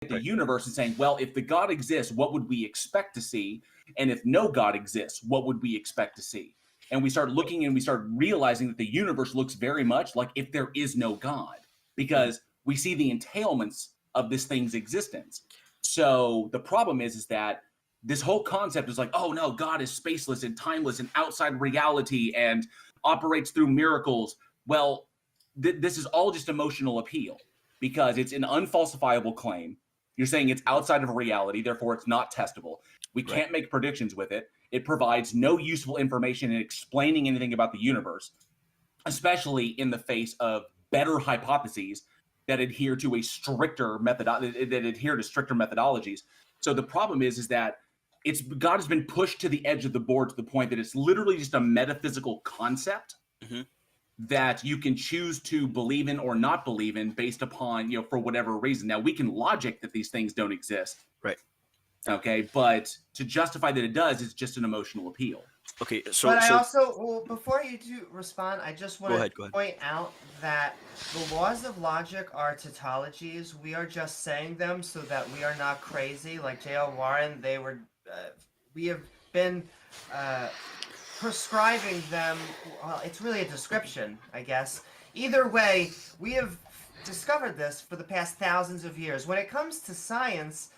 the universe and saying, well, if the God exists, what would we expect to see? And if no God exists, what would we expect to see? And we start looking and we start realizing that the universe looks very much like if there is no God, because we see the entailments of this thing's existence. So the problem is that this whole concept is like, oh no, God is spaceless and timeless and outside reality and operates through miracles. Well, this is all just emotional appeal because it's an unfalsifiable claim. You're saying it's outside of reality, therefore it's not testable. We can't make predictions with it. It provides no useful information in explaining anything about the universe, especially in the face of better hypotheses that adhere to a stricter methodologies. So the problem is that God has been pushed to the edge of the board to the point that it's literally just a metaphysical concept that you can choose to believe in or not believe in based upon, for whatever reason. Now, we can logic that these things don't exist. Right. Okay, but to justify that it does, it's just an emotional appeal. Okay, so... But I also, before you do respond, I just want to point out that the laws of logic are tautologies. We are just saying them so that we are not crazy. Like J.L. Warren, we have been prescribing them. Well, it's really a description, I guess. Either way, we have discovered this for the past thousands of years. When it comes to science,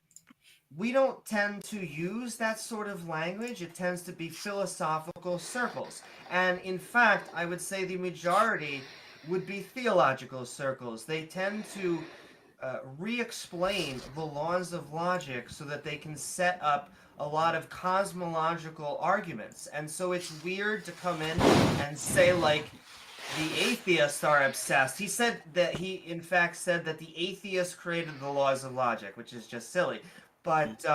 we don't tend to use that sort of language. It tends to be philosophical circles. And in fact, I would say the majority would be theological circles. They tend to re-explain the laws of logic so that they can set up a lot of cosmological arguments. And so it's weird to come in and say, like, the atheists are obsessed. He in fact said that the atheists created the laws of logic, which is just silly. But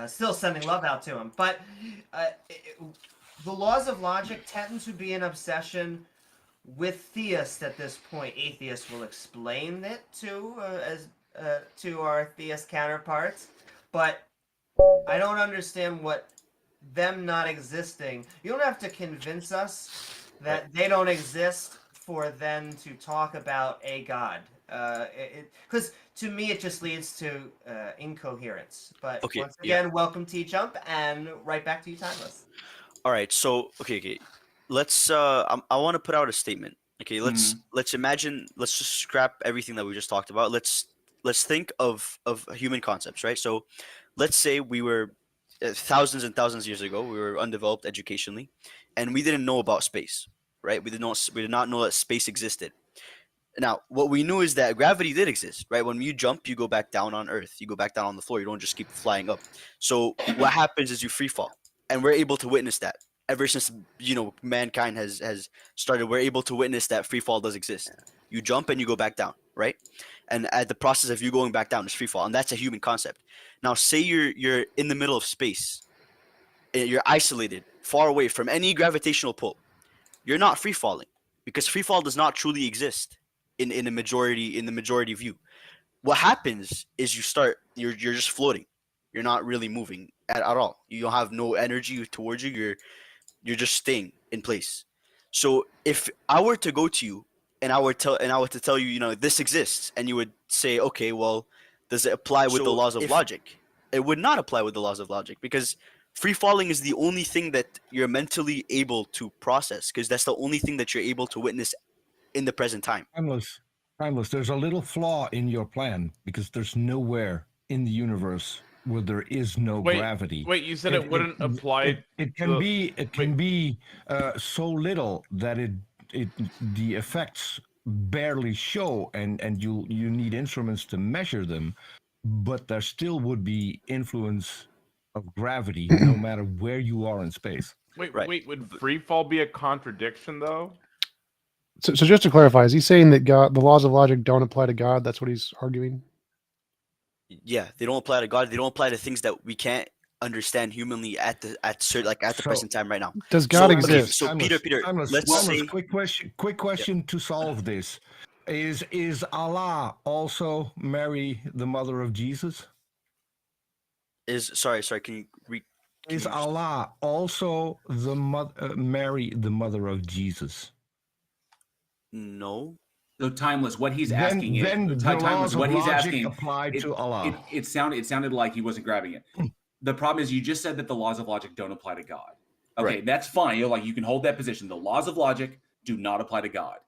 still sending love out to him. But the laws of logic tend to be an obsession with theists at this point. Atheists will explain it to our theist counterparts, but I don't understand what them not existing. You don't have to convince us that they don't exist for them to talk about a God. Because to me it just leads to incoherence. But once again, welcome TJump, and right back to you, Timeless. All right, so okay. Let's I want to put out a statement. Okay, let's imagine. Let's just scrap everything that we just talked about. Let's think of human concepts, right? So, let's say we were thousands and thousands of years ago. We were undeveloped educationally, and we didn't know about space, right? We did not know that space existed. Now, what we knew is that gravity did exist, right? When you jump, you go back down on Earth. You go back down on the floor. You don't just keep flying up. So what happens is you free fall, and we're able to witness that. Ever since mankind has started, we're able to witness that free fall does exist. You jump and you go back down, right? And at the process of you going back down is free fall, and that's a human concept. Now, say you're in the middle of space, you're isolated, far away from any gravitational pull. You're not free falling because free fall does not truly exist in the majority view. What happens is you're just floating. You're not really moving at all. You don't have no energy towards you. You're just staying in place. So if I were to go to you and I were to tell you, this exists, and you would say, okay, well, does it apply with the laws of logic? It would not apply with the laws of logic, because free falling is the only thing that you're mentally able to process, because that's the only thing that you're able to witness in the present time. Timeless. There's a little flaw in your plan, because there's nowhere in the universe where there is no gravity. Wait, you said it wouldn't apply. It can be so little that the effects barely show, and you need instruments to measure them, but there still would be influence of gravity no matter where you are in space. Wait, would free fall be a contradiction though? So just to clarify, is he saying that the laws of logic don't apply to God? That's what he's arguing? Yeah, they don't apply to God. They don't apply to things that we can't understand humanly at the present time right now. Does God exist? So Peter, let's say, quick question to solve this. Is Allah also Mary, the mother of Jesus? Sorry, can you Is Allah also the Mary, the mother of Jesus? No. So Timeless, what he's asking then is the Timeless. laws What of he's logic asking. apply to Allah. It sounded like he wasn't grabbing it. The problem is you just said that the laws of logic don't apply to God. Okay, Right. that's fine. You can hold that position. The laws of logic do not apply to God.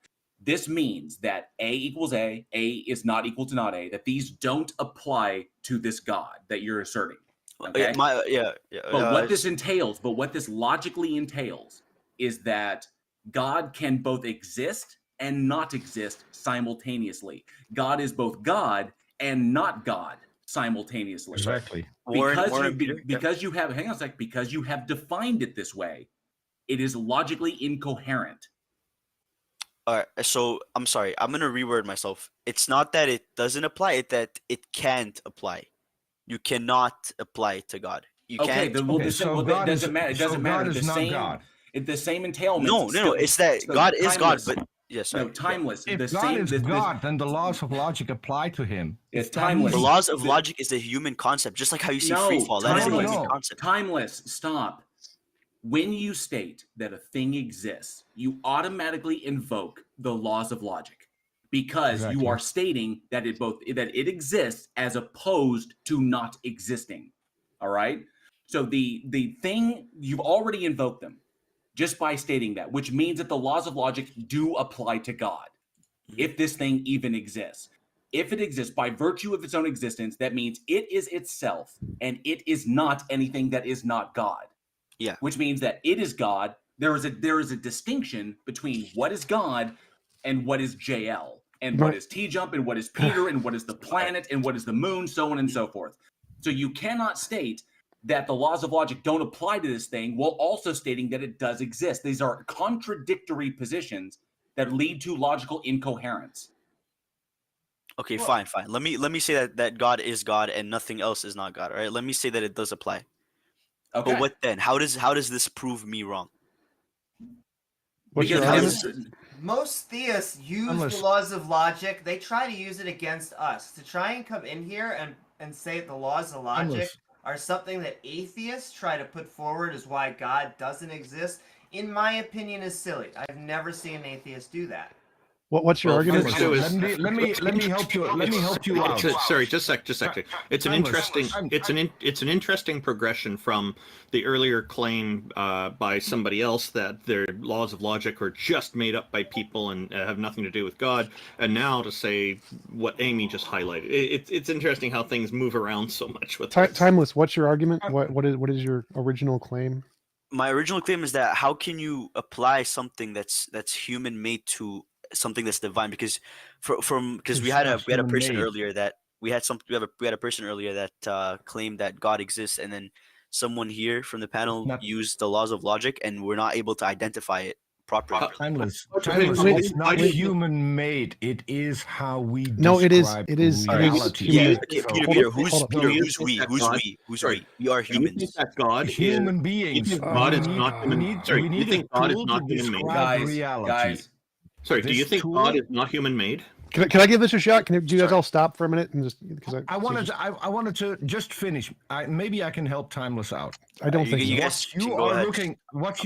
This means that A equals A is not equal to not A, that these don't apply to this God that you're asserting. Okay. But what this logically entails is that God can both exist and not exist simultaneously. God is both God and not God simultaneously. Exactly. Because you have defined it this way, it is logically incoherent. All right, so I'm sorry. I'm gonna reword myself. It's not that it doesn't apply; it's that it can't apply. You cannot apply it to God. You Okay, can't. that doesn't matter. It doesn't matter. God is not God. The same entailment. No. It's that God is God, but yes, no, Timeless. If God is God, then the laws of logic apply to him. It's Timeless. The laws of logic is a human concept, just like how you see free fall. That is a human concept. Timeless. Stop. When you state that a thing exists, you automatically invoke the laws of logic because you are stating that it exists as opposed to not existing. All right. So the thing, you've already invoked them just by stating that, which means that the laws of logic do apply to God. If this thing even exists. If it exists by virtue of its own existence, that means it is itself and it is not anything that is not God. Yeah. Which means that it is God. There is a distinction between what is God and what is JL, and what is TJump, and what is Peter, and what is the planet, and what is the moon, so on and so forth. So you cannot state that the laws of logic don't apply to this thing while also stating that it does exist. These are contradictory positions that lead to logical incoherence. Okay, fine. Let me say that God is God and nothing else is not God. All right. Let me say that it does apply. Okay. But what then? How does this prove me wrong? Because most theists use the laws of logic. They try to use it against us to try and come in here and say the laws of logic are something that atheists try to put forward as why God doesn't exist. In my opinion, is silly. I've never seen an atheist do that. What's your argument? Let me help you. Let me help you out. Sorry, just a sec. It's an interesting progression from the earlier claim by somebody else that their laws of logic are just made up by people and have nothing to do with God, and now to say what Amy just highlighted. It's interesting how things move around so much with this. Timeless. What's your argument? What is your original claim? My original claim is that how can you apply something that's human made to something that's divine? Because we had a person earlier that we had a person earlier that claimed that God exists, and then someone here from the panel used the laws of logic, and we're not able to identify it properly. Timeless. It's not human made. It is how we describe it is reality. Peter, who's we? We are humans. Human beings. God is not human. Sorry, do you think God is not human made? Guys. Sorry, do you think God is not human made? Can I give this a shot? Do you guys all stop for a minute and just because I wanted to just finish. Maybe I can help Timeless out. I don't think what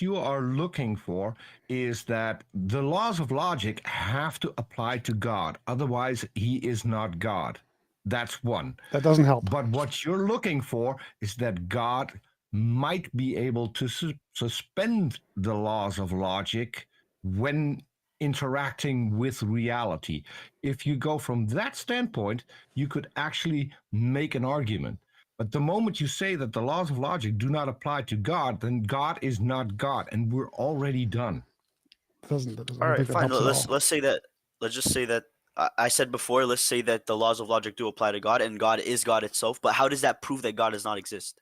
you are looking for is that the laws of logic have to apply to God. Otherwise, he is not God. That's one. That doesn't help. But what you're looking for is that God might be able to suspend the laws of logic when interacting with reality. If you go from that standpoint, you could actually make an argument. But the moment you say that the laws of logic do not apply to God, then God is not God, and we're already done. All right, fine. Let's just say that I said before. Let's say that the laws of logic do apply to God, and God is God itself. But how does that prove that God does not exist?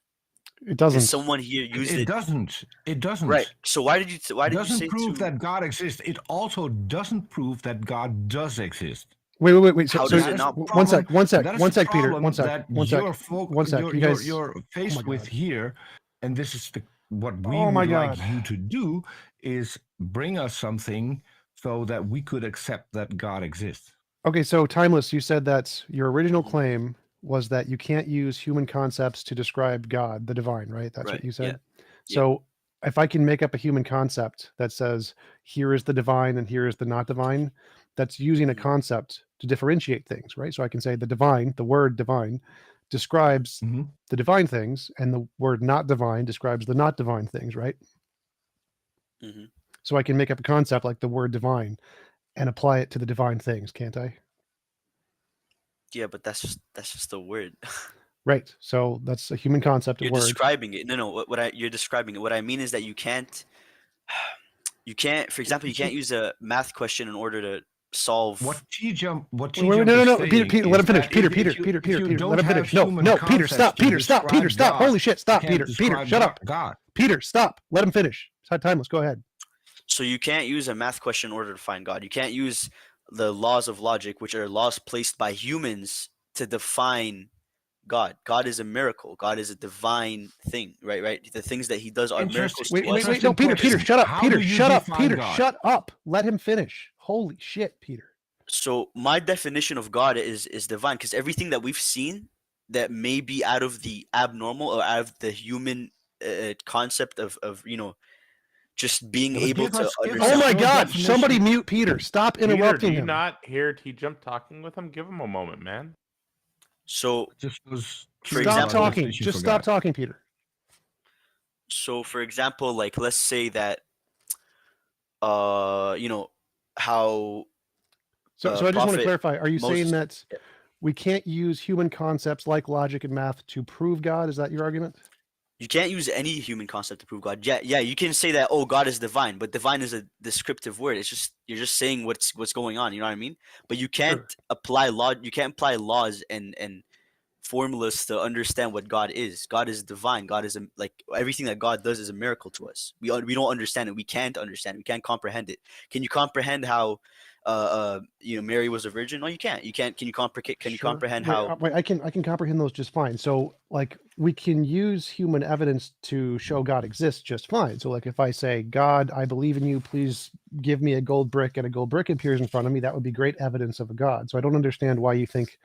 It doesn't. Someone here used it. It doesn't. Right. So why did you say it doesn't prove that God exists? It also doesn't prove that God does exist. Wait. How does it not? One sec, Peter. One sec. You guys, you're faced with here, and this is what we would like you to do is bring us something so that we could accept that God exists. Okay, so Timeless, you said that your original claim was that you can't use human concepts to describe God, the divine, right? That's what you said. Yeah. So if I can make up a human concept that says, here is the divine and here is the not divine, that's using a concept to differentiate things, right? So I can say the divine, the word divine, describes the divine things, and the word not divine describes the not divine things, right? So I can make up a concept like the word divine and apply it to the divine things, can't I? Yeah, but that's just a word. Right. So that's a human concept. You're word. describing it. No. You're describing it. What I mean is that you can't. For example, you can't use a math question in order to solve. What TJump? What Wait, TJump no, is Peter, saying let him is finish. that Peter, if you let him don't finish. have No, human Peter, stop. concepts to Peter, stop. Peter, describe stop. Holy shit, stop, can't Peter. Peter, describe shut up. God. Peter, stop. Let him finish. It's timeless. Go ahead. So you can't use a math question in order to find God. You can't use the laws of logic, which are laws placed by humans to define God. God is a miracle. God is a divine thing, right? The things that he does are miracles to us. Wait. No, Peter, shut up. How Peter, do you shut up. define Peter, God? shut up. Let him finish. Holy shit, Peter. So my definition of God is divine, because everything that we've seen that may be out of the abnormal or out of the human concept of just being Well, able give to us understand. Oh my your God! definition. Somebody mute Peter. Stop Peter, do interrupting you him. not hear TJump talking with him? Give him a moment, man. So Just was For Stop example, talking. Just stop talking, Peter. So for example, like let's say that how So I just want to Prophet clarify. Are you saying Moses- that we can't use human concepts like logic and math to prove God? Is that your argument? you can't use any human concept to prove God. Yeah, you can say that, oh, God is divine, but divine is a descriptive word. It's just you're just saying what's going on. You know what I mean? But you can't apply law. You can't apply laws and formulas to understand what God is. God is divine. God is like everything that God does is a miracle to us. We don't understand it. We can't understand it. We can't comprehend it. Can you comprehend how Mary was a virgin? No, you can't. You can't. Can you comprehend how? Wait, I can comprehend those just fine. So like we can use human evidence to show God exists just fine. So like if I say, God, I believe in you, please give me a gold brick, and a gold brick appears in front of me, that would be great evidence of a God. So I don't understand why you think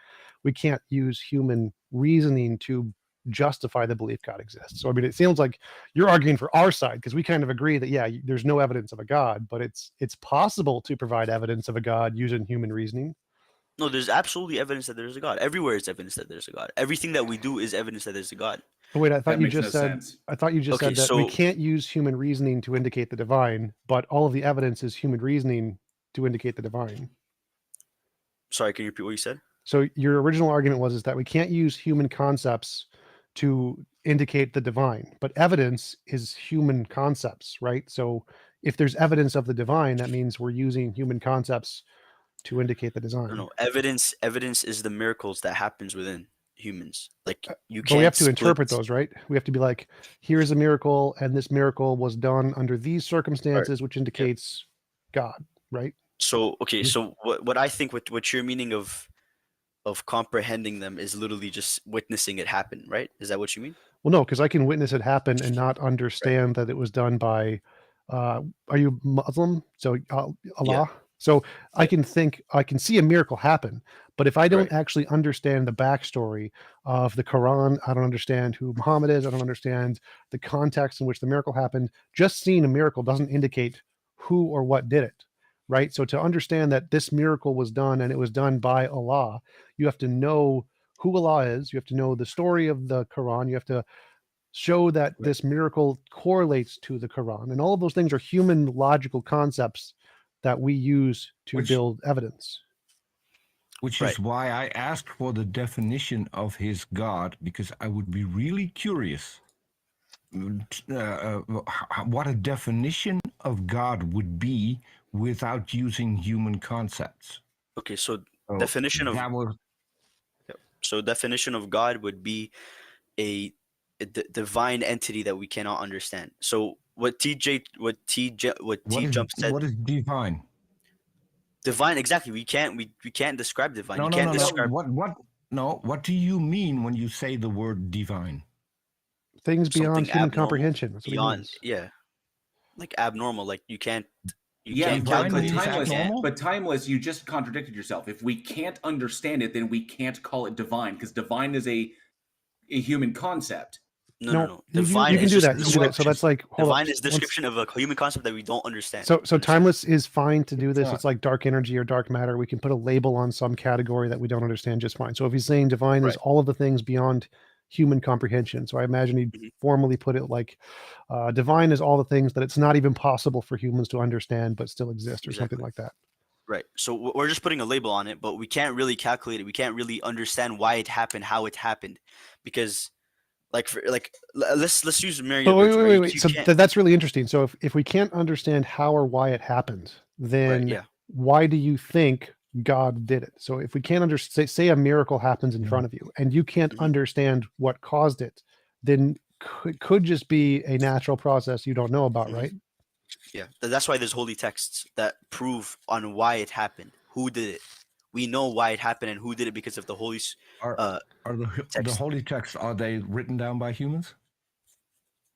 we can't use human reasoning to justify the belief God exists. So I mean, it sounds like you're arguing for our side, because we kind of agree that there's no evidence of a God, but it's possible to provide evidence of a God using human reasoning. No, there's absolutely evidence that there's a God. Everywhere is evidence that there's a God. Everything that we do is evidence that there's a God. But wait, I thought That you makes just no said sense. said that we so- can't use human reasoning to indicate the divine, but all of the evidence is human reasoning to indicate the divine. Sorry, can you repeat what you said? So your original argument is that we can't use human concepts to indicate the divine, but evidence is human concepts, right? So if there's evidence of the divine, that means we're using human concepts to indicate the design. No. Evidence is the miracles that happens within humans. Like you can't. But we have to interpret those, right? We have to be like, here's a miracle, and this miracle was done under these circumstances, which indicates God, right? So okay, so what I think what you're meaning of comprehending them is literally just witnessing it happen, right? Is that what you mean? Well, no, because I can witness it happen and not understand that it was done by. Are you Muslim? So Allah. Yeah. So I can see a miracle happen, but if I don't Right. actually understand the backstory of the Quran, I don't understand who Muhammad is. I don't understand the context in which the miracle happened. Just seeing a miracle doesn't indicate who or what did it, right? So to understand that this miracle was done and it was done by Allah, you have to know who Allah is. You have to know the story of the Quran. You have to show that this miracle correlates to the Quran, and all of those things are human logical concepts that we use to build evidence. Which is why I asked for the definition of his God, because I would be really curious what a definition of God would be without using human concepts. Okay, so definition of God would be a divine entity that we cannot understand. So what TJump said. What is divine? Divine, exactly. We can't describe divine. No. Describe. What do you mean when you say the word divine? Things beyond Something human abnormal, comprehension. That's what it beyond, means. yeah, like abnormal. Like you can't But calculate it. timeless. abnormal? But timeless. You just contradicted yourself. If we can't understand it, then we can't call it divine, because divine is a human concept. No. You Divine can is do just that. You can do that. So that's like divine is description of a human concept that we don't understand. So timeless is fine to do this. not. It's like dark energy or dark matter. We can put a label on some category that we don't understand just fine. So if he's saying divine is Right. all of the things beyond human comprehension, so I imagine he'd Mhm. formally put it like divine is all the things that it's not even possible for humans to understand but still exist, or something Exactly. like that. Right. So we're just putting a label on it, but we can't really calculate it. We can't really understand why it happened, how it happened, because let's use Mary. But wait. You So can't- that's really interesting. So if we can't understand how or why it happened, then yeah. why do you think God did it? So if we can't understand, say a miracle happens in Mhm. front of you and you can't Mhm. understand what caused it, then could just be a natural process you don't know about, Mhm. right? Yeah, that's why there's holy texts that prove on why it happened, who did it. We know why it happened and who did it because of the holy. Are the text. holy texts, are they written down by humans?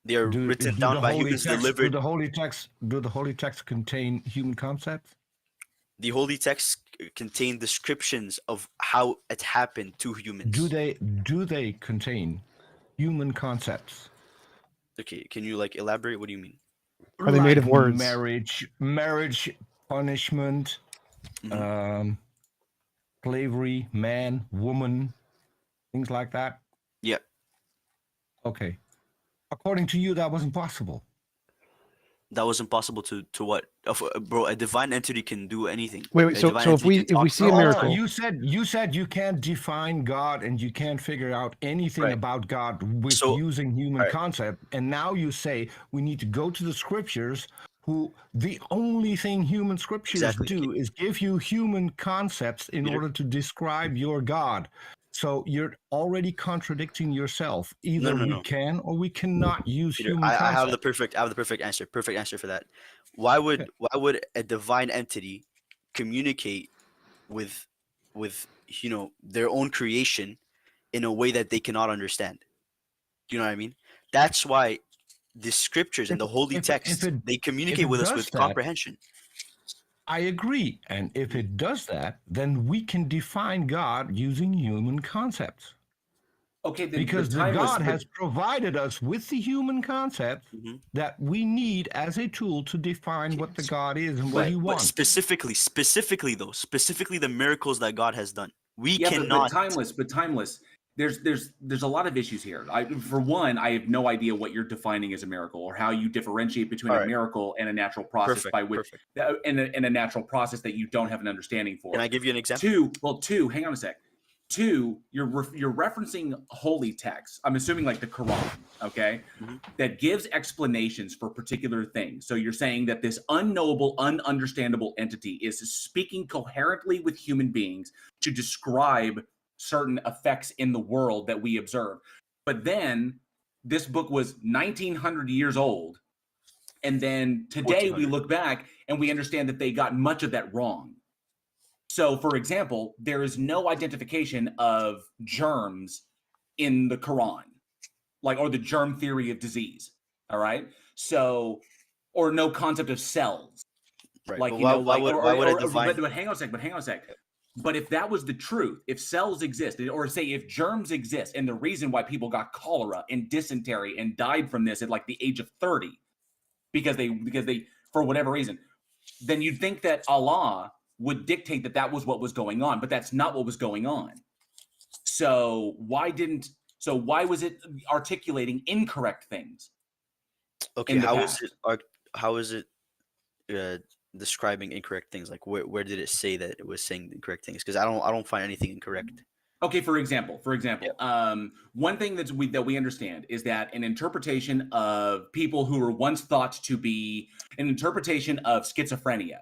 They are written down the by holy humans, texts, delivered. do the holy texts contain human concepts? The holy texts contain descriptions of how it happened to humans. Do they contain human concepts? Okay, can you like elaborate? What do you mean? Are they made of Like words? Marriage, punishment, Mhm. slavery, man, woman, things like that. Yeah. Okay. According to you, that wasn't possible. That was impossible to what? Bro, a divine entity can do anything. Wait. A So divine if entity we can talk see a about- miracle, You said you can't define God and you can't figure out anything Right. about God with So- using human Alright. concept. And now you say we need to go to the scriptures, who the only thing human scriptures Exactly. do is give you human concepts in Peter? order to describe your God. So you're already contradicting yourself. Either No. we can or we cannot use Peter, human I concepts. have the perfect answer. Perfect answer for that. Why would a divine entity communicate with their own creation in a way that they cannot understand? Do you know what I mean? That's why the scriptures and the holy texts they communicate with us does with that, comprehension. I agree. And if it does that, then we can define God using human concepts. Okay, Because the God has provided us with the human concept Mhm. that we need as a tool to define what the God is and what But he wants. specifically the miracles that God has done. We Yeah, cannot. but timeless. There's a lot of issues here. For one, I have no idea what you're defining as a miracle or how you differentiate between a Alright. miracle and a natural process Perfect. and a natural process that you don't have an understanding for. Can I give you an example? Two, hang on a sec. Two, you're referencing holy texts. I'm assuming like the Quran, okay, Mhm. that gives explanations for particular things. So you're saying that this unknowable, ununderstandable entity is speaking coherently with human beings to describe certain effects in the world that we observe. But then this book was 1900 years old. And then today we 1400. look back and we understand that they got much of that wrong. So, for example, there is no identification of germs in the Quran, or the germ theory of disease. All right. So, or no concept of cells. Right. Like, But you know, why would a divine? but hang on a sec. But if that was the truth, if cells existed, or say if germs exist, and the reason why people got cholera and dysentery and died from this at like the age of 30, because they for whatever reason, then you'd think that Allah would dictate that was what was going on, but that's not what was going on. So why was it articulating incorrect things? Okay, in the how is it describing incorrect things? Like where did it say that it was saying incorrect things? Because I don't find anything incorrect. Okay, for example, one thing that we understand is that an interpretation of people who were once thought to be an interpretation of schizophrenia,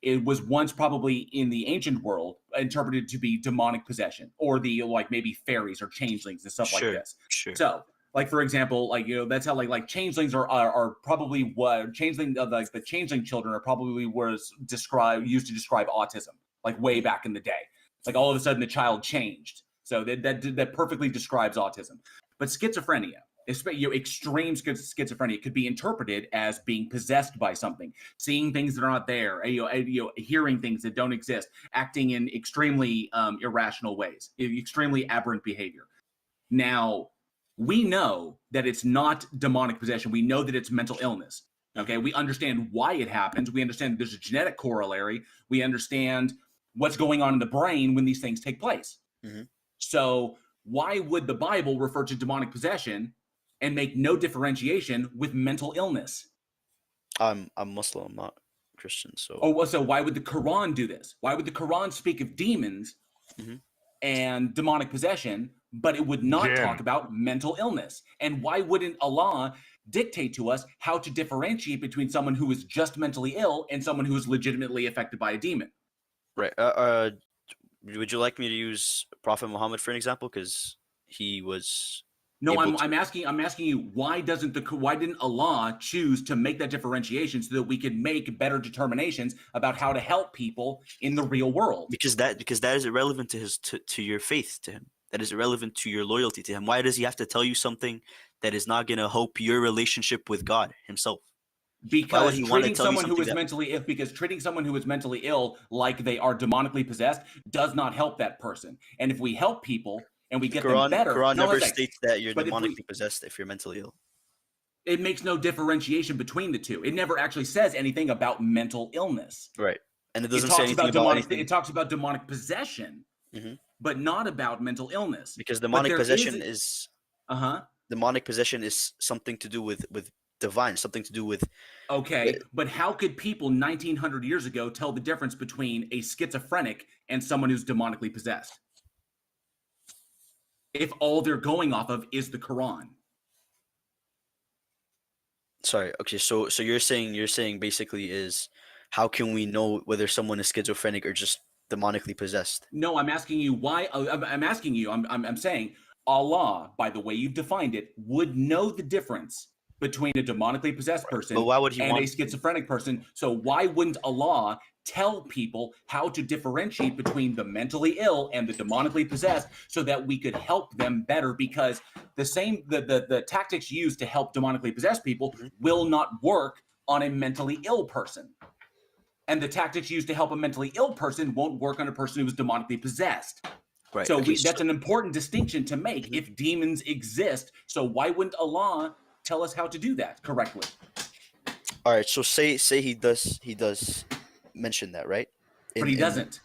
it was once probably in the ancient world interpreted to be demonic possession, or the maybe fairies or changelings and stuff like this. Sure. So, for example, that's how like changelings are probably what the changeling children are probably used to describe autism, like way back in the day. Like all of a sudden the child changed. So that perfectly describes autism. But schizophrenia, extreme schizophrenia, could be interpreted as being possessed by something, seeing things that are not there, hearing things that don't exist, acting in extremely irrational ways, extremely aberrant behavior. Now, we know that it's not demonic possession. We know that it's mental illness. Okay, we understand why it happens. We understand there's a genetic corollary. We understand what's going on in the brain when these things take place. Mm-hmm. So why would the Bible refer to demonic possession and make no differentiation with mental illness? I'm Muslim, I'm not Christian, so. Oh, well, so why would the Quran do this? Why would the Quran speak of demons and demonic possession, but it would not talk about mental illness? And why wouldn't Allah dictate to us how to differentiate between someone who is just mentally ill and someone who is legitimately affected by a demon? Right. Would you like me to use Prophet Muhammad for an example? Because he was. No, I'm asking you, why didn't Allah choose to make that differentiation so that we could make better determinations about how to help people in the real world? Because that is irrelevant to your faith to him. That is irrelevant to your loyalty to him. Why does he have to tell you something that is not going to help your relationship with God himself? Because treating someone who is mentally ill like they are demonically possessed does not help that person. And if we help people and we get them better, Quran never states that you're demonically possessed if you're mentally ill. It makes no differentiation between the two. It never actually says anything about mental illness. Right. And it doesn't say anything about anything. It talks about demonic possession, but not about mental illness. Because demonic possession is something to do with divine, something to do with. Okay, but how could people 1900 years ago tell the difference between a schizophrenic and someone who's demonically possessed if all they're going off of is the Quran? Sorry. Okay. So you're saying basically is, how can we know whether someone is schizophrenic or just demonically possessed? No, I'm asking you why. I'm saying Allah, by the way you've defined it, would know the difference between a demonically possessed person But why would he and a schizophrenic person. So why wouldn't Allah tell people how to differentiate between the mentally ill and the demonically possessed so that we could help them better? Because the tactics used to help demonically possessed people will not work on a mentally ill person. And the tactics used to help a mentally ill person won't work on a person who is demonically possessed. Right. So that's an important distinction to make if demons exist. So why wouldn't Allah tell us how to do that correctly? All right. So say he does mention that, right? But he doesn't.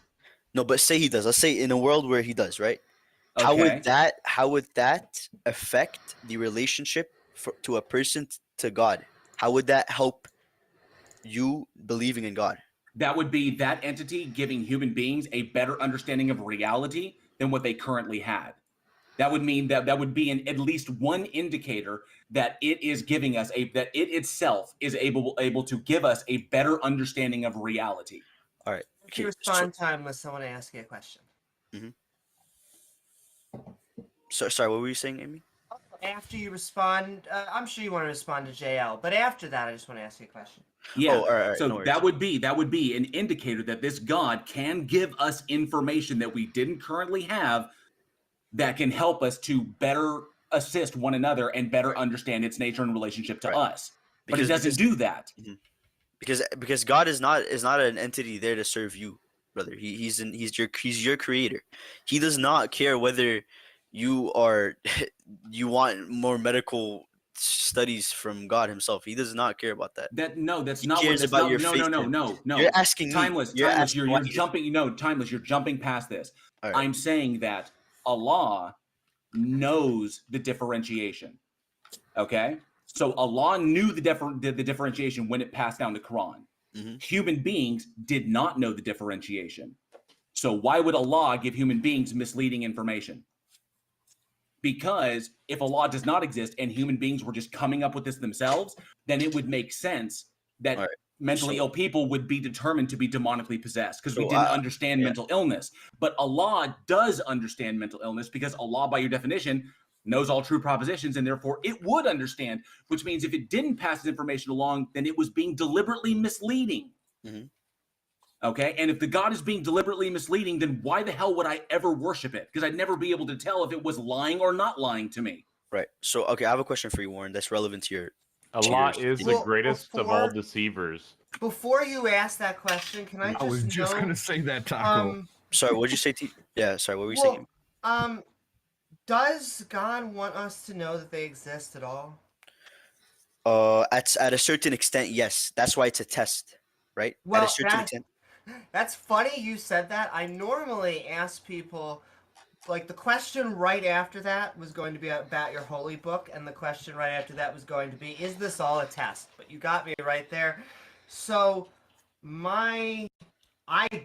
No, but say he does. Let's say in a world where he does, right? Okay. How would that affect the relationship to a person to God? How would that help you believing in God? That would be that entity giving human beings a better understanding of reality than what they currently had. That would mean that would be at least one indicator that it is giving us that it itself is able to give us a better understanding of reality. All right. If you respond, Timeless, I want to ask you a question. So sorry, what were you saying, Amy? After you respond, I'm sure you want to respond to JL, but after that, I just want to ask you a question. Yeah. All right, so no that would be an indicator that this God can give us information that we didn't currently have that can help us to better assist one another and better understand its nature and relationship to us. But it doesn't do that. Because God is not an entity there to serve you, brother. He's your creator. He does not care whether you want more medical studies from God himself. He does not care about that. That's not cares what that's about not, your no, faith. No. You're asking me. Timeless. You're jumping. No, Timeless. You're jumping past this. Right. I'm saying that Allah knows the differentiation. Okay, so Allah knew the differentiation when it passed down the Quran. Human beings did not know the differentiation. So why would Allah give human beings misleading information? Because if Allah does not exist and human beings were just coming up with this themselves, then it would make sense that mentally ill people would be determined to be demonically possessed because we didn't understand mental illness. But Allah does understand mental illness because Allah, by your definition, knows all true propositions, and therefore it would understand, which means if it didn't pass this information along, then it was being deliberately misleading. Okay, and if the God is being deliberately misleading, then why the hell would I ever worship it? Because I'd never be able to tell if it was lying or not lying to me. Right. So, okay, I have a question for you, Warren, that's relevant to your... Allah is the greatest of all deceivers. Before you ask that question, can I was just going to say that, Taco. Sorry, what did you say? Sorry, what were you saying? Does God want us to know that they exist at all? At a certain extent, yes. That's why it's a test, right? At a Well, certain extent. that's funny you said that. I normally ask people, like, the question right after that was going to be about your holy book, and the question right after that was going to be, is this all a test? But you got me right there. So, I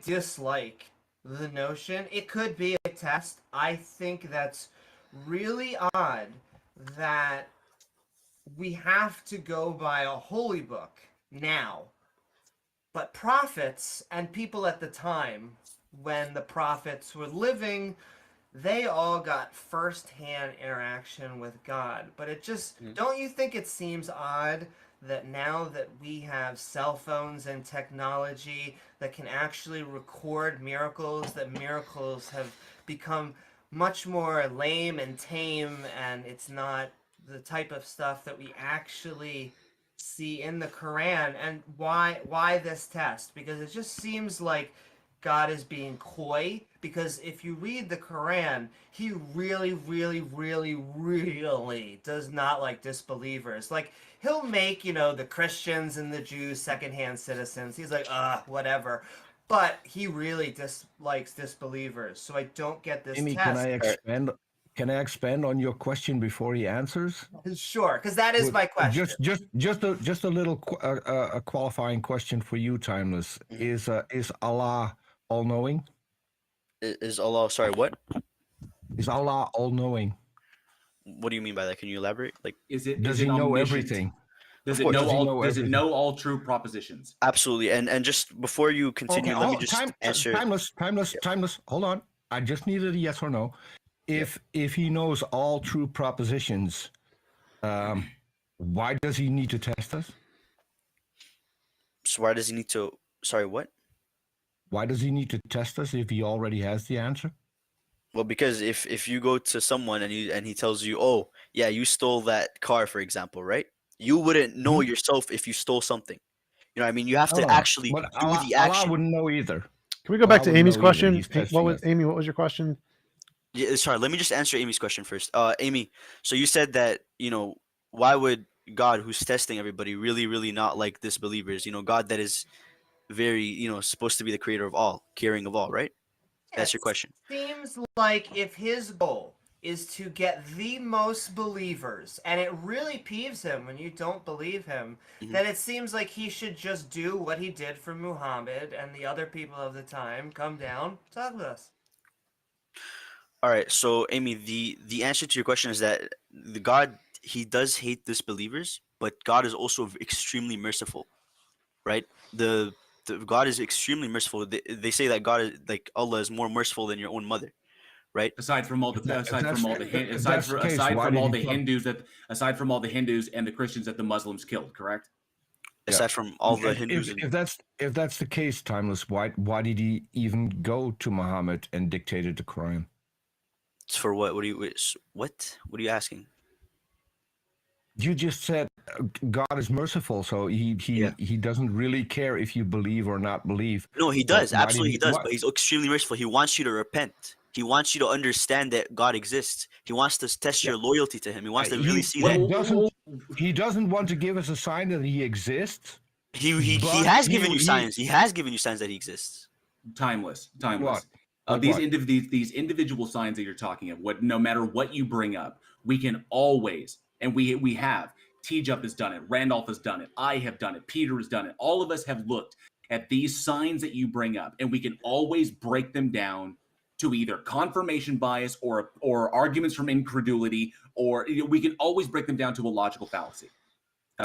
dislike the notion. It could be a test. I think that's really odd that we have to go by a holy book now. But prophets and people at the time, when the prophets were living, they all got first-hand interaction with God. But it just, don't you think it seems odd that now that we have cell phones and technology that can actually record miracles, that miracles have become much more lame and tame, and it's not the type of stuff that we actually see in the Quran? And why this test? Because it just seems like God is being coy, because if you read the Quran, he really, really, really, really does not like disbelievers. Like, he'll make, the Christians and the Jews secondhand citizens. He's like, whatever. But he really dislikes disbelievers. So I don't get this Amy, test. Can I expand on your question before he answers? Sure, because that is my question. Just a little a qualifying question for you, Timeless. Is Allah all-knowing? Is Allah, sorry, what? Is Allah all-knowing? What do you mean by that? Can you elaborate? Like, Does he know everything? Does Of it course. does it know all true propositions? absolutely. And just before you continue, let me just answer. Timeless. Hold on. I just needed a yes or no. If he knows all true propositions, why does he need to test us? So why does he need to? Sorry, what? Why does he need to test us if he already has the answer? Well, because if you go to someone and he tells you, oh yeah, you stole that car, for example, right? You wouldn't know yourself if you stole something. You know what I mean? You have to actually But do Allah, the action. Allah wouldn't know either. Can we go back to Allah Amy's wouldn't know either. question? He's testing us. Amy, what was your question? Yeah, sorry, let me just answer Amy's question first. Amy, so you said that, why would God, who's testing everybody, really, really not like disbelievers? God that is very, supposed to be the creator of all, caring of all, right? That's your question. Seems like if his goal is to get the most believers, and it really peeves him when you don't believe him, then it seems like he should just do what he did for Muhammad and the other people of the time. Come down, talk with us. All right, so Amy, the answer to your question is that the God, he does hate disbelievers, but God is also extremely merciful, right? The God is extremely merciful. They say that God is like Allah is more merciful than your own mother, right? Aside from all the Hindus and the Christians that the Muslims killed, correct? Aside from all the Hindus. If that's the case, Timeless, why did he even go to Muhammad and dictated the Quran? For what? What are you asking? You just said God is merciful, so he doesn't really care if you believe or not believe. No, he does. Absolutely, he does. But he's extremely merciful. He wants you to repent. He wants you to understand that God exists. He wants to test your loyalty to him. He wants to really see that. He doesn't want to give us a sign that he exists. He has given you signs. He has given you signs that he exists. Timeless. What? These individual signs that you're talking of, no matter what you bring up, we can always, and we have. TJump has done it. Randolph has done it. I have done it. Peter has done it. All of us have looked at these signs that you bring up, and we can always break them down to either confirmation bias or arguments from incredulity, or we can always break them down to a logical fallacy.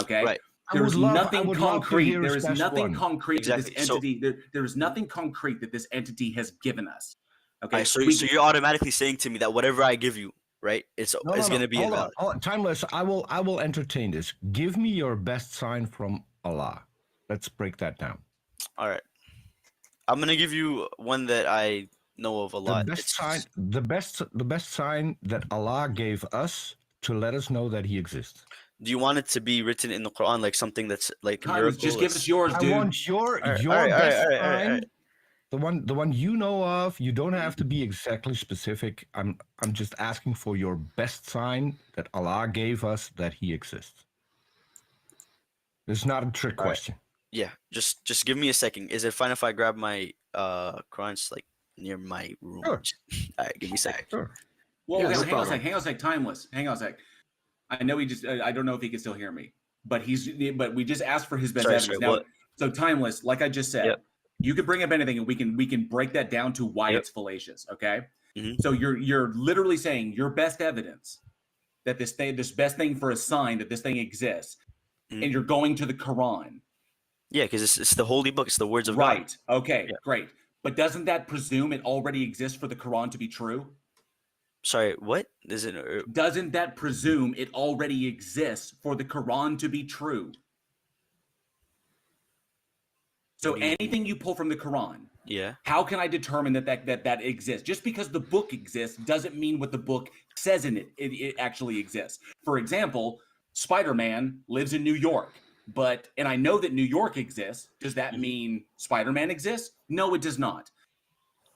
Okay? Right. There's nothing concrete. There is nothing concrete Exactly. that this entity. There is nothing concrete that this entity has given us. Okay. Right, so you're automatically saying to me that whatever I give you, right, it's going to be invalid. Timeless. I will entertain this. Give me your best sign from Allah. Let's break that down. All right. I'm gonna give you one that I know of a lot. The best sign that Allah gave us to let us know that He exists. Do you want it to be written in the Quran, like something that's like a miracle? Just give us yours, dude. I want your best sign. The one you know of. You don't have to be exactly specific. I'm just asking for your best sign that Allah gave us that He exists. It's not a trick All right. question. Yeah, just give me a second. Is it fine if I grab my Quran's like near my room? Sure. All right, give me a second. Sure. Well, Yeah, okay, no hang on a problem. sec. Hang on a sec. Timeless. Hang on a sec. I know he just. I don't know if he can still hear me, but we just asked for his best Sorry, evidence. sorry, Now, what? so timeless. Like I just said, Yep. you could bring up anything, and we can break that down to why Yep. it's fallacious. Okay. Mhm. So you're literally saying your best evidence that this best thing for a sign that this thing exists, Mhm. and you're going to the Quran. Yeah, because it's the holy book. It's the words of God. Right. Okay. Yeah. Great. But doesn't that presume it already exists for the Quran to be true? Sorry, what is it? Doesn't that presume it already exists for the Quran to be true? So What do you mean? anything you pull from the Quran, Yeah. how can I determine that exists? Just because the book exists doesn't mean what the book says in it actually exists. For example, Spider-Man lives in New York, and I know that New York exists. Does that mean Spider-Man exists? No, it does not.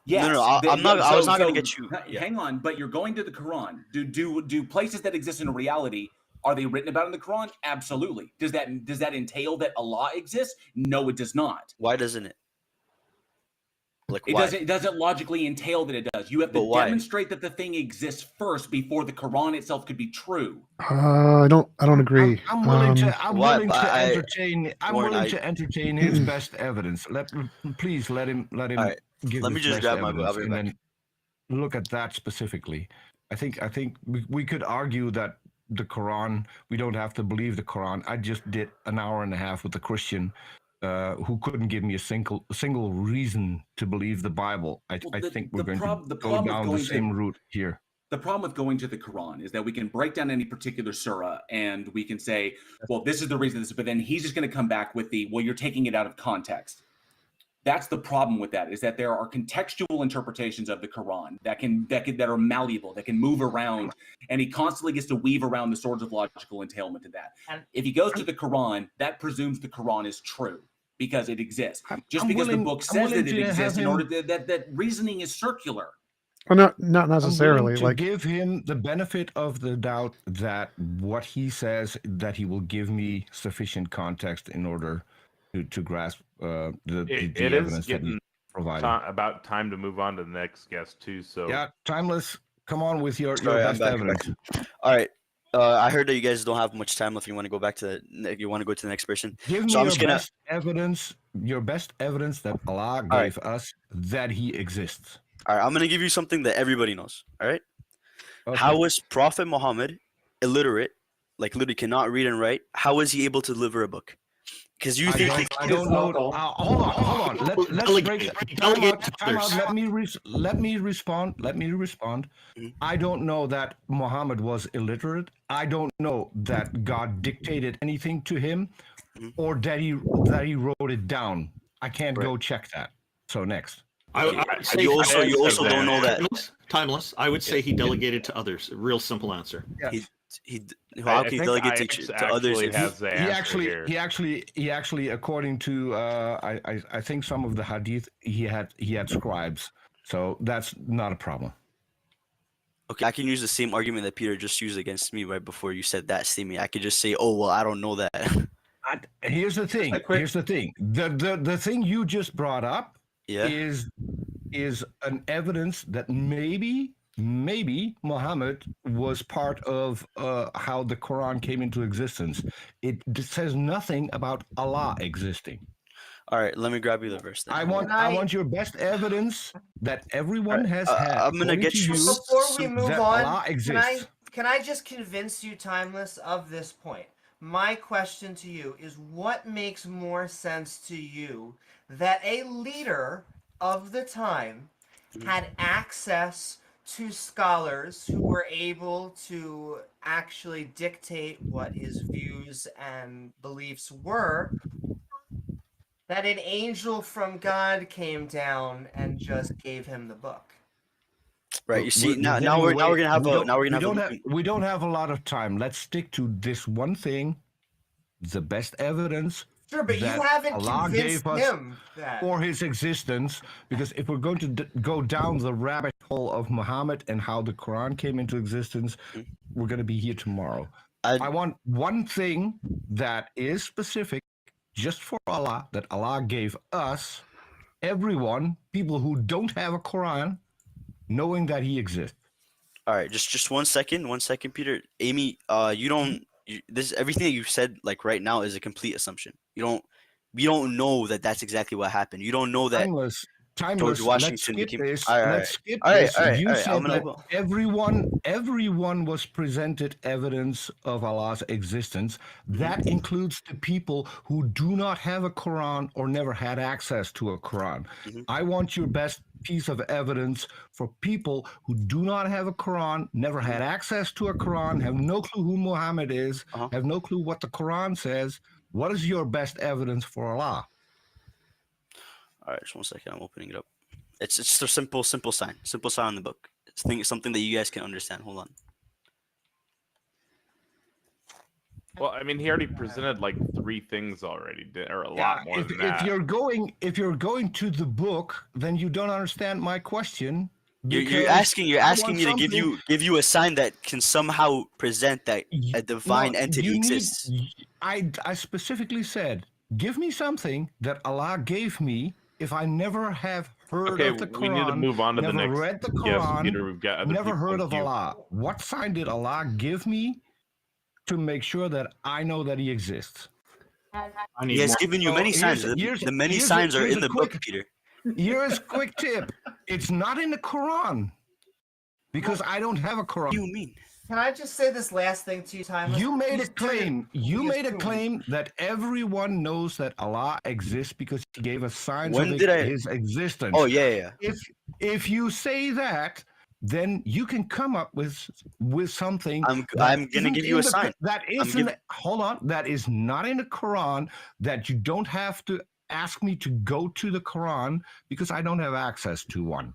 Yes, No, I'm not. I was not going to get you. Yeah. Hang on, but you're going to the Quran. Do places that exist in reality, are they written about in the Quran? Absolutely. Does that entail that Allah exists? No, it does not. Why doesn't it? Like It why? doesn't logically entail that it does. You have But to why? demonstrate that the thing exists first before the Quran itself could be true. I don't agree. I'm willing to. I'm Why? willing to I- entertain. I'm Warren, willing I- to entertain his best evidence. Please let him. All right, give let me his just best grab my book. I'll evidence be and back. then look at that specifically. I think we could argue that the Quran. We don't have to believe the Quran. I just did an hour and a half with a Christian who couldn't give me a single reason to believe the Bible. I think we're going to go down the same route here. The problem with going to the Quran is that we can break down any particular surah and we can say, well, this is the reason this, but then he's just going to come back with well, you're taking it out of context. That's the problem with that, is that there are contextual interpretations of the Quran that are malleable, that can move around, and he constantly gets to weave around the swords of logical entailment to that. And- If he goes to the Quran, that presumes the Quran is true because it exists. I'm Because willing- the book I'm says willing that it to have exists, in him- order that reasoning is circular. Well, not I'm necessarily. willing to Like give him the benefit of the doubt that what he says, that he will give me sufficient context in order to grasp the It is evidence that getting he provided. about time to move on to the next guest too. So Yeah, timeless. Come on with your Sorry, I'm best back. evidence. All right. I heard that you guys don't have much time left. You want to go back to you want to go to the next person. Give me So I'm your just gonna- best evidence. Your best evidence that Allah right. gave us that He exists. All right, I'm gonna give you something that everybody knows. All right. Okay. How was Prophet Muhammad illiterate, like literally cannot read and write? How was he able to deliver a book? Because you think I don't know. Hold on. Let's break. Time out. Let me respond. Mhm. I don't know that Muhammad was illiterate. I don't know that God dictated anything to him, Mhm. or that he wrote it down. I can't go check that. So next. Okay. I'd say You also don't know that timeless. I would say he delegated to others. Real simple answer. he how can he delegate to others? actually If has the answer here. He actually, according to I think some of the hadith, he had scribes. So that's not a problem. okay, I can use the same argument that Peter just used against me right before you said that statement. I could just say, "Oh well, I don't know that." Here's the thing. The thing you just brought up Yeah. is an evidence that maybe Muhammad was part of how the Quran came into existence. It says nothing about Allah existing. All right, let me grab you the verse. Then. I want your best evidence that everyone has had. I'm gonna according get to you Before we move that on, Allah exists. can I just convince you, Timeless, of this point? My question to you is, what makes more sense to you, that a leader of the time had access to scholars who were able to actually dictate what his views and beliefs were, that an angel from God came down and just gave him the book? Right. You see, We're now getting we're away- gonna have we a don't- now we're gonna we have don't a we don't have a lot of time. Let's stick to this one thing. The best evidence Sure, but you that haven't Allah convinced gave us him that. for his existence. Because if we're going to go down the rabbit hole of Muhammad and how the Quran came into existence, we're going to be here tomorrow. I want one thing that is specific just for Allah, that Allah gave us, everyone, people who don't have a Quran, knowing that he exists. All right, just 1 second, Peter. Amy, this everything that you said like right now is a complete assumption. We don't know that that's exactly what happened. You don't know that Timeless. George Washington Let's skip became. this. All right, Let's skip all right, this. all right, You all right. said that Go. everyone was presented evidence of Allah's existence. That includes the people who do not have a Quran or never had access to a Quran. I want your best piece of evidence for people who do not have a Quran, never had access to a Quran, have no clue who Muhammad is, have no clue what the Quran says. What is your best evidence for Allah? All right, just 1 second. I'm opening it up. It's just a simple sign on the book. It's something that you guys can understand. Hold on. Well, I mean, he already presented like 3 things already, or a lot more than that. If you're going to the book, then you don't understand my question. You're asking me to give you a sign that can somehow present that a divine entity exists. I specifically said, give me something that Allah gave me if I never have heard of the Quran. We need to move on to the never next. read the Yes, Quran, Peter, we've got other never people heard in of queue. Allah. What sign did Allah give me to make sure that I know that he exists? He has given you many signs. The many signs are in the book, Peter. Here's a quick tip. It's not in the Quran. Because I don't have a Quran. What do you mean? Can I just say this last thing to you, Timeless? You made a claim. You made a claim that everyone knows that Allah exists because he gave us signs of his existence. Oh, yeah. If you say that, then you can come up with something. I'm gonna give you a sign. Hold on. That is not in the Quran. That you don't have to ask me to go to the Quran because I don't have access to one.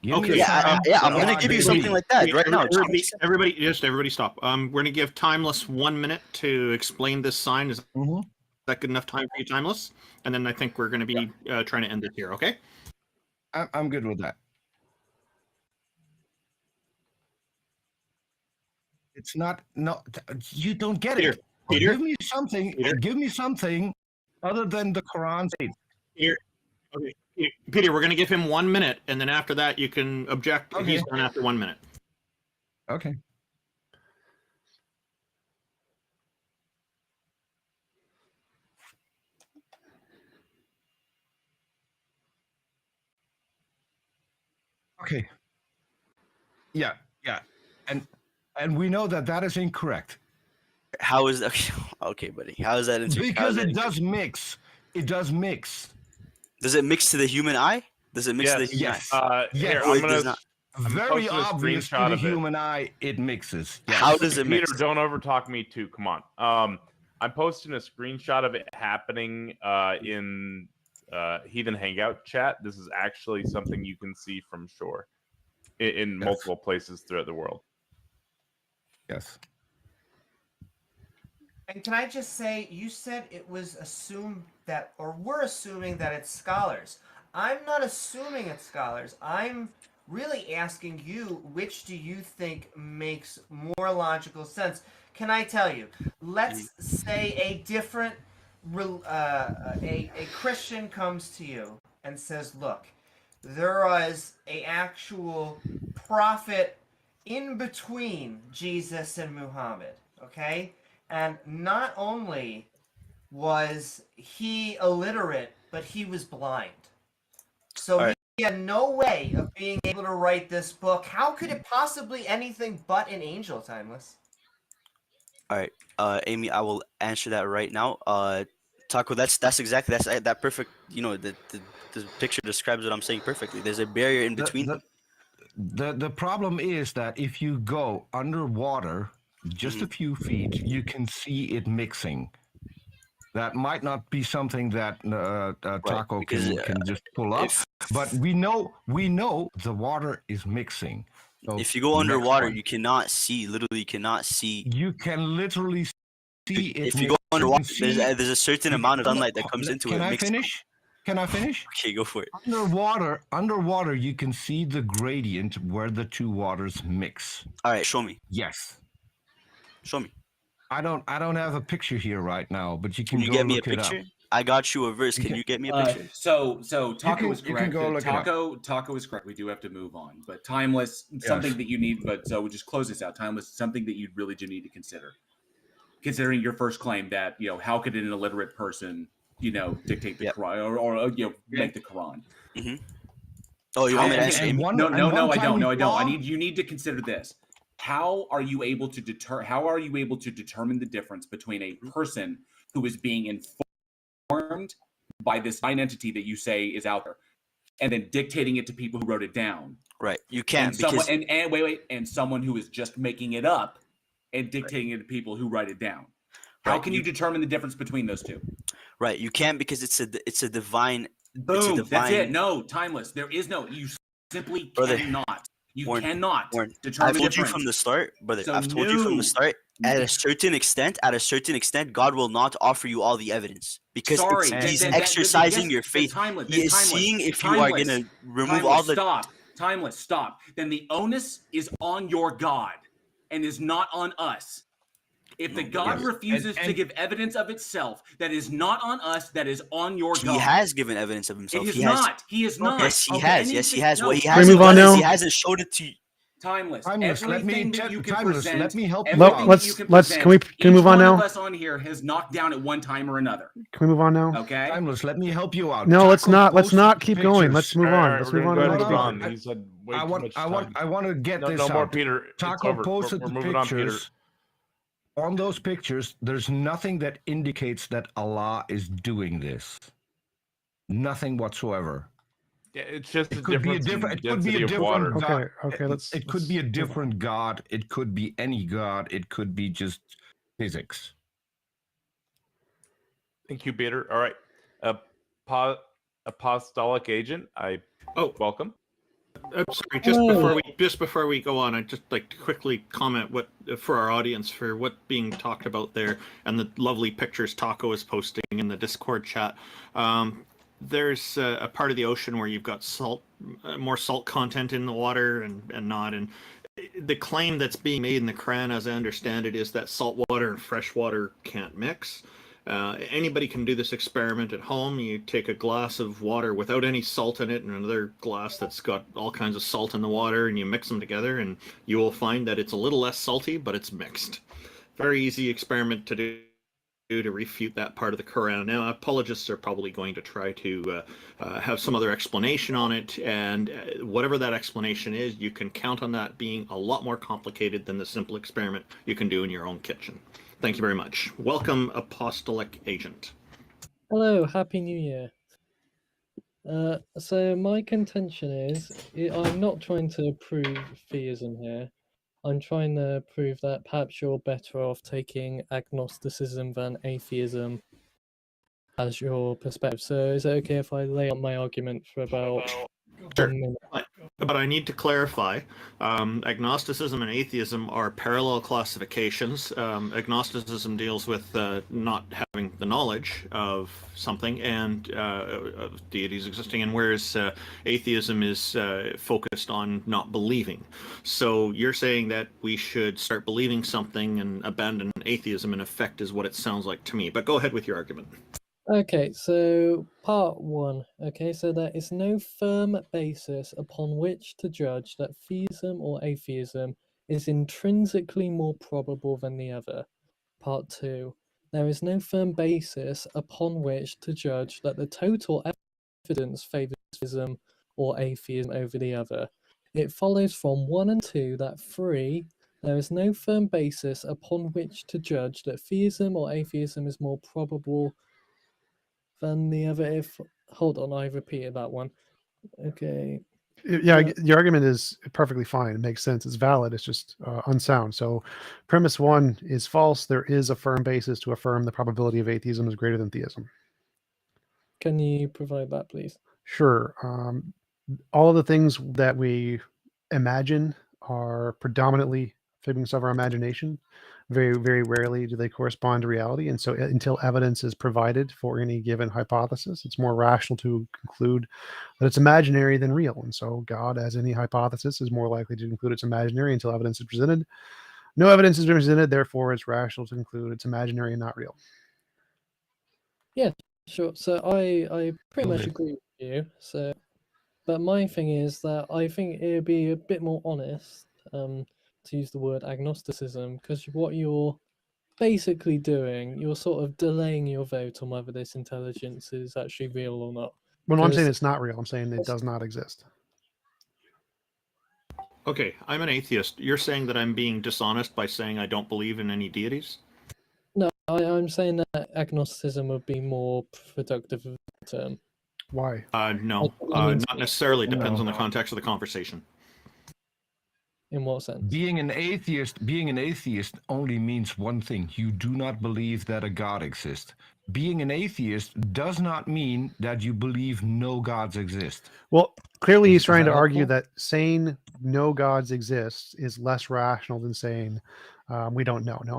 Okay. I'm gonna give you something like that right now. Everybody stop. We're gonna give Timeless 1 minute to explain this sign. Is that good enough time for you, Timeless? And then I think we're gonna be trying to end it here. Okay. I'm good with that. It's not. No, you don't get it. Peter, give me something. Peter. Give me something other than the Quran. Here. Okay. Peter, we're going to give him 1 minute, and then after that, you can object. Okay. He's done after 1 minute. Okay. Okay. Yeah, and we know that is incorrect. How is that? Okay, buddy. How is that incorrect? Because it does mix. It does mix. Does it mix to the human eye? Does it mix to the human eye? Yes. Here, very obvious to the human eye, it mixes. Yes. How does it mix? Peter, don't overtalk me too. Come on. I'm posting a screenshot of it happening in Heathen Hangout chat. This is actually something you can see from shore in multiple places throughout the world. Yes. And can I just say, you said it was assumed that, or we're assuming that it's scholars. I'm not assuming it's scholars. I'm really asking you, which do you think makes more logical sense? Can I tell you? Let's say a different, a Christian comes to you and says, look, there was an actual prophet in between Jesus and Muhammad, okay? And not only was he illiterate, but he was blind. So he had no way of being able to write this book. How could it possibly anything but an angel, Timeless? All right, Amy, I will answer that right now. Taco, that's exactly that perfect. You know, the picture describes what I'm saying perfectly. There's a barrier in between. The problem is that if you go underwater just a few feet, you can see it mixing. That might not be something that Taco can just pull up, but we know the water is mixing. So if you go underwater, you cannot see. Literally, you cannot see. You can literally see it. If you go underwater, see- there's a certain amount of sunlight that comes into it. Can I makes- finish? Can I finish? Okay, go for it. Underwater, you can see the gradient where the two waters mix. All right, show me. Yes. Show me. I don't have a picture here right now, but you can, Can you go get me a look it up. picture? I got you a verse. Can you get me a picture? So Taco can- is you can correct. go look it up. Taco is correct. We do have to move on, but timeless something that you need. But so we just close this out. Timeless something that you really do need to consider. Considering your first claim that how could an illiterate person dictate the Quran or make the Quran? Oh, you want me to answer? No, I don't. wrong- You need to consider this. How are you able to determine the difference between a person who is being informed by this entity that you say is out there, and then dictating it to people who wrote it down? Right, you can't And because someone, and someone who is just making it up and dictating it to people who write it down. How Right, can you determine the difference between those two? right, you can't because it's a divine. Boom. It's a That's divine. it. No, timeless. There is no. You simply Brother, cannot. You Warren, cannot Warren, determine I've the told you difference. from the start, brother. So I've told you from no. the start. At a certain extent, God will not offer you all the evidence because Sorry, he's exercising your faith. He is seeing if you are going to remove all the. Timeless. Stop. Then the onus is on your God, and is not on us. If the God refuses to give evidence of itself, that is not on us. That is on your God. He has given evidence of himself. It is He has. not. He is not. Yes, he Okay, has. Yes, he has. no. What he we hasn't move on done is now? he hasn't showed it to you. Timeless. Timeless, Everything let me help you everything out. that you can Let's- can we present, move on each now? one of us on here has knocked down at one time or another. Can we move on now? Okay. Timeless, let me help you out. No, let's Taco not. Let's posted not keep going. pictures. Let's move All right, on. Let's we're move on. gonna to go the ahead next and move one. on. He said way I too want, much I time. want, I want to get No, this no out. more, Peter. It's Taco over. posted We're the moving on, Peter. pictures. On those pictures, there's nothing that indicates that Allah is doing this. Nothing whatsoever. Yeah, it's just a It could be a difference different. in It could be a density of water. different God. Okay, let's. It could be a different God. It could be any God. It could be just physics. Thank you, Peter. All right. Apostolic agent, welcome. Sorry, Hello. just before we go on, I'd just like to quickly comment what for our audience for what being talked about there and the lovely pictures Taco is posting in the Discord chat. There's a part of the ocean where you've got salt, more salt content in the water and not. And the claim that's being made in the Quran, as I understand it, is that salt water and fresh water can't mix. Anybody can do this experiment at home. You take a glass of water without any salt in it and another glass that's got all kinds of salt in the water, and you mix them together, and you will find that it's a little less salty, but it's mixed. Very easy experiment to do to refute that part of the Quran. Now, apologists are probably going to try to have some other explanation on it, and whatever that explanation is, you can count on that being a lot more complicated than the simple experiment you can do in your own kitchen. Thank you very much. Welcome, Apostolic Agent. Hello, Happy New Year. So my contention is, I'm not trying to prove theism here. I'm trying to prove that perhaps you're better off taking agnosticism than atheism as your perspective. So is it okay if I lay out my argument for about Sure. 1 minute? But I need to clarify, agnosticism and atheism are parallel classifications. Agnosticism deals with not having the knowledge of something and of deities existing, and whereas atheism is focused on not believing. So you're saying that we should start believing something and abandon atheism, in effect, is what it sounds like to me. But go ahead with your argument. Okay, so part one. Okay, so there is no firm basis upon which to judge that theism or atheism is intrinsically more probable than the other. Part two. There is no firm basis upon which to judge that the total evidence favors theism or atheism over the other. It follows from 1 and 2 that 3. There is no firm basis upon which to judge that theism or atheism is more probable than the other. If hold on, I repeated that one. Okay. Yeah, your argument is perfectly fine. It makes sense. It's valid. It's just unsound. So, premise 1 is false. There is a firm basis to affirm the probability of atheism is greater than theism. Can you provide that, please? Sure. All of the things that we imagine are predominantly figments of our imagination. Very, very rarely do they correspond to reality. And so until evidence is provided for any given hypothesis, it's more rational to conclude that it's imaginary than real. And so God, as any hypothesis, is more likely to conclude it's imaginary until evidence is presented. No evidence has been presented, therefore it's rational to conclude it's imaginary and not real. Yeah, sure. So I pretty much agree with you. So, but my thing is that I think it'd be a bit more honest, to use the word agnosticism, because what you're basically doing, you're sort of delaying your vote on whether this intelligence is actually real or not. Well, no, I'm saying Because it's not real. I'm saying it does not exist. Okay, I'm an atheist. You're saying that I'm being dishonest by saying I don't believe in any deities? no, I'm saying that agnosticism would be more productive of the term. Why? No, I mean, not necessarily. Depends No. on the context of the conversation. In what sense? Being an atheist only means one thing. You do not believe that a God exists. Being an atheist does not mean that you believe no gods exist. Well, clearly he's Is trying that to argue helpful? that saying no gods exist is less rational than saying we don't know. No,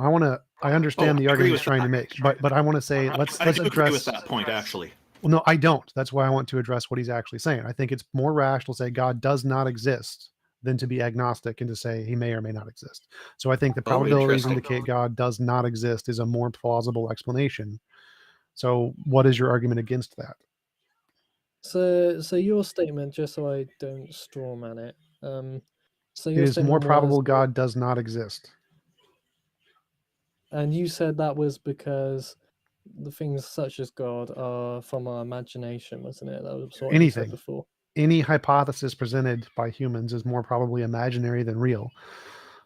I understand the I agree argument he's with trying to that. make, but I want to say let's I do agree address. with that point, actually. Well, no, I don't. That's why I want to address what he's actually saying. I think it's more rational to say God does not exist than to be agnostic and to say he may or may not exist. So I think the probabilities interesting. indicate God does not exist is a more plausible explanation. So what is your argument against that? So your statement, just so I don't strawman it, so It your is more statement probable was, God does not exist. and you said that was because the things such as God are from our imagination, wasn't it? That was what you said Anything. before. Any hypothesis presented by humans is more probably imaginary than real.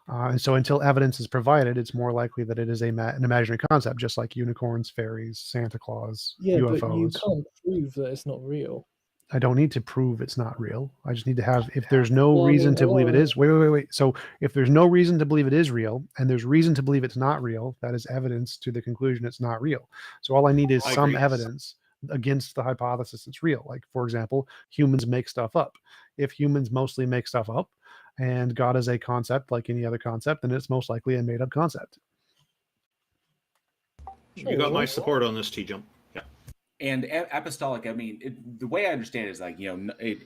And so until evidence is provided, it's more likely that it is an imaginary concept, just like unicorns, fairies, Santa Claus, Yeah, but you UFOs. can't prove that it's not real. I don't need to prove it's not real. I just need to have, if there's no Well, I reason mean, to believe it well, is, wait. So if there's no reason to believe it is real and there's reason to believe it's not real, that is evidence to the conclusion it's not real. So all I need is I some agree. evidence against the hypothesis it's real. Like, for example, humans make stuff up. If humans mostly make stuff up and God is a concept like any other concept, then it's most likely a made up concept. You got my sure. support on this, TJump. Yeah. And apostolic, I mean, the way I understand it is like,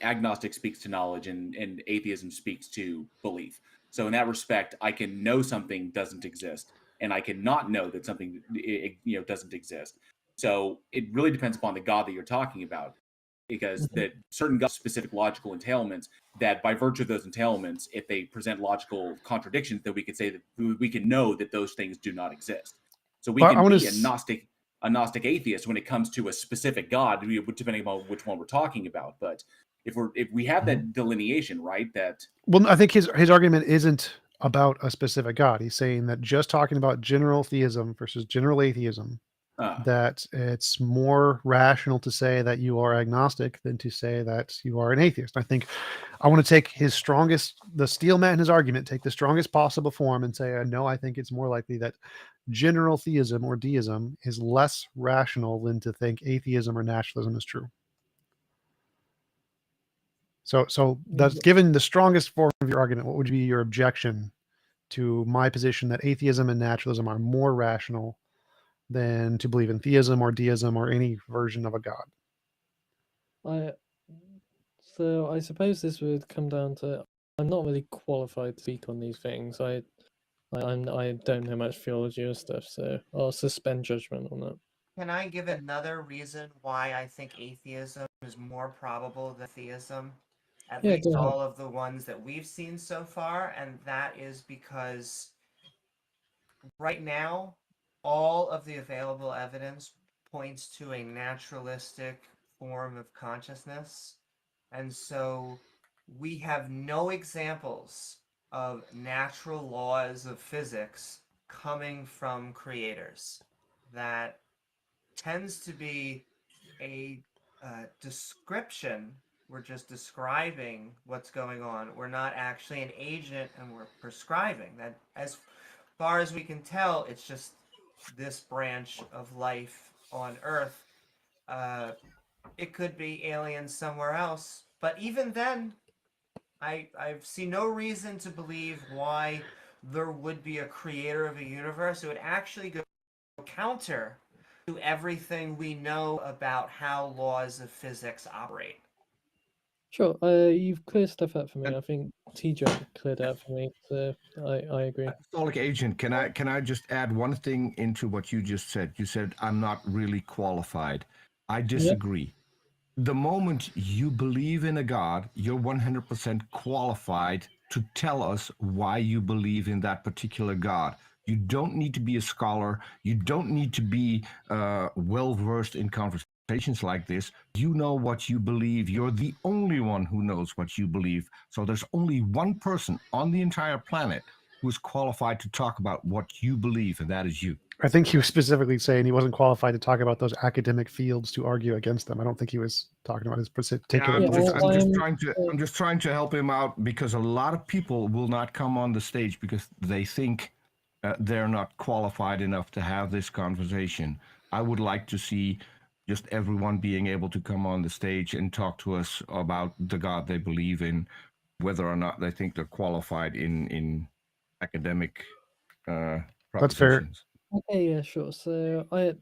agnostic speaks to knowledge and atheism speaks to belief. So in that respect, I can know something doesn't exist and I cannot know that something, doesn't exist. So it really depends upon the God that you're talking about, because Mhm. that certain specific logical entailments that by virtue of those entailments, if they present logical contradictions, then we could say that we can know that those things do not exist. So we Well, I can wanna be s- a Gnostic atheist when it comes to a specific God, depending on which one we're talking about. But if we have that delineation, right, that Well, I think his argument isn't about a specific God. He's saying that just talking about general theism versus general atheism, that it's more rational to say that you are agnostic than to say that you are an atheist. I think I want to take the steel man in his argument, take the strongest possible form and say, no, I think it's more likely that general theism or deism is less rational than to think atheism or naturalism is true. So that's given the strongest form of your argument, what would be your objection to my position that atheism and naturalism are more rational than to believe in theism or deism or any version of a god? So I suppose this would come down to, I'm not really qualified to speak on these things. I don't know much theology or stuff, so I'll suspend judgment on that. Can I give another reason why I think atheism is more probable than theism? At Yeah, least go ahead. all of the ones that we've seen so far, and that is because right now, all of the available evidence points to a naturalistic form of consciousness. And so we have no examples of natural laws of physics coming from creators. That tends to be a description. We're just describing what's going on. We're not actually an agent and we're prescribing. That, as far as we can tell, it's just this branch of life on Earth. It could be aliens somewhere else, but even then, I see no reason to believe why there would be a creator of a universe, it would actually go counter to everything we know about how laws of physics operate. Sure. You've cleared stuff up for me. I think TJump cleared it up for me, so I agree. Apostolic agent, can I just add one thing into what you just said? You said I'm not really qualified. I disagree. The moment you believe in a God, you're 100% qualified to tell us why you believe in that particular God. You don't need to be a scholar. You don't need to be well-versed in conversations like this. You know what you believe. You're the only one who knows what you believe. So there's only one person on the entire planet who is qualified to talk about what you believe, and that is you. I think he was specifically saying he wasn't qualified to talk about those academic fields to argue against them. I don't think he was talking about his particular. I'm just trying to help him out, because a lot of people will not come on the stage because they think they're not qualified enough to have this conversation. I would like to see just everyone being able to come on the stage and talk to us about the God they believe in, whether or not they think they're qualified in academic That's fair. propositions. Okay, yeah, sure. So I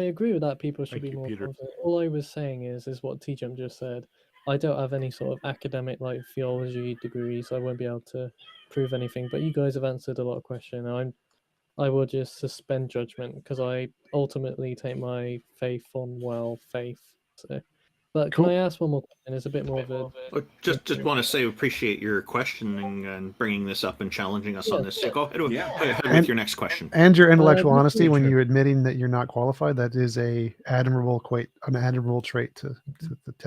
agree with that. People should Thank be you, more Peter. confident. All I was saying is what TJump just said. I don't have any sort of academic like theology degree, so I won't be able to prove anything. But you guys have answered a lot of questions. I will just suspend judgment because I ultimately take my faith on faith. So, but can Cool. I ask one more question? It's a bit more of a Just want to say, appreciate your questioning and bringing this up and challenging us on this. So go ahead, go ahead with your next question. And your intellectual Uh, honesty when you're admitting that you're not qualified, that is an admirable trait to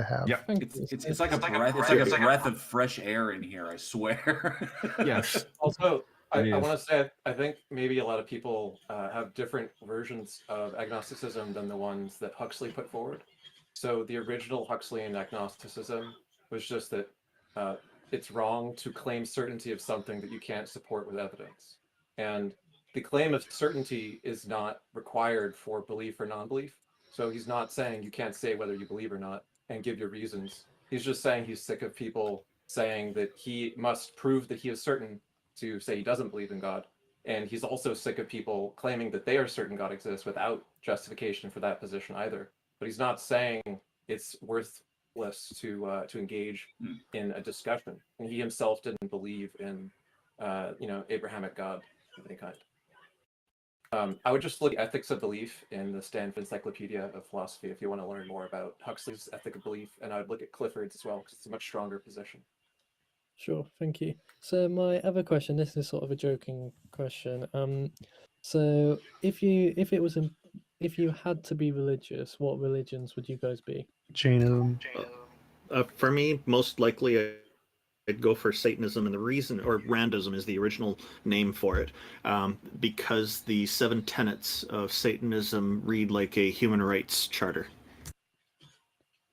have. Yeah. thank you. It's like a breath. It's like a breath of fresh air in here. I swear. Yes. Also, I It is. want to say I think maybe a lot of people have different versions of agnosticism than the ones that Huxley put forward. So the original Huxleyan agnosticism was just that it's wrong to claim certainty of something that you can't support with evidence. And the claim of certainty is not required for belief or non-belief. So he's not saying you can't say whether you believe or not and give your reasons. He's just saying he's sick of people saying that he must prove that he is certain to say he doesn't believe in God. And he's also sick of people claiming that they are certain God exists without justification for that position either. But he's not saying it's worthless to engage in a discussion. And he himself didn't believe in Abrahamic God of any kind. I would just look at ethics of belief in the Stanford Encyclopedia of Philosophy if you want to learn more about Huxley's ethic of belief, and I would look at Clifford's as well because it's a much stronger position. Sure, thank you. So my other question, this is sort of a joking question. So if you had to be religious, what religions would you guys be? Jainism. For me, most likely, I'd go for Satanism, and the reason, or Randism is the original name for it, because the 7 tenets of Satanism read like a human rights charter.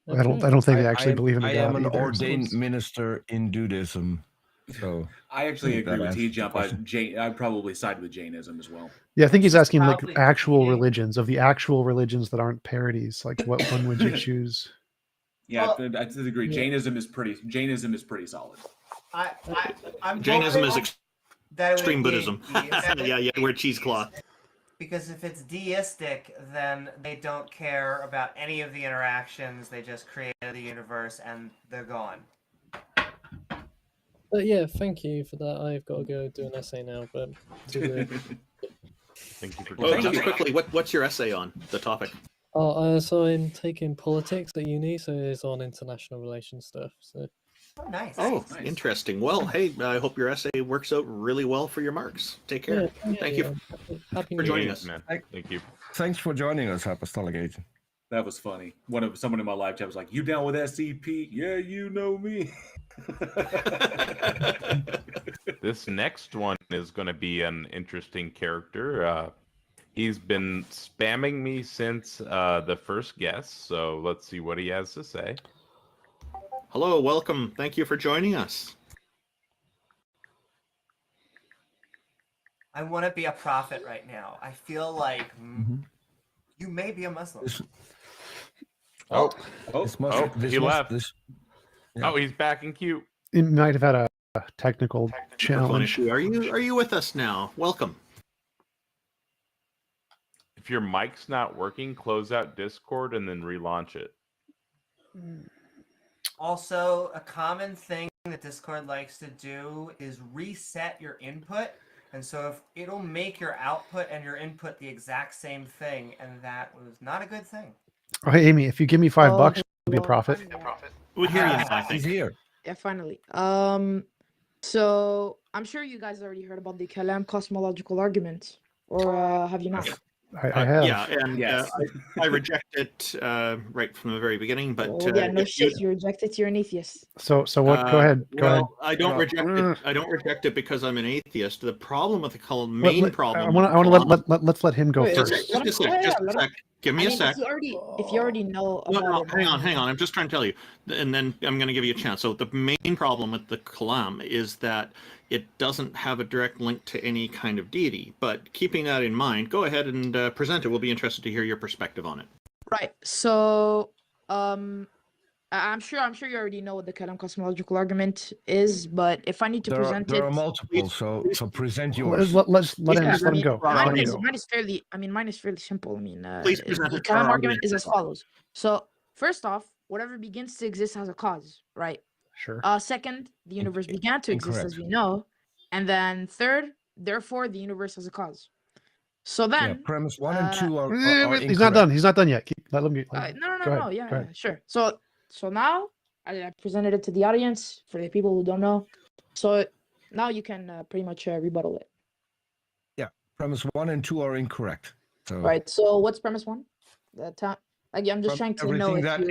I don't think they actually believe in I God am an either. ordained minister in Judaism, so I actually agree with answers the T-Jump. question. I'd probably side with Jainism as well. Yeah, I think he's asking like Proudly actual creating- religions, of the actual religions that aren't parodies. Like, what one would you choose? Yeah, Well, I agree. yeah. Jainism is pretty solid. I'm Jainism is hoping that it would extreme be Buddhism. deistic, Yeah, wear cheesecloth. because if it's deistic, then they don't care about any of the interactions. They just created the universe and they're gone. But yeah, thank you for that. I've got to go do an essay now, but to the Thank you for Well, Thank just you. quickly, what's your essay on, the topic? so I'm taking politics at uni, so it's on international relations stuff. So Oh, nice. Oh, Nice. interesting. Well, hey, I hope your essay works out really well for your marks. Take care. yeah, Thank you Happy for New joining Year. us. man. Thank you. thanks for joining us, Apostolic Agent. That was funny. Someone in my live chat was like, "You down with SCP?" Yeah, you know me. This next one is going to be an interesting character. He's been spamming me since the first guest, so let's see what he has to say. Hello, welcome. Thank you for joining us. I want to be a prophet right now. I feel like you may be a Muslim. Oh, This must, oh, this he must- left. this- Yeah. Oh, he's back in queue. It might have had a technical Telephone challenge. issue. Are you with us now? Welcome. If your mic's not working, close out Discord and then relaunch it. Also, a common thing that Discord likes to do is reset your input. And so if it'll make your output and your input the exact same thing, and that was not a good thing. Oh, hey, Amy, if you give me $5, it'll be a well, profit. I'm there. We hear you now, I He's think. here. Yeah, finally. So I'm sure you guys already heard about the kalam cosmological argument, or have you not? I have. Yeah, and Yes. I reject it right from the very beginning. But Oh, yeah, no if you- shit. You reject it. You're an atheist. So what? Go ahead. Go ahead. Well, I don't reject it. I don't reject it because I'm an atheist. The problem with the main problem. I want to let's let him go Wait, first. Just a sec. Just a sec. Give me a sec. If you already know about No, it, hang on. I'm just trying to tell you, and then I'm going to give you a chance. So the main problem with the kalam is that it doesn't have a direct link to any kind of deity. But keeping that in mind, go ahead and present it. We'll be interested to hear your perspective on it. Right. So, I'm sure you already know what the kalam cosmological argument is, but if I need to present There it, are multiple, so present yours. Let's let him yeah, just let him go. Mine is fairly. Mine is fairly simple. Please present the it to our kalam argument is audience. as follows. So, first off, whatever begins to exist has a cause, right? Sure. Second, the universe began to exist as Incorrect. we know, and then third, therefore, the universe has a cause. So Yeah, then, premise 1 and 2 are He's not done. He's not done yet. Let him. no, Go ahead, yeah, go ahead. yeah, sure. So now I presented it to the audience for the people who don't know. So now you can pretty much rebuttal it. Yeah, premise 1 and 2 are incorrect. So Right. So what's premise one? I'm just trying to know if you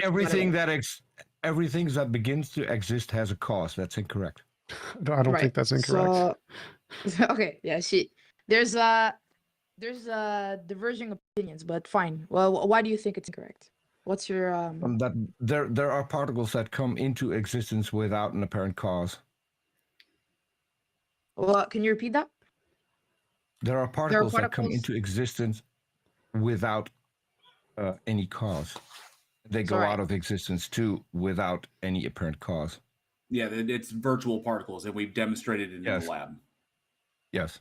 everything that begins to exist has a cause. That's incorrect. I don't think that's incorrect. So, okay, yeah. There's diverging opinions, but fine. Well, why do you think it's incorrect? What's your That there are particles that come into existence without an apparent cause. Well, can you repeat that? There are particles that come particles- into existence without any cause. They go Sorry. out of existence too without any apparent cause. Yeah, it's virtual particles, and we've demonstrated it in Yes. the lab. Yes.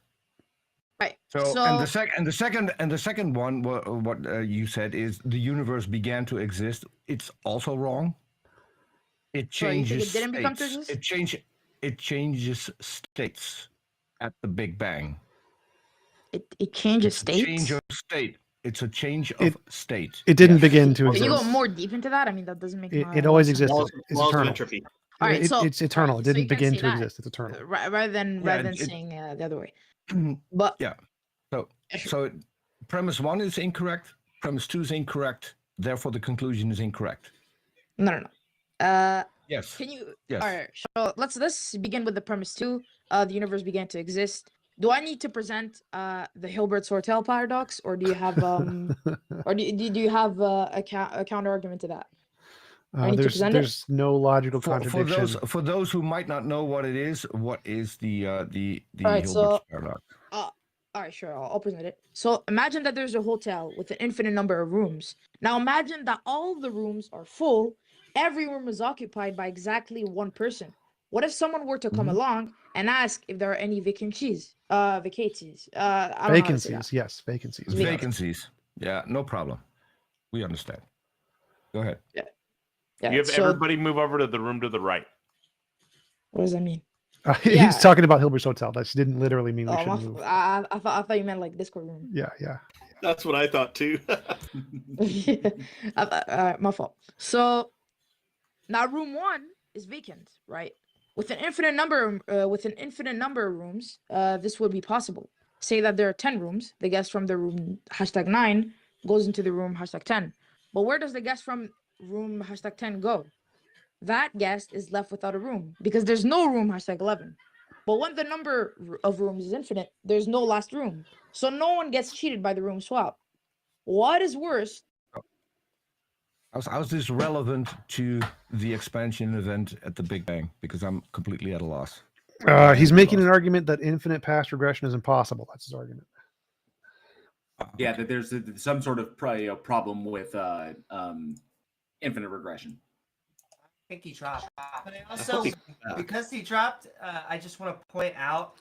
Right. So, and the second one, what you said is the universe began to exist. It's also wrong. It Sorry, you think changes it didn't become to states. exist? It changes states at the Big Bang. It changes It's a states. change of state. It's a change of state. It didn't Yes. begin to Can exist. you go more deep into that? I mean, that doesn't make It always sense. existed. It's Laws of eternal. entropy. All right, so It's eternal. right, It so didn't you can begin say to that, exist. It's eternal. rather than saying the other way. But Yeah. So premise 1 is incorrect. Premise 2 is incorrect. Therefore, the conclusion is incorrect. no. Yes. Can you? Yes. All right. So let's begin with the premise 2. The universe began to exist. Do I need to present the Hilbert-Sortel paradox, or do you have or do you have a counter argument to that? I need to present it? There's no logical For contradiction. those who might not know what it is, what is the Alright, Hilbert paradox? All right, sure. I'll present it. So imagine that there's a hotel with an infinite number of rooms. Now imagine that all the rooms are full. Every room is occupied by exactly one person. What if someone were to come along and ask if there are any vacancies? Vacancies. I don't know how to say that. Vacancies, yes, vacancies. Vacancies. Yeah, no problem. We understand. Go ahead. Yeah, You have so everybody move over to the room to the right. what does that mean? He's Yeah. talking about Hilbert's Hotel. That didn't literally mean we Oh, should move. I thought you meant like Discord room. Yeah. That's what I thought too. My fault. So now room 1 is vacant, right? With an infinite number of rooms, this would be possible. Say that there are 10 rooms. The guest from the room #9 goes into the room #10. But where does the guest from room #10 go? That guest is left without a room because there's no room #11. But when the number of rooms is infinite, there's no last room. So no one gets cheated by the room swap. What is worse? How's this relevant to the expansion event at the Big Bang? Because I'm completely at a loss. He's making an argument that infinite past regression is impossible. That's his argument. Yeah, that there's some sort of problem with infinite regression. think he dropped. But I also, because he dropped, I just want to point out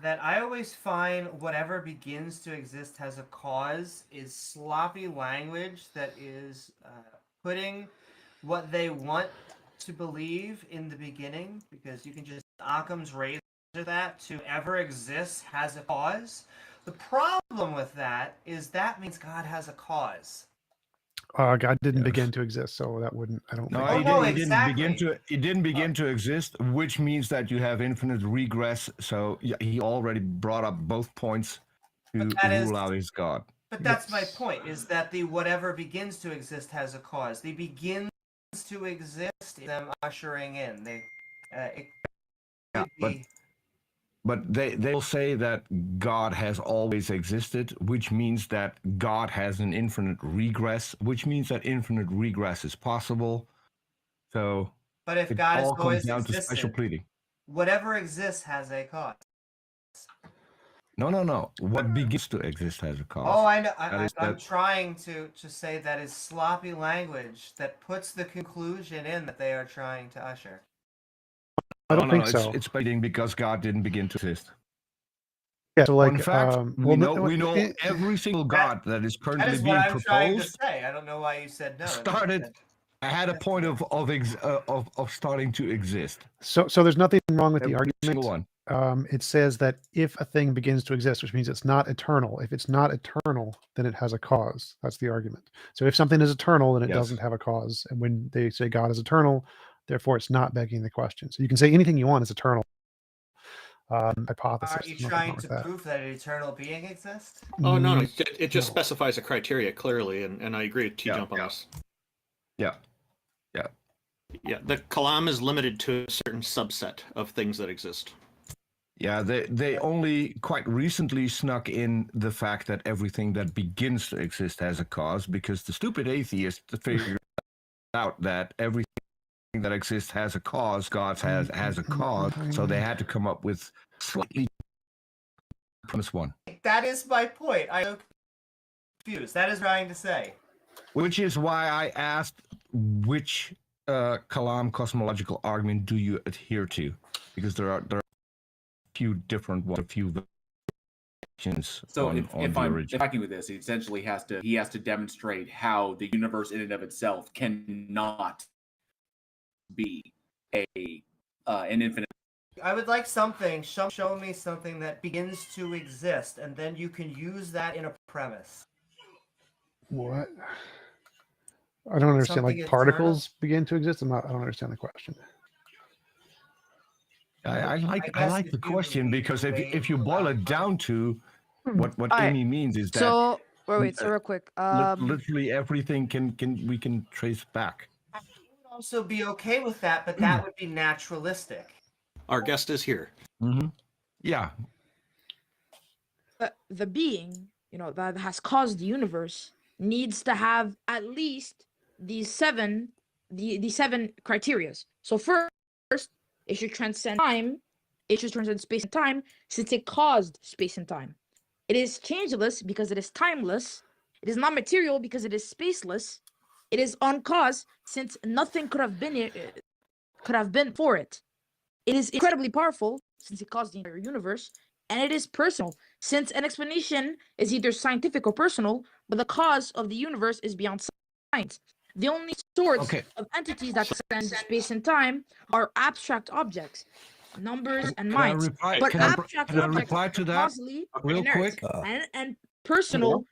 that I always find whatever begins to exist has a cause is sloppy language that is putting what they want to believe in the beginning, because you can just Occam's razor that to ever exist has a cause. The problem with that is that means God has a cause. God didn't begin to exist, so that wouldn't. I don't. No, think. Oh, he, no, didn't, he didn't begin exactly. to. It didn't begin to exist, which means that you have infinite regress. So he already brought up both points to But that is- rule out his God. But that's my point, is that the whatever begins to exist has a cause. The begins to exist is them ushering in. It could be... But they will say that God has always existed, which means that God has an infinite regress, which means that infinite regress is possible. So But if it God has all comes always down to special existed, pleading. whatever exists has a cause. No. What begins to exist has a cause. Oh, I know. I'm that- trying to say that is sloppy language that puts the conclusion in that they are trying to usher. I don't think no, so. It's pleading because God didn't begin to exist. Yeah, so like, In fact, we know it- every single God that is That currently is being what I'm trying to proposed say. I don't know why you said no. I had a point of starting to exist. So there's nothing wrong with the Every single argument. one. It says that if a thing begins to exist, which means it's not eternal. If it's not eternal, then it has a cause. That's the argument. So if something is eternal, then it Yes. doesn't have a cause. And when they say God is eternal, therefore it's not begging the question. So you can say anything you want is eternal. Hypothesis. Are you Nothing trying wrong with to that. prove that an eternal being exists? Oh no, Mm, it just no. specifies a criteria clearly, and I agree with TJump on this. Yeah. Yeah, the kalam is limited to a certain subset of things that exist. Yeah, they only quite recently snuck in the fact that everything that begins to exist has a cause, because the stupid atheist figured out that everything that exists has a cause. God has a cause, so they had to come up with slightly premise one. That is my point. I'm confused. That is trying to say. Which is why I asked which kalam cosmological argument do you adhere to? Because there are a few different ones, a few variations. So on if the I'm original. tracking with this, he essentially has to demonstrate how the universe in and of itself cannot be an infinite. I would like something. Show me something that begins to exist, and then you can use that in a premise. What? I don't understand. Something Like particles begin to exist. I don't understand the question. I like if the you question, believe because the if you boil it down to what Alright, Amy means is that So wait, so real quick. literally everything we can trace back. I would also be okay with that, but that would be naturalistic. Our guest is here. Mm-hmm. Yeah. The being, that has caused the universe needs to have at least these seven criterias. So first, it should transcend time. It should transcend space and time, since it caused space and time. It is changeless because it is timeless. It is not material because it is spaceless. It is uncaused, since nothing could have been for it. It is incredibly powerful, since it caused the entire universe. And it is personal, since an explanation is either scientific or personal, but the cause of the universe is beyond science. The only sorts of entities that transcend space and time are abstract objects, numbers and minds. But abstract can I objects reply to are that causally real inert, quick? and personal,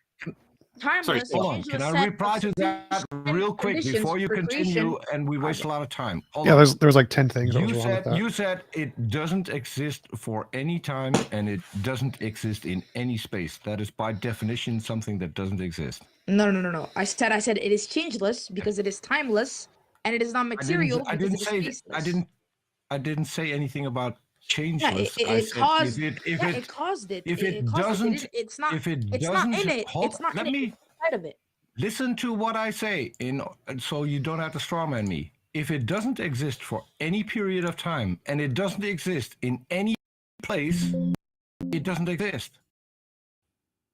timeless, Hold on. changeless Can I set reply of to that real quick conditions before you for continue creation. and we waste a lot of time? Hold Yeah, on. there's like 10 things that was wrong with that. You said it doesn't exist for any time and it doesn't exist in any space. That is by definition something that doesn't exist. No. I said it is changeless because it is timeless, and it is not material because it is spaceless. I didn't say anything about Yeah, changeless. it caused. It caused it. If it caused doesn't, it's not. if it It's doesn't, not in it. hold, It's not let in me it. It's inside of it. listen to what I say, so you don't have to strawman me. If it doesn't exist for any period of time and it doesn't exist in any place, it doesn't exist.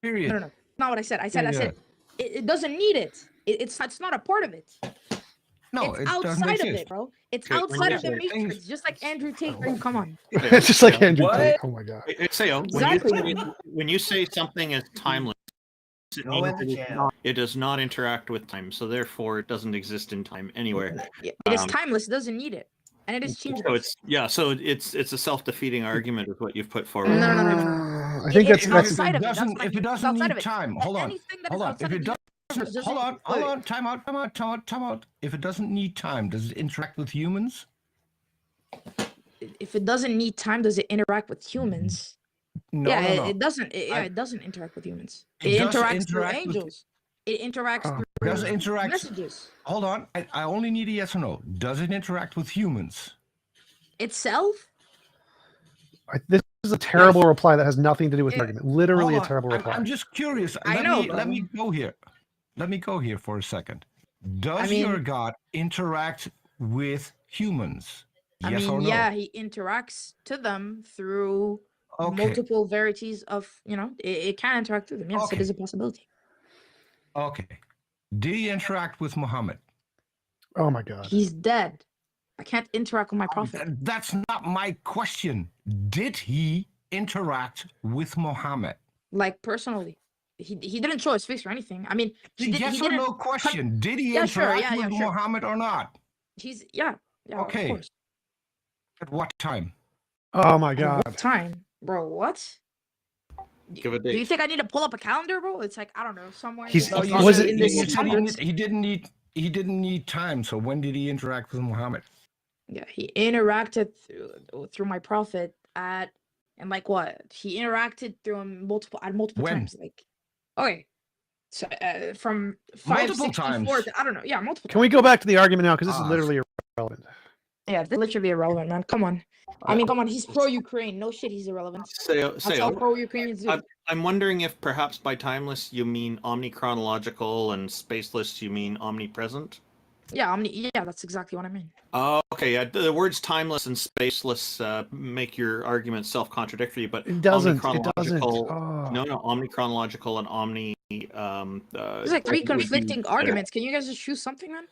Period. No. Not what I said. I said it doesn't need it. It's not a part of it. No, it's it doesn't outside of exist. it, bro. It's Okay, outside of yeah. the matrix, just like Andrew Tate. Bro, come on. It's just like Andrew What? Tate. Oh my god. Sayo, Exactly. when you say something is timeless, it Go means into jail. it does not interact with time, so therefore it doesn't exist in time anywhere. Yeah, it is Um, timeless. It doesn't need it, and it is So changeable. it's a self-defeating argument is what you've put forward. No. I think It's that's outside of it. That's what I If mean. it It's doesn't outside need of it. time, But hold on. anything that is Hold on. outside If of it the universe doesn't, doesn't- hold wait, on. Time out. If it doesn't need time, does it interact with humans? If it doesn't need time, does it interact with humans? No, Yeah, no. it doesn't. I- It doesn't interact with humans. It It does interacts through interact with- angels. It interacts Oh, through Does it interact? messages. Hold on. I only need a yes or no. Does it interact with humans? Itself? This is a terrible reply that has nothing to do with the Yeah. argument. Literally Hold a on. terrible reply. I'm just curious. I know, Let me bro. go here. Let me go here for a second. Does mean- your God interact with humans? I Yes mean, or no? yeah, he interacts to them through Okay. multiple varieties of, it can interact with them. Yes, Okay. it is a possibility. Okay. Did he interact with Muhammad? Oh my god. He's dead. I can't interact with my prophet. That's not my question. Did he interact with Muhammad? Like, personally. He didn't show his face or anything. I mean, he Yes he or didn't. no question. Did he Yeah, sure, interact yeah, with sure. Muhammad or not? Yeah, Okay. of course. At what time? Oh my At god. what time, bro? What? Give a Do you date. think I need to pull up a calendar, bro? It's like, I don't know, somewhere. He's- in the- No, was in it- the you said 600s. he didn't need time. So when did he interact with Muhammad? Yeah, he interacted through my prophet and like what? He interacted through him multiple When? times. Like, okay, so from 564 to, I don't know. Yeah, multiple. Can we go back to the argument now? Because this is Ah, literally irrelevant. Yeah, this is literally irrelevant, man. Come on. I mean, come on. He's pro-Ukraine. No shit, he's irrelevant. That's how Sayo, pro-Ukrainians do. I'm wondering if perhaps by timeless you mean omnichronological and spaceless you mean omnipresent. Yeah, that's exactly what I mean. Oh, okay. Yeah, the words timeless and spaceless make your argument self-contradictory, but It doesn't. It doesn't. omnichronological- Oh. No, omnichronological and omni. There's like three would be conflicting better. arguments. Can you guys just choose something, man?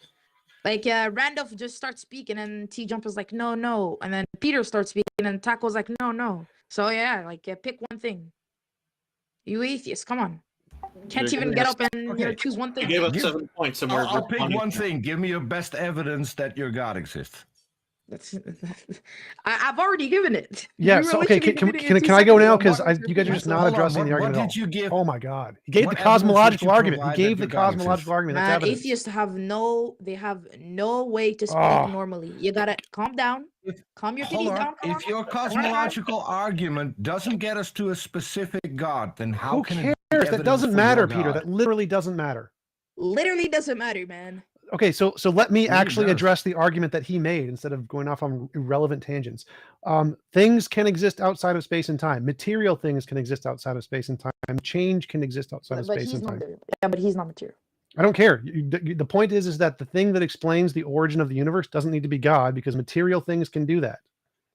Like, Randolph just starts speaking, and TJump is like, no, and then Peter starts speaking, and Taco's like, no. So yeah, like, pick one thing. You atheists, come on. Can't You're even gonna get up and Okay. choose one You thing. gave us Give- 7 points, and we're I'll pick on one it. thing. Give me your best evidence that your God exists. That's, I've already given it. Yeah. You were So okay. literally Can, giving it can, 2 can I go seconds now? ago. Because What- you guys are just not Hold on, addressing what the argument at all. did you give? Oh my god. He gave What the evidence did cosmological you argument. He provide gave that the your God exists? cosmological argument. That's Man, evidence. atheists have no way to speak Oh. normally. You gotta calm down. If- Calm your Hold titties on. down. Come If on. your One at a time. cosmological argument doesn't get us to a specific God, then how Who can cares? it be That evidence doesn't for matter, your Peter. God? That literally doesn't matter. Literally doesn't matter, man. Okay, so let me Really actually does. address the argument that he made instead of going off on irrelevant tangents. Things can exist outside of space and time. Material things can exist outside of space and time. Change can exist outside of But space he's and not time. material. Yeah, but he's not material. I don't care. The point is that the thing that explains the origin of the universe doesn't need to be God, because material things can do that.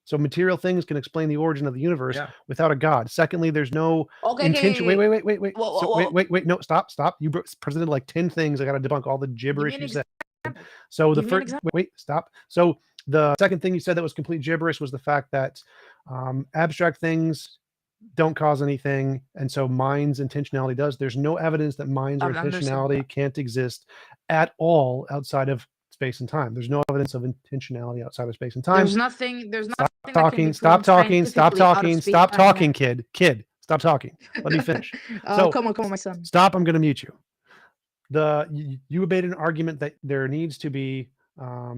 So material things can explain the origin of the universe Yeah. without a God. Secondly, there's no Okay, intention. okay, Wait. Whoa, So whoa, whoa. wait. No, stop. You presented like 10 things. I got to debunk all the gibberish an you said. example. So the Give me an first, example. wait, stop. So the second thing you said that was complete gibberish was the fact that abstract things don't cause anything, and so mind's intentionality does. There's no evidence that mind's or I understand intentionality can't exist at all outside of space and time. There's no evidence of intentionality outside of space and time. There's nothing. There's Stop nothing. that can talking. be Stop proven talking. Stop scientifically out of talking. space Stop and time, man. talking, kid. Kid, stop talking. Let me finish. Oh, So- come on, my son. Stop. I'm going to mute you. You made an argument that there needs to be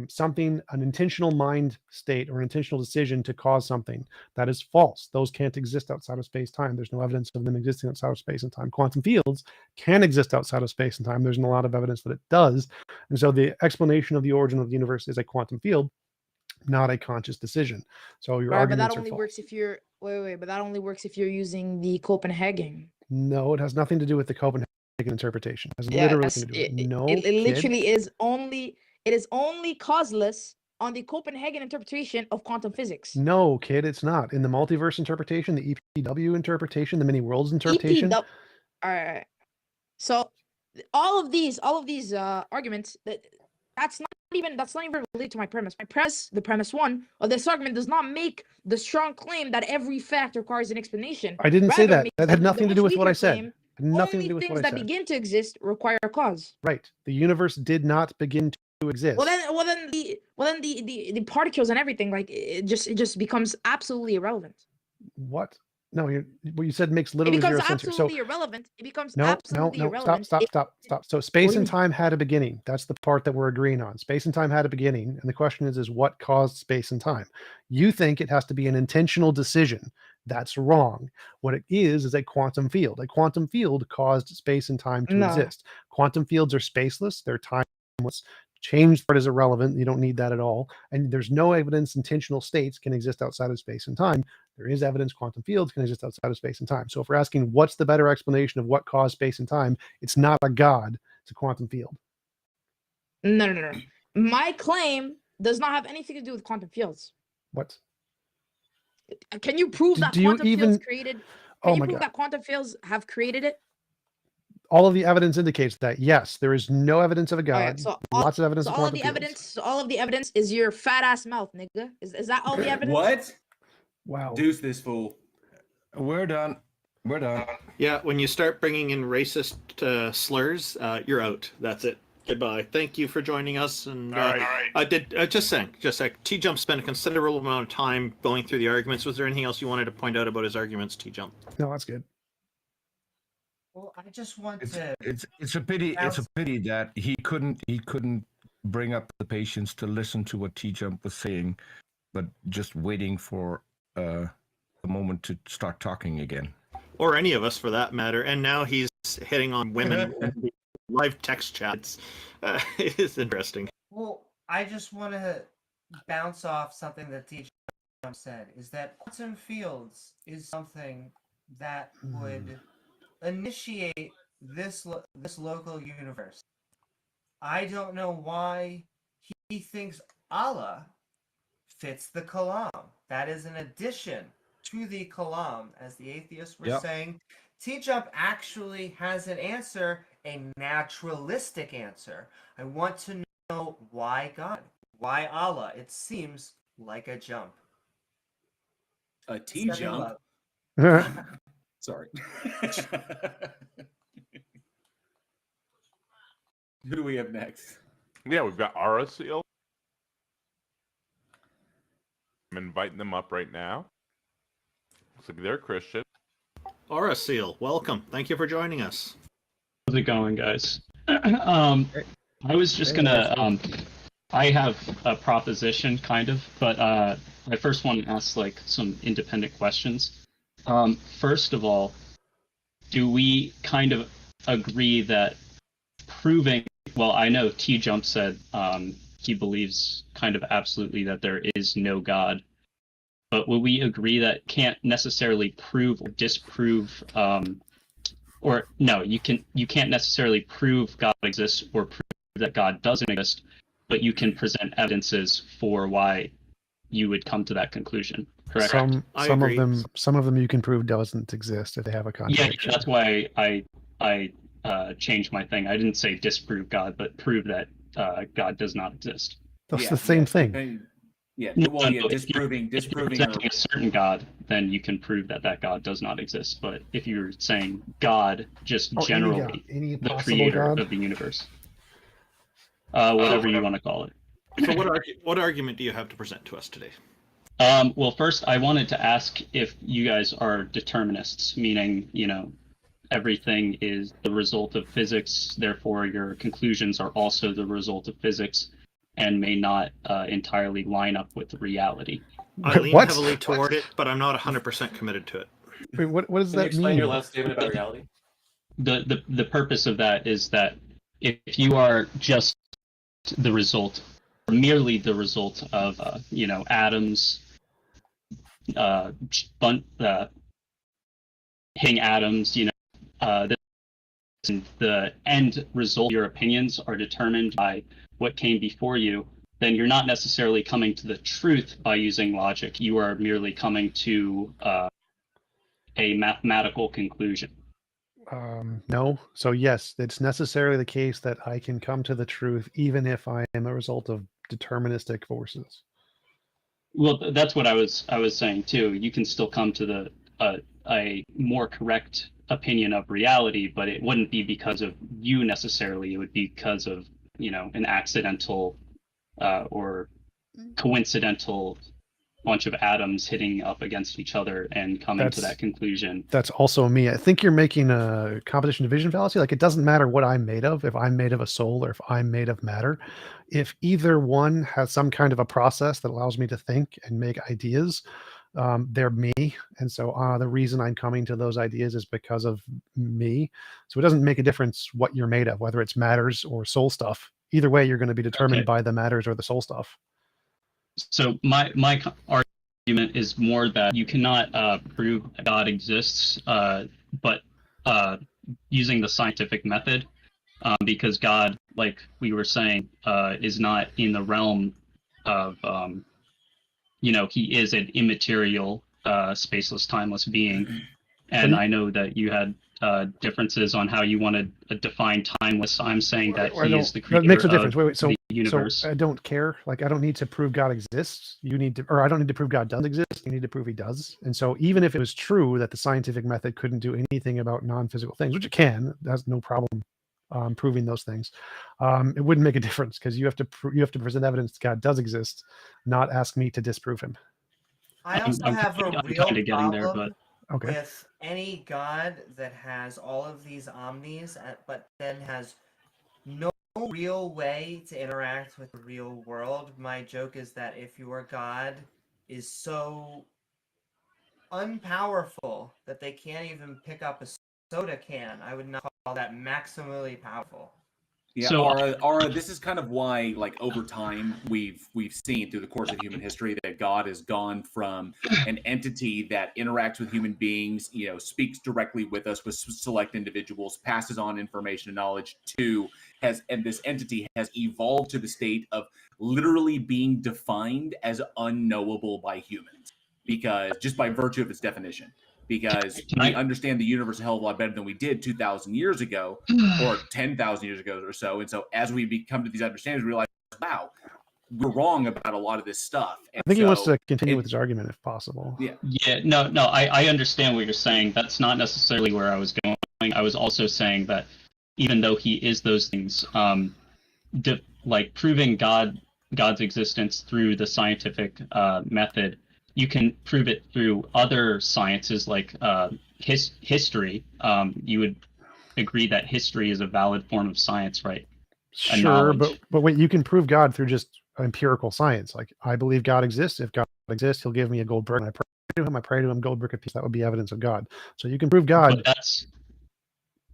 something, an intentional mind state or an intentional decision to cause something. That is false. Those can't exist outside of space time. There's no evidence of them existing outside of space and time. Quantum fields can exist outside of space and time. There's a lot of evidence that it does. And so the explanation of the origin of the universe is a quantum field, not a conscious decision. So your Right, but arguments that are only false. works if you're but that only works if you're using the Copenhagen. No, it has nothing to do with the Copenhagen interpretation. It has Yeah, literally that's- nothing to do with it, it. No, it kid. literally is only. It is only causeless on the Copenhagen interpretation of quantum physics. No, kid, it's not. In the multiverse interpretation, the EPW interpretation, the many worlds interpretation. EPW. All right. So all of these arguments that's not that's not even related to my premise. The premise one of this argument does not make the strong claim that every fact requires an explanation. I didn't say Rather, that. makes That had the nothing to do much with what I weaker said. claim, Had nothing only to do with things what I that said. begin to exist require a cause. Right. The universe did not begin to exist. Well then the particles and everything, like it just becomes absolutely irrelevant. What? No, what you said makes It literally becomes zero sense here. So absolutely irrelevant. It becomes no, absolutely Stop, irrelevant. stop. So space do and you- time had a beginning. That's the part that we're agreeing on. Space and time had a beginning, and the question is what caused space and time? You think it has to be an intentional decision. That's wrong. What it is a quantum field. A quantum field caused space and time to No. exist. Quantum fields are spaceless. They're timeless. Change part is irrelevant. You don't need that at all. And there's no evidence intentional states can exist outside of space and time. There is evidence quantum fields can exist outside of space and time. So if we're asking what's the better explanation of what caused space and time, it's not a god, it's a quantum field. No. My claim does not have anything to do with quantum fields. What? Can you prove that Do you quantum even- fields created? Can Oh you my prove God. that quantum fields have created it? All of the evidence indicates that yes, there is no evidence of a god. Alright, so all- Lots of evidence So of all of quantum the fields. evidence, so all of the evidence is your fat ass mouth, nigga. Is that all the evidence? What? Wow. Deuce this fool. We're done. We're done. Yeah, when you start bringing in racist slurs, you're out. That's it. Goodbye. Thank you for joining us. And I did just saying. TJump spent a considerable amount of time going through the arguments. Was there anything else you wanted to point out about his arguments, TJump? No, that's good. Well, I just want It's to. it's a pity. It's a pity that he couldn't bring up the patience to listen to what TJump was saying, but just waiting for a moment to start talking again. Or any of us, for that matter. And now he's hitting on women in live text chats. It's interesting. Well, I just want to bounce off something that TJ said, is that quantum fields is something that would initiate this local universe. I don't know why he thinks Allah fits the kalam. That is an addition to the kalam, as the atheists were saying. TJump actually has an answer, a naturalistic answer. I want to know why God, why Allah. It seems like a jump. A TJump? Sorry. Who do we have next? Yeah, we've got Aura Seal. I'm inviting them up right now. Looks like they're Christian. Aura Seal, welcome. Thank you for joining us. How's it going, guys? I was just gonna, I have a proposition, kind of, but I first want to ask, like, some independent questions. First of all, do we kind of agree that proving, well, I know TJump said he believes kind of absolutely that there is no God, but will we agree that can't necessarily prove or disprove, or no, you can't necessarily prove God exists or prove that God doesn't exist, but you can present evidences for why you would come to that conclusion, correct? Some of them you can prove doesn't exist if they have a Yeah, contradiction. that's why I changed my thing. I didn't say disprove God, but prove that God does not exist. That's the same thing. Yeah, No, well, yeah, no, disproving if you're or presenting a certain God, then you can prove that that God does not exist. But if you're saying God, just Oh, generally, any the possible creator God? of the universe, whatever you want to call it. So what argument do you have to present to us today? Well, first, I wanted to ask if you guys are determinists, meaning, you know, everything is the result of physics, therefore your conclusions are also the result of physics and may not entirely line up with reality. I lean What? heavily toward it, but I'm not 100% committed to it. Wait, what does Can you that explain mean? your last statement about reality? The purpose of that is that if you are just the result, merely the result of you know, atoms, hitting atoms, you know, the end result, your opinions are determined by what came before you, then you're not necessarily coming to the truth by using logic. You are merely coming to a mathematical conclusion. No. So yes, it's necessarily the case that I can come to the truth even if I am a result of deterministic forces. Well, that's what I was saying too. You can still come to the a more correct opinion of reality, but it wouldn't be because of you necessarily. It would be because of, you know, an accidental or coincidental bunch of atoms hitting up against each other and coming to that conclusion. That's also me. I think you're making a competition division fallacy. Like, it doesn't matter what I'm made of, if I'm made of a soul or if I'm made of matter. If either one has some kind of a process that allows me to think and make ideas, they're me. And so the reason I'm coming to those ideas is because of me. So it doesn't make a difference what you're made of, whether it's matters or soul stuff. Either way, you're going to be determined by the matters or the soul stuff. So my argument is more that you cannot prove God exists, but using the scientific method, because God, like we were saying, is not in the realm of, you know, he is an immaterial, spaceless, timeless being. And I know that you had differences on how you want to define timeless. I'm saying that he is the creator. That makes a difference. Wait. So, the universe. So I don't care. Like, I don't need to prove God exists. You need to, or I don't need to prove God doesn't exist. You need to prove he does. And so even if it was true that the scientific method couldn't do anything about non-physical things, which it can, that's no problem proving those things, it wouldn't make a difference because you have to present evidence that God does exist, not ask me to disprove him. I also have a real problem Okay. with any god that has all of these omnis, but then has no real way to interact with the real world. My joke is that if your god is so unpowerful that they can't even pick up a soda can, I would not call that maximally powerful. Yeah, So- Ara, this is kind of why, like, over time, we've seen through the course of human history that God has gone from an entity that interacts with human beings, you know, speaks directly with us, with select individuals, passes on information and knowledge and this entity has evolved to the state of literally being defined as unknowable by humans, because just by virtue of its definition. Because we understand the universe a hell of a lot better than we did 2,000 years ago or 10,000 years ago or so. And so as we come to these understandings, we realize, wow, we're wrong about a lot of this stuff. And I think he wants to continue with his argument if possible. Yeah, no, I understand what you're saying. That's not necessarily where I was going. I was also saying that even though he is those things, like proving God's existence through the scientific method, you can prove it through other sciences like history. You would agree that history is a valid form of science, right? Sure, but wait, you can prove God through just empirical science. Like, I believe God exists. If God exists, he'll give me a gold brick. And I pray to him. I pray to him. Gold brick apiece. That would be evidence of God. So you can prove God. But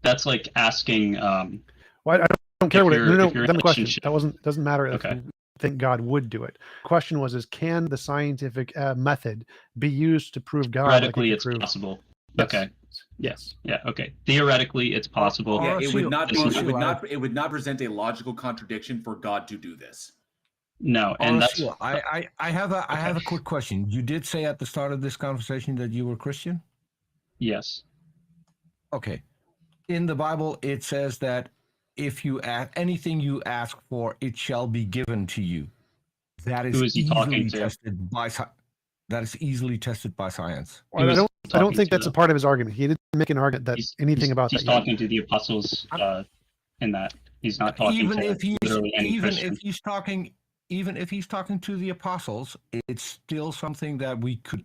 that's like asking. Well, I don't care what it. No. Then the question. That doesn't matter. Okay. If you think God would do it. The question was: can the scientific method be used to prove God? Theoretically, it's possible. Yes. Okay. Yes. Yeah. Okay. Theoretically, it's possible. Yeah, it would not present a logical contradiction for God to do this. No, and that's. I have a quick question. You did say at the start of this conversation that you were Christian? Yes. Okay. In the Bible, it says that if you ask anything you ask for, it shall be given to you. That is easily tested by that is easily tested by science. Well, I don't think that's a part of his argument. He didn't make an argument that anything about that. He's talking to the apostles in that. He's not talking even to if he's literally any even Christian. if he's talking to the apostles, it's still something that we could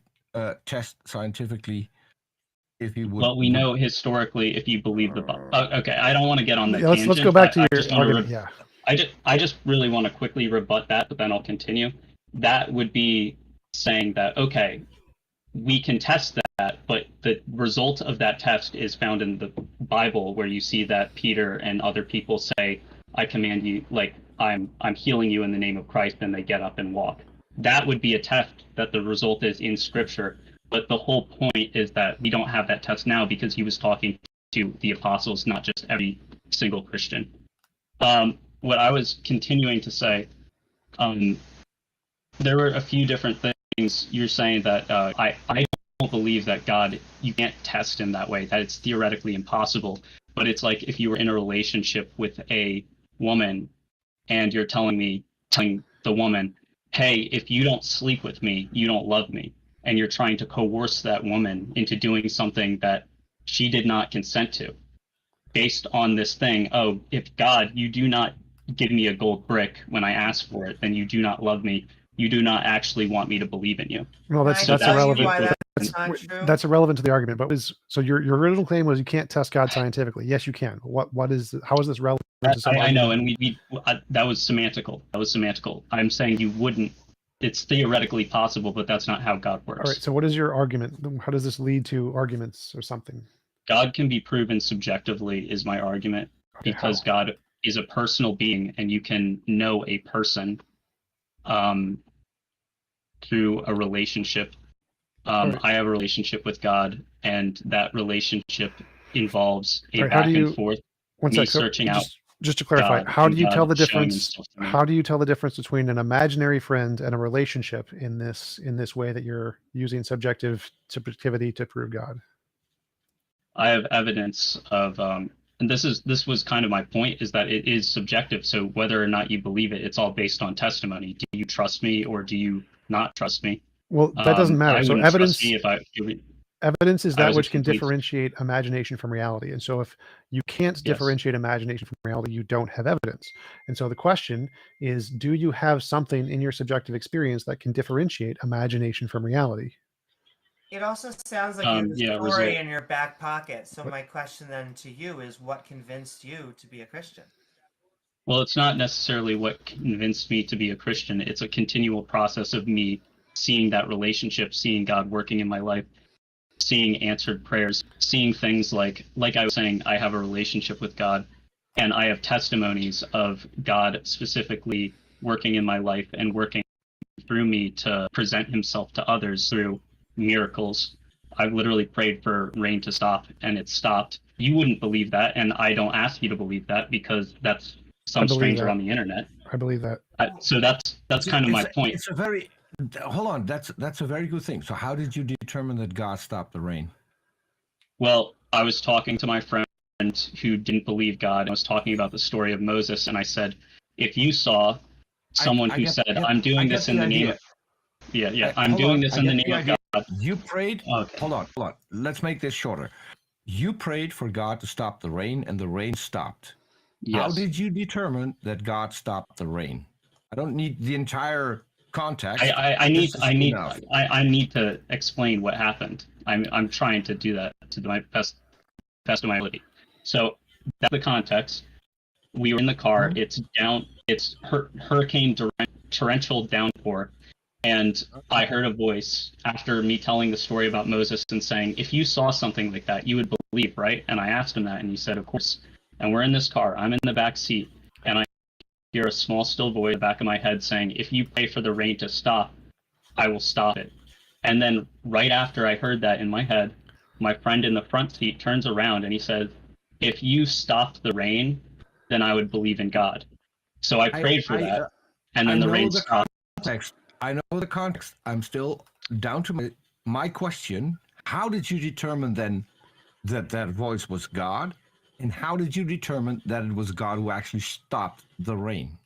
test scientifically. If you would. Well, we know historically, if you believe the okay, I don't want to get on the tangent. Let's go back to your argument. Yeah. I just really want to quickly rebut that, but then I'll continue. That would be saying that, okay, we can test that, but the result of that test is found in the Bible, where you see that Peter and other people say, I command you, like, I'm healing you in the name of Christ, and they get up and walk. That would be a test that the result is in Scripture. But the whole point is that we don't have that test now because he was talking to the apostles, not just every single Christian. What I was continuing to say, there were a few different things you're saying that I believe that God, you can't test him that way, that it's theoretically impossible. But it's like if you were in a relationship with a woman and you're telling the woman, hey, if you don't sleep with me, you don't love me. And you're trying to coerce that woman into doing something that she did not consent to, based on this thing, oh, if God, you do not give me a gold brick when I ask for it, then you do not love me. You do not actually want me to believe in you. Well, Can I that's tell you irrelevant. why that's not true? That's irrelevant to the argument. But so your original claim was you can't test God scientifically. Yes, you can. How is this relevant to some I know, argument? and that was semantical. I'm saying you wouldn't. It's theoretically possible, but that's not how God works. All right. So what is your argument? How does this lead to arguments or something? God can be proven subjectively, is my argument, because God is a personal being, and you can know a person through a relationship. I have a relationship with God, and that relationship involves a back and forth. Me searching out. Just to clarify, God, how do you God tell the showing difference? himself to me. How do you tell the difference between an imaginary friend and a relationship in this way that you're using subjectivity to prove God? I have evidence of, and this was kind of my point, is that it is subjective. So whether or not you believe it, it's all based on testimony. Do you trust me or do you not trust me? Well, that doesn't matter. I So wouldn't evidence. trust me if Evidence is I that was a which can complete- differentiate imagination from reality. And so if you can't differentiate imagination from reality, you don't have evidence. And so the question is, do you have something in your subjective experience that can differentiate imagination from reality? It also sounds like you have a story result. in your back pocket. So my question then to you is, what convinced you to be a Christian? Well, it's not necessarily what convinced me to be a Christian. It's a continual process of me seeing that relationship, seeing God working in my life, seeing answered prayers, seeing things like I was saying, I have a relationship with God, and I have testimonies of God specifically working in my life and working through me to present himself to others through miracles. I've literally prayed for rain to stop, and it stopped. You wouldn't believe that, and I don't ask you to believe that, because that's some stranger on the internet. I believe that. So that's kind of my point. It's a very hold on. That's a very good thing. So how did you determine that God stopped the rain? Well, I was talking to my friend who didn't believe God. I was talking about the story of Moses, and I said, if you saw someone who said, I'm doing this in the name of... I'm doing this in the name of God. You prayed? Okay. Hold on. Let's make this shorter. You prayed for God to stop the rain, and the rain stopped. Yes. How did you determine that God stopped the rain? I don't need the entire context. I need to explain what happened. I'm trying to do that to my best of my ability. So that's the context. We were in the car. It's hurricane torrential downpour, and I heard a voice after me telling the story about Moses and saying, if you saw something like that, you would believe, right? And I asked him that, and he said, of course. And we're in this car. I'm in the back seat, and I hear a small, still voice in the back of my head saying, if you pray for the rain to stop, I will stop it. And then right after I heard that in my head, my friend in the front seat turns around and he says, if you stopped the rain, then I would believe in God. So I prayed for that, and then the rain stopped. I know the context. I'm still down to my question. How did you determine then that voice was God? And how did you determine that it was God who actually stopped the rain?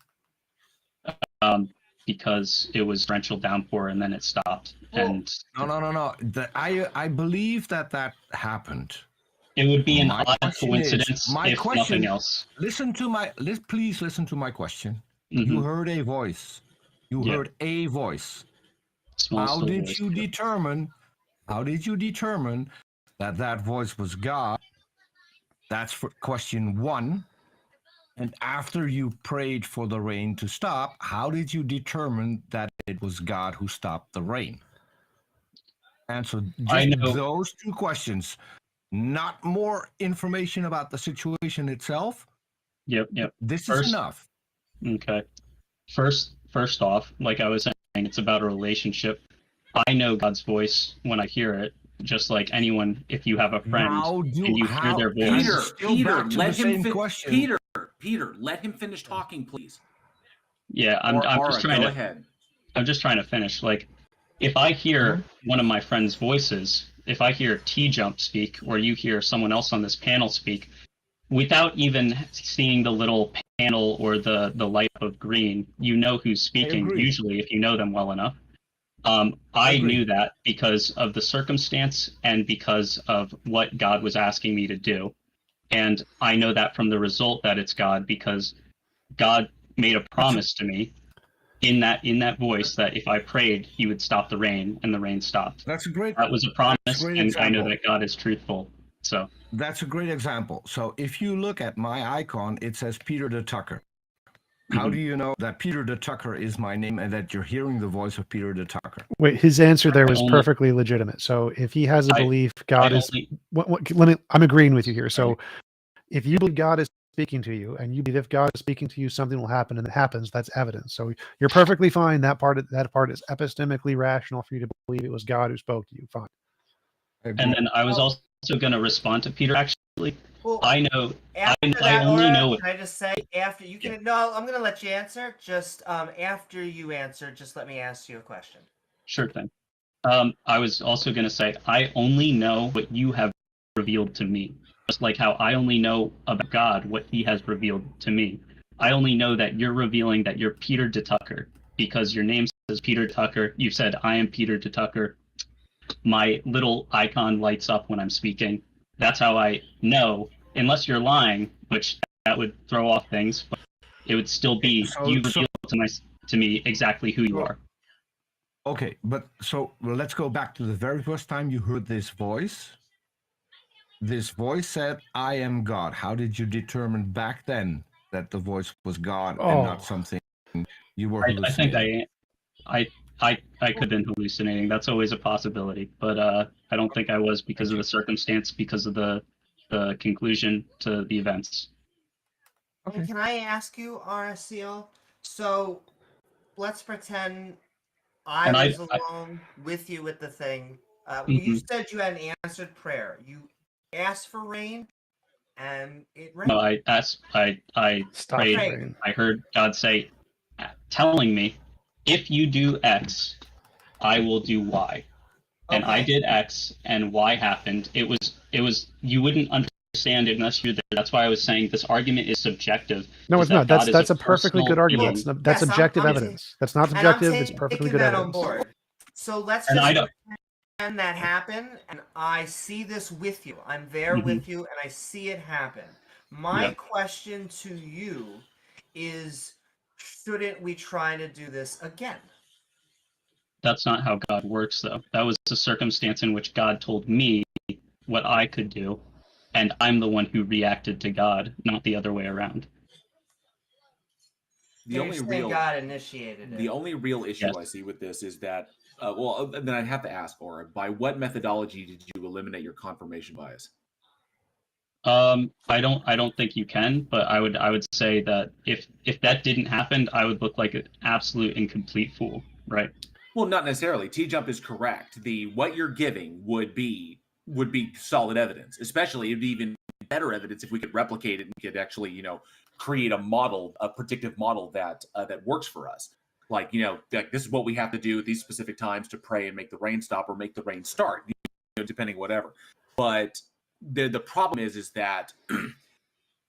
Because it was torrential downpour and then it stopped. And No. I believe that happened. It would be an odd coincidence if nothing else. Please listen to my question. Mm-hmm. You heard a voice. You heard a voice. How did you determine that voice was God? That's for question one. And after you prayed for the rain to stop, how did you determine that it was God who stopped the rain? Answer just those two questions. Not more information about the situation itself. Yep. This is enough. Okay. First off, like I was saying, it's about a relationship. I know God's voice when I hear it. Just like anyone, if you have a friend and you hear their voice. Peter, let him Peter, let him finish talking, please. Yeah, I'm just trying go to. ahead. I'm just trying to finish. Like, if I hear one of my friends' voices, if I hear TJump speak, or you hear someone else on this panel speak, without even seeing the little panel or the light of green, you know who's speaking, usually, if you know them well enough. I knew that because of the circumstance and because of what God was asking me to do. And I know that from the result that it's God, because God made a promise to me in that voice that if I prayed, he would stop the rain, and the rain stopped. That was a promise, and example. I know that God is truthful. So that's a great example. So if you look at my icon, it says Peter the Tucker. How do you know that Peter the Tucker is my name and that you're hearing the voice of Peter the Tucker? Wait, his answer there was perfectly legitimate. So if he has a belief, God is. I'm agreeing with you here. So if you believe God is speaking to you, and you believe if God is speaking to you, something will happen, and it happens, that's evidence. So you're perfectly fine. That part is epistemically rational for you to believe it was God who spoke to you. Fine. And then I was also going to respond to Peter, actually. Well, I know. I only know. Can I just say after you can? No, I'm going to let you answer. Just after you answer, just let me ask you a question. Sure thing. I was also going to say I only know what you have revealed to me. Just like how I only know about God what he has revealed to me. I only know that you're revealing that you're Peter de Tucker because your name says Peter Tucker. You said, I am Peter de Tucker. My little icon lights up when I'm speaking. That's how I know, unless you're lying, which that would throw off things, but it would still be you revealed to me exactly who you are. Okay, but let's go back to the very first time you heard this voice. This voice said, I am God. How did you determine back then that the voice was God and not something you were hallucinating? I think I could have been hallucinating. That's always a possibility. But I don't think I was because of the circumstance, because of the conclusion to the events. Okay. And can I ask you, RSCL? So let's pretend I was alone with you with the thing. You said you had an answered prayer. You asked for rain, and it rained. No, I prayed. I heard God say, telling me, if you do X, I will do Y. And I did X, and Y happened. It was you wouldn't understand it unless you're there. That's why I was saying this argument is subjective. No, it's not. That's a perfectly good argument. That's objective evidence. That's not subjective. It's perfectly good evidence. On board. So let's just pretend that happened, and I see this with you. I'm there with you, and I see it happen. My question to you is, shouldn't we try to do this again? That's not how God works, though. That was a circumstance in which God told me what I could do, and I'm the one who reacted to God, not the other way around. The only real God initiated it. The only real issue I see with this is that, then I have to ask, Aura, by what methodology did you eliminate your confirmation bias? I don't think you can, but I would say that if that didn't happen, I would look like an absolute and complete fool, right? Well, not necessarily. TJump is correct. What you're giving would be solid evidence. Especially, it'd be even better evidence if we could replicate it and could actually, create a model, a predictive model that works for us. Like, like this is what we have to do at these specific times to pray and make the rain stop or make the rain start, depending whatever. But the problem is that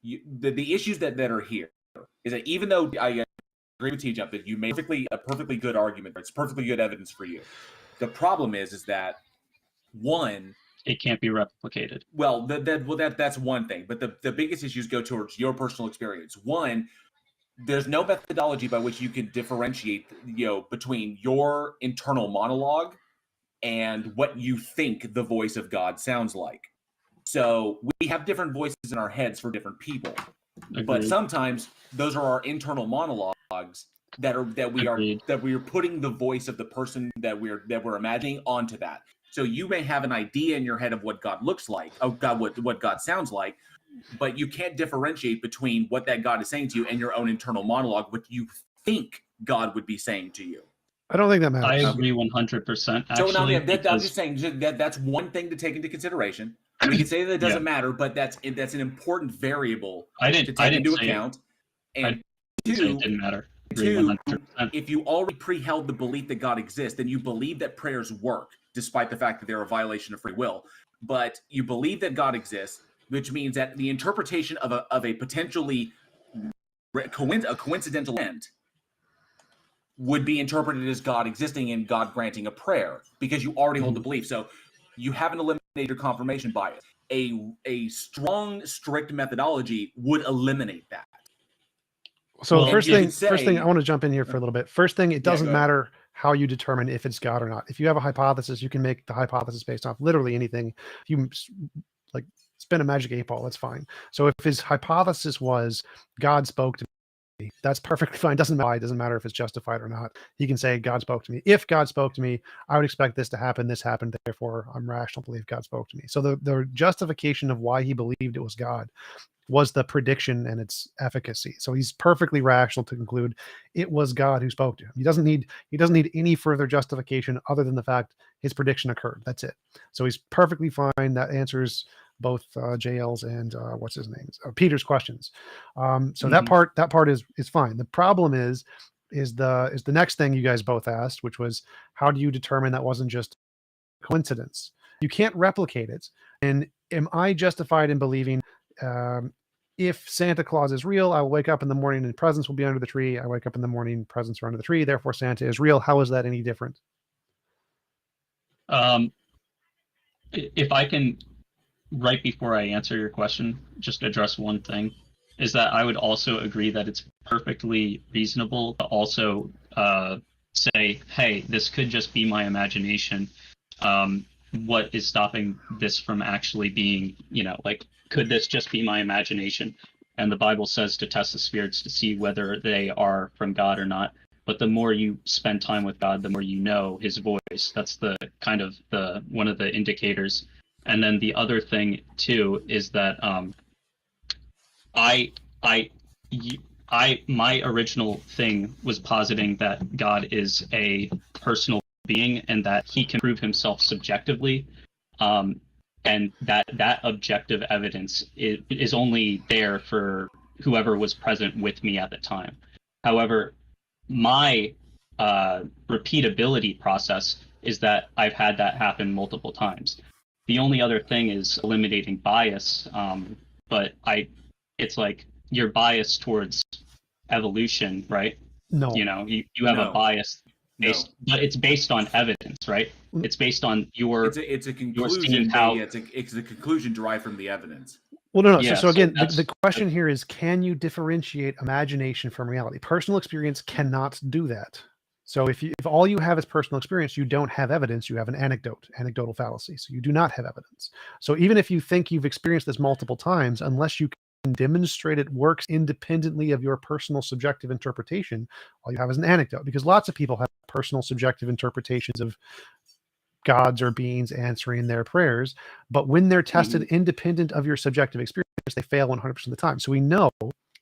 the issues that are here is that even though I agree with TJump that you made a perfectly good argument, it's perfectly good evidence for you. The problem is that one, it can't be replicated. Well, that's one thing, but the biggest issues go towards your personal experience. One, there's no methodology by which you can differentiate, between your internal monologue and what you think the voice of God sounds like. So we have different voices in our heads for different people. Agreed. But sometimes those are our internal monologues that we are putting the voice of the person that we're imagining onto that. So you may have an idea in your head of what God looks like, what God sounds like, but you can't differentiate between what that God is saying to you and your own internal monologue, what you think God would be saying to you. I don't think that matters. I agree 100%. Actually, so I'm just saying that's one thing to take into consideration. We can say that it doesn't matter, but that's an important variable to take into account. And two, it didn't matter. agree Two, 100%. if you already pre-held the belief that God exists, then you believe that prayers work, despite the fact that they're a violation of free will. But you believe that God exists, which means that the interpretation of a potentially a coincidental event would be interpreted as God existing and God granting a prayer, because you already hold the belief. So you haven't eliminated your confirmation bias. A strong, strict methodology would eliminate that. So Well, first you thing, could first thing, say- I want to jump in here for a little bit. First thing, it doesn't go ahead. matter how you determine if it's God or not. If you have a hypothesis, you can make the hypothesis based off literally anything. If you like spin a magic 8-ball, that's fine. So if his hypothesis was God spoke to me, that's perfectly fine. Doesn't matter. It doesn't matter if it's justified or not. He can say God spoke to me. If God spoke to me, I would expect this to happen. This happened. Therefore, I'm rational to believe God spoke to me. So the justification of why he believed it was God was the prediction and its efficacy. So he's perfectly rational to conclude it was God who spoke to him. He doesn't need any further justification other than the fact his prediction occurred. That's it. So he's perfectly fine. That answers both JL's and what's his name, Peter's questions. So that part is fine. The problem is the next thing you guys both asked, which was how do you determine that wasn't just coincidence? You can't replicate it. And am I justified in believing if Santa Claus is real, I will wake up in the morning and presents will be under the tree. I wake up in the morning, presents are under the tree. Therefore, Santa is real. How is that any different? If I can, right before I answer your question, just address one thing, is that I would also agree that it's perfectly reasonable to also say, hey, this could just be my imagination. What is stopping this from actually being, like, could this just be my imagination? And the Bible says to test the spirits to see whether they are from God or not. But the more you spend time with God, the more you know his voice. That's the kind of one of the indicators. And then the other thing too is that my original thing was positing that God is a personal being and that he can prove himself subjectively, and that objective evidence is only there for whoever was present with me at the time. However, my repeatability process is that I've had that happen multiple times. The only other thing is eliminating bias, but it's like your bias towards evolution, right? No. You have a bias based, but it's based on evidence, right? It's based on it's a conclusion. It's a conclusion derived from the evidence. Well, no. Yeah, so again, the question here is, can you differentiate imagination from reality? Personal experience cannot do that. So if all you have is personal experience, you don't have evidence, you have an anecdotal fallacy. So you do not have evidence. So even if you think you've experienced this multiple times, unless you can demonstrate it works independently of your personal subjective interpretation, all you have is an anecdote, because lots of people have personal subjective interpretations of gods or beings answering their prayers. But when they're tested independent of your subjective experience, they fail 100% of the time. So we know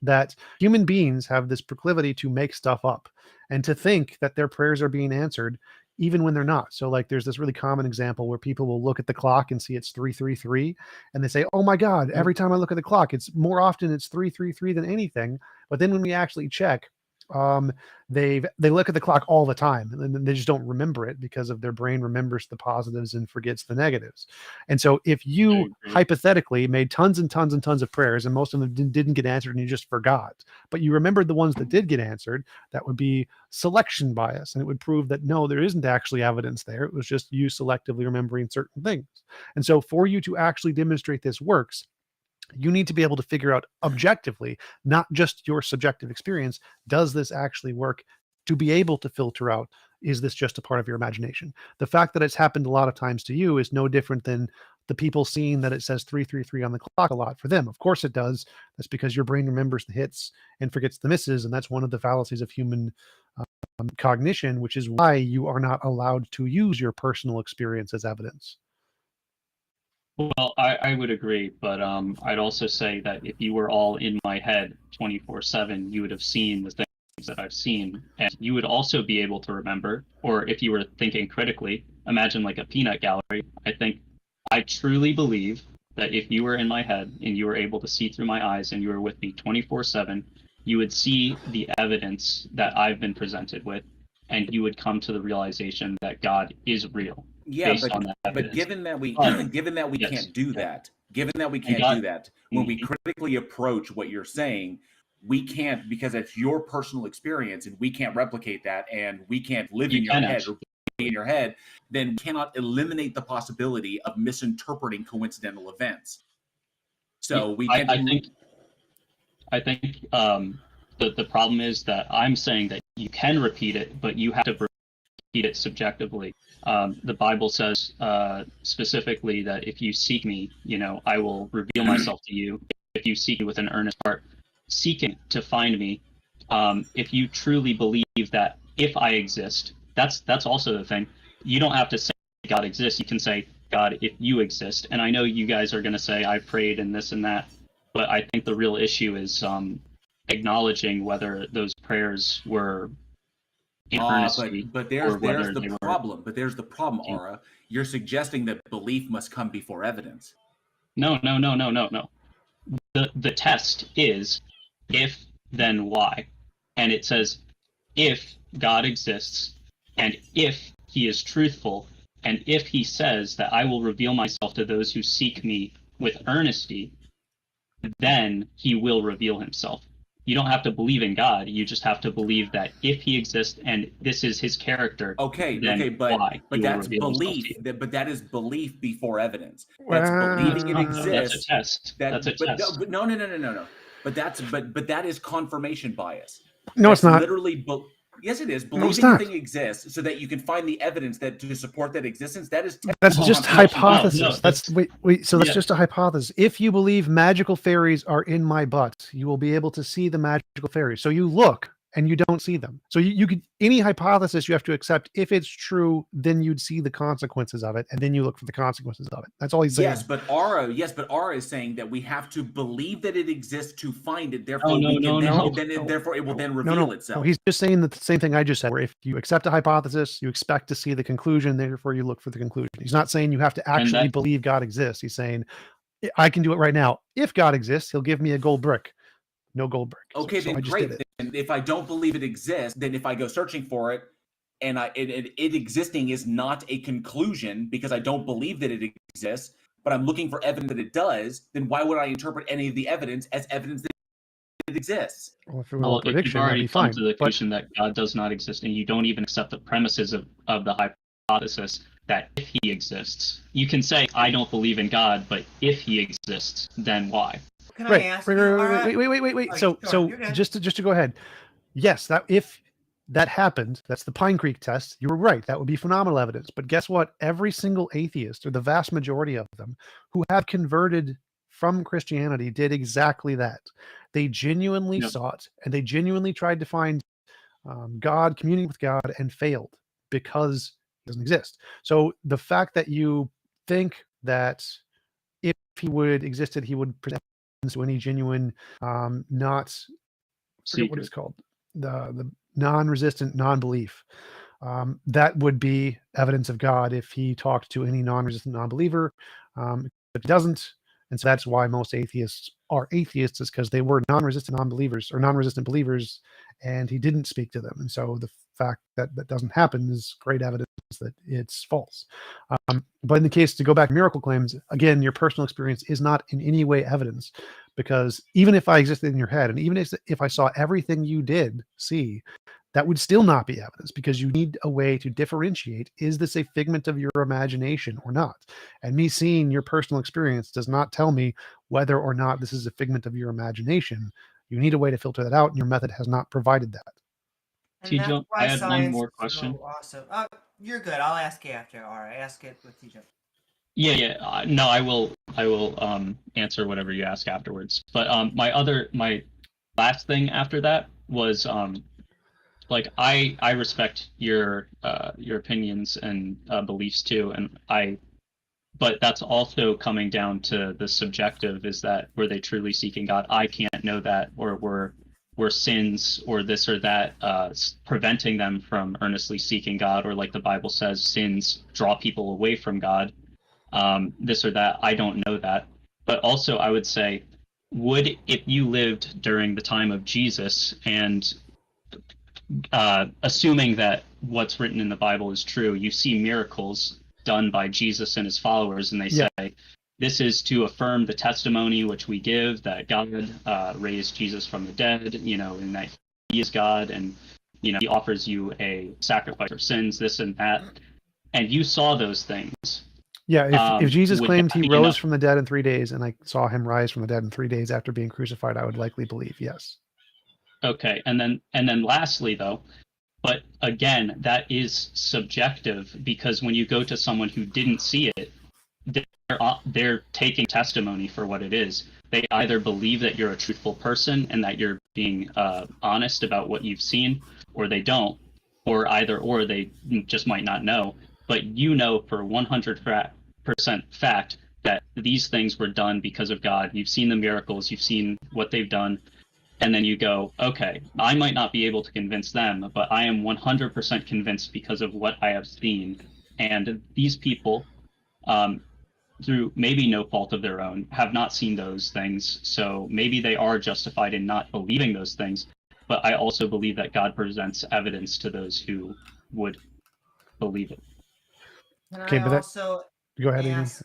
that human beings have this proclivity to make stuff up and to think that their prayers are being answered even when they're not. So like there's this really common example where people will look at the clock and see it's 333 and they say, oh my God, every time I look at the clock, it's more often it's 333 than anything. But then when we actually check, they look at the clock all the time and they just don't remember it because of their brain remembers the positives and forgets the negatives. And so if you hypothetically made tons and tons and tons of prayers and most of them didn't get answered and you just forgot, but you remembered the ones that did get answered, that would be selection bias, and it would prove that no, there isn't actually evidence there. It was just you selectively remembering certain things. And so for you to actually demonstrate this works, you need to be able to figure out objectively, not just your subjective experience, does this actually work, to be able to filter out, is this just a part of your imagination? The fact that it's happened a lot of times to you is no different than the people seeing that it says 333 on the clock a lot for them. Of course it does. That's because your brain remembers the hits and forgets the misses. And that's one of the fallacies of human cognition, which is why you are not allowed to use your personal experience as evidence. Well, I would agree, but I'd also say that if you were all in my head 24/7, you would have seen the things that I've seen, and you would also be able to remember. Or if you were thinking critically, imagine like a peanut gallery. I truly believe that if you were in my head and you were able to see through my eyes and you were with me 24/7, you would see the evidence that I've been presented with, and you would come to the realization that God is real. Yeah, based on that but evidence. given that we Yes. can't do that, given that we And can't God- do that, when we critically approach what you're saying, we can't, because it's your personal experience and we can't replicate that, and we can't live You in your can head actually. or be in your head, then we cannot eliminate the possibility of misinterpreting coincidental events. So we I, can't. I think the problem is that I'm saying that you can repeat it, but you have to repeat it subjectively. The Bible says specifically that if you seek me, I will reveal myself to you. If you seek me with an earnest heart, seeking to find me. If you truly believe that if I exist, that's also the thing. You don't have to say God exists. You can say, God, if you exist. And I know you guys are going to say I prayed and this and that, but I think the real issue is acknowledging whether those prayers were in earnesty, but or there's whether the they were. problem. But there's the problem, Aura. You're suggesting that belief must come before evidence. No. The test is if, then why. And it says if God exists, and if he is truthful, and if he says that I will reveal myself to those who seek me with earnesty, then he will reveal himself. You don't have to believe in God. You just have to believe that if he exists and this is his character, then why? But He will that's reveal himself belief. to you. But that is belief before evidence. That's believing it That's exists. a test. That's a test. But no. But that is confirmation bias. No, it's not. Literally, yes, it is. No, Believing it's the not. thing exists so that you can find the evidence that to support that existence. That is That's just hypothesis. No, that's wait. So that's yeah. just a hypothesis. If you believe magical fairies are in my butt, you will be able to see the magical fairies. So you look and you don't see them. So you could, any hypothesis you have to accept. If it's true, then you'd see the consequences of it, and then you look for the consequences of it. That's all he's saying. Yes, but Aura is saying that we have to believe that it exists to find it. Therefore, therefore it will then reveal itself. No, he's just saying the same thing I just said. Where if you accept a hypothesis, you expect to see the conclusion. Therefore, you look for the conclusion. He's not saying you have to actually believe God exists. He's saying I can do it right now. If God exists, he'll give me a gold brick. No gold brick. Okay, so then I just great. did it. And if I don't believe it exists, then if I go searching for it, and it existing is not a conclusion because I don't believe that it exists, but I'm looking for evidence that it does, then why would I interpret any of the evidence as evidence that it exists? Well, if it were a prediction, you've that'd be already come fine. to the conclusion that God does not exist, and you don't even accept the premises of the hypothesis that if he exists, you can say I don't believe in God, but if he exists, then why? Can I ask? Wait. Right, So sure, you're good. just to go ahead. Yes, that if that happened, that's the Pine Creek test. You were right. That would be phenomenal evidence. But guess what? Every single atheist, or the vast majority of them, who have converted from Christianity did exactly that. They genuinely sought, and they genuinely tried to find God, communing with God, and failed because he doesn't exist. So the fact that you think that if he would existed, he would present to any genuine, not forget what it's called, the non-resistant non-belief. That would be evidence of God if he talked to any non-resistant non-believer, but he doesn't. And so that's why most atheists are atheists, is because they were non-resistant non-believers or non-resistant believers, and he didn't speak to them. And so the fact that that doesn't happen is great evidence that it's false. But in the case, to go back to miracle claims, again, your personal experience is not in any way evidence, because even if I existed in your head, and even if I saw everything you did see, that would still not be evidence, because you need a way to differentiate, is this a figment of your imagination or not? And me seeing your personal experience does not tell me whether or not this is a figment of your imagination. You need a way to filter that out, and your method has not provided that. TJump, I had one more question. Awesome. You're good. I'll ask you after. All right, ask it with TJump. Yeah. No, I will answer whatever you ask afterwards. But my last thing after that was like I respect your opinions and beliefs too, but that's also coming down to the subjective. Is that were they truly seeking God? I can't know that, or were sins or this or that preventing them from earnestly seeking God, or like the Bible says, sins draw people away from God. This or that, I don't know that. But also I would say would, if you lived during the time of Jesus and assuming that what's written in the Bible is true, you see miracles done by Jesus and his followers, and they Yeah. say, this is to affirm the testimony which we give that God raised Jesus from the dead, and that he is God, and he offers you a sacrifice for sins, this and that, and you saw those things. Yeah, if Jesus would claimed that he be rose enough? from the dead in 3 days, and I saw him rise from the dead in 3 days after being crucified, I would likely believe yes. Okay, and then lastly though, but again, that is subjective, because when you go to someone who didn't see it, they're taking testimony for what it is. They either believe that you're a truthful person and that you're being honest about what you've seen, or they don't, or they just might not know. But for 100% fact that these things were done because of God. You've seen the miracles, you've seen what they've done, and then you go, okay, I might not be able to convince them, but I am 100% convinced because of what I have seen. And these people, through maybe no fault of their own, have not seen those things. So maybe they are justified in not believing those things. But I also believe that God presents evidence to those who would believe it. Can Okay, I but that- also Go ahead, Amy. ask?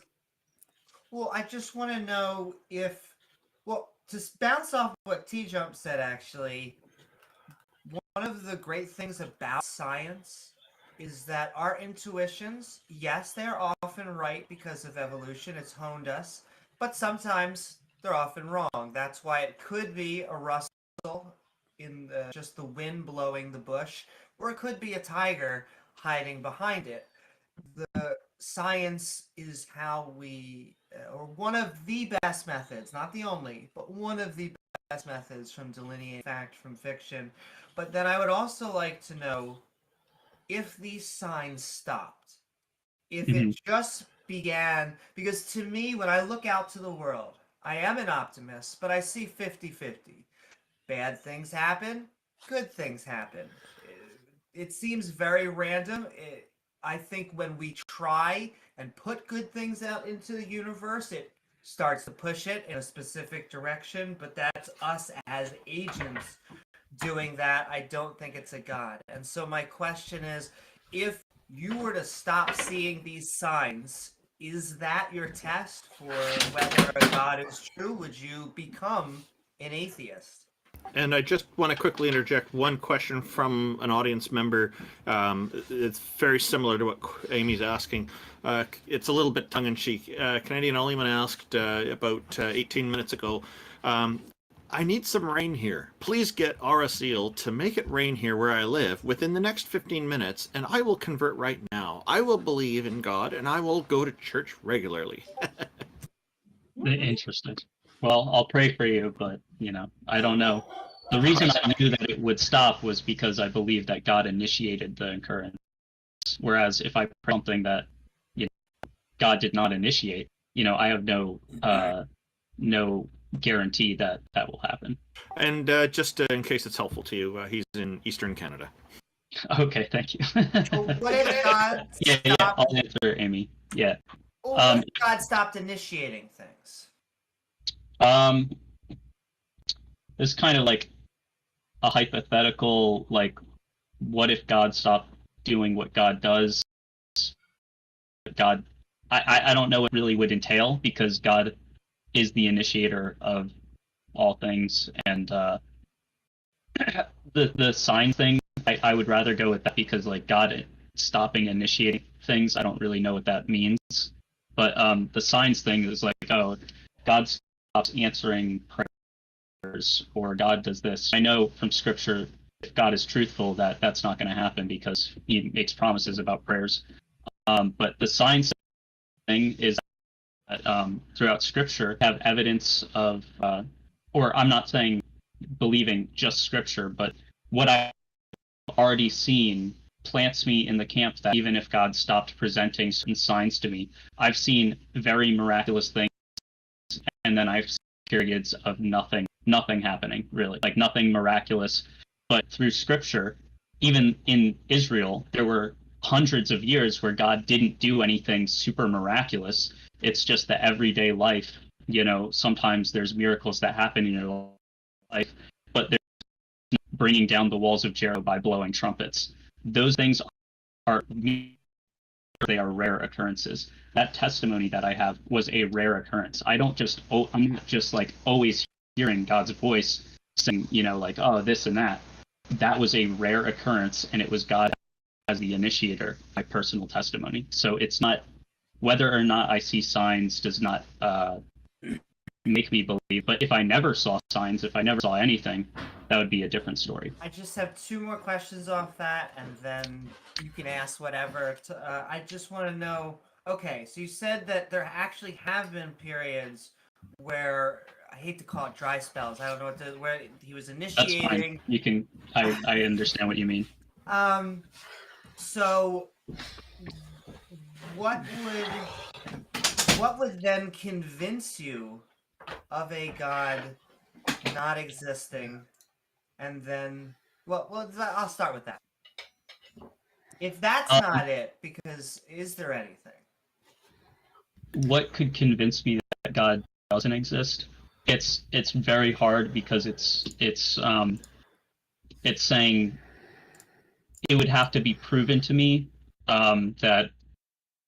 Well, I just want to know if, to bounce off what TJump said, actually, one of the great things about science is that our intuitions, yes, they're often right because of evolution, it's honed us, but sometimes they're often wrong. That's why it could be a rustle in just the wind blowing the bush, or it could be a tiger hiding behind it. The science is how we, or one of the best methods, not the only, but one of the best methods from delineating fact from fiction. But then I would also like to know if these signs stopped, if it just began, because to me, when I look out to the world, I am an optimist, but I see 50-50. Bad things happen, good things happen. It seems very random. I think when we try and put good things out into the universe, it starts to push it in a specific direction, but that's us as agents doing that. I don't think it's a God. And so my question is, if you were to stop seeing these signs, is that your test for whether a God is true? Would you become an atheist? And I just want to quickly interject one question from an audience member. It's very similar to what Amy's asking. It's a little bit tongue-in-cheek. Canadian Onlyman asked about 18 minutes ago, I need some rain here. Please get RSEAL to make it rain here where I live within the next 15 minutes, and I will convert right now. I will believe in God, and I will go to church regularly. Interesting. Well, I'll pray for you, but, I don't know. The reason I knew that it would stop was because I believed that God initiated the occurrence. Whereas if I pray something that, God did not initiate, I have no guarantee that that will happen. And just in case it's helpful to you, he's in Eastern Canada. Okay, thank you. What if God yeah, I'll answer Amy. Yeah. What if God stopped initiating things? It's kind of like a hypothetical, like, what if God stopped doing what God does? I don't know what really would entail, because God is the initiator of all things, and the sign thing, I would rather go with that, because like God stopping initiating things, I don't really know what that means. But the signs thing is like, oh, God stops answering prayers, or God does this. I know from scripture, if God is truthful, that's not going to happen, because he makes promises about prayers. But the signs thing is that throughout scripture have evidence of, or I'm not saying believing just scripture, but what I've already seen plants me in the camp that even if God stopped presenting certain signs to me, I've seen very miraculous things, and then I've seen periods of nothing happening, really, like nothing miraculous. But through scripture, even in Israel, there were hundreds of years where God didn't do anything super miraculous. It's just the everyday life sometimes there's miracles that happen in your life, but they're bringing down the walls of Jericho by blowing trumpets. Those things they are rare occurrences. That testimony that I have was a rare occurrence. I'm not just like always hearing God's voice saying, like, oh, this and that. That was a rare occurrence, and it was God as the initiator, my personal testimony. So it's not whether or not I see signs does not make me believe. But if I never saw signs, if I never saw anything, that would be a different story. I just have 2 more questions off that, and then you can ask whatever. I just want to know, okay, so you said that there actually have been periods where, I hate to call it dry spells, I don't know where he was initiating. That's fine. You can, I understand what you mean. So what would then convince you of a God not existing? And then, well, I'll start with that. If that's not it, because is there anything? What could convince me that God doesn't exist? It's very hard because it's saying it would have to be proven to me that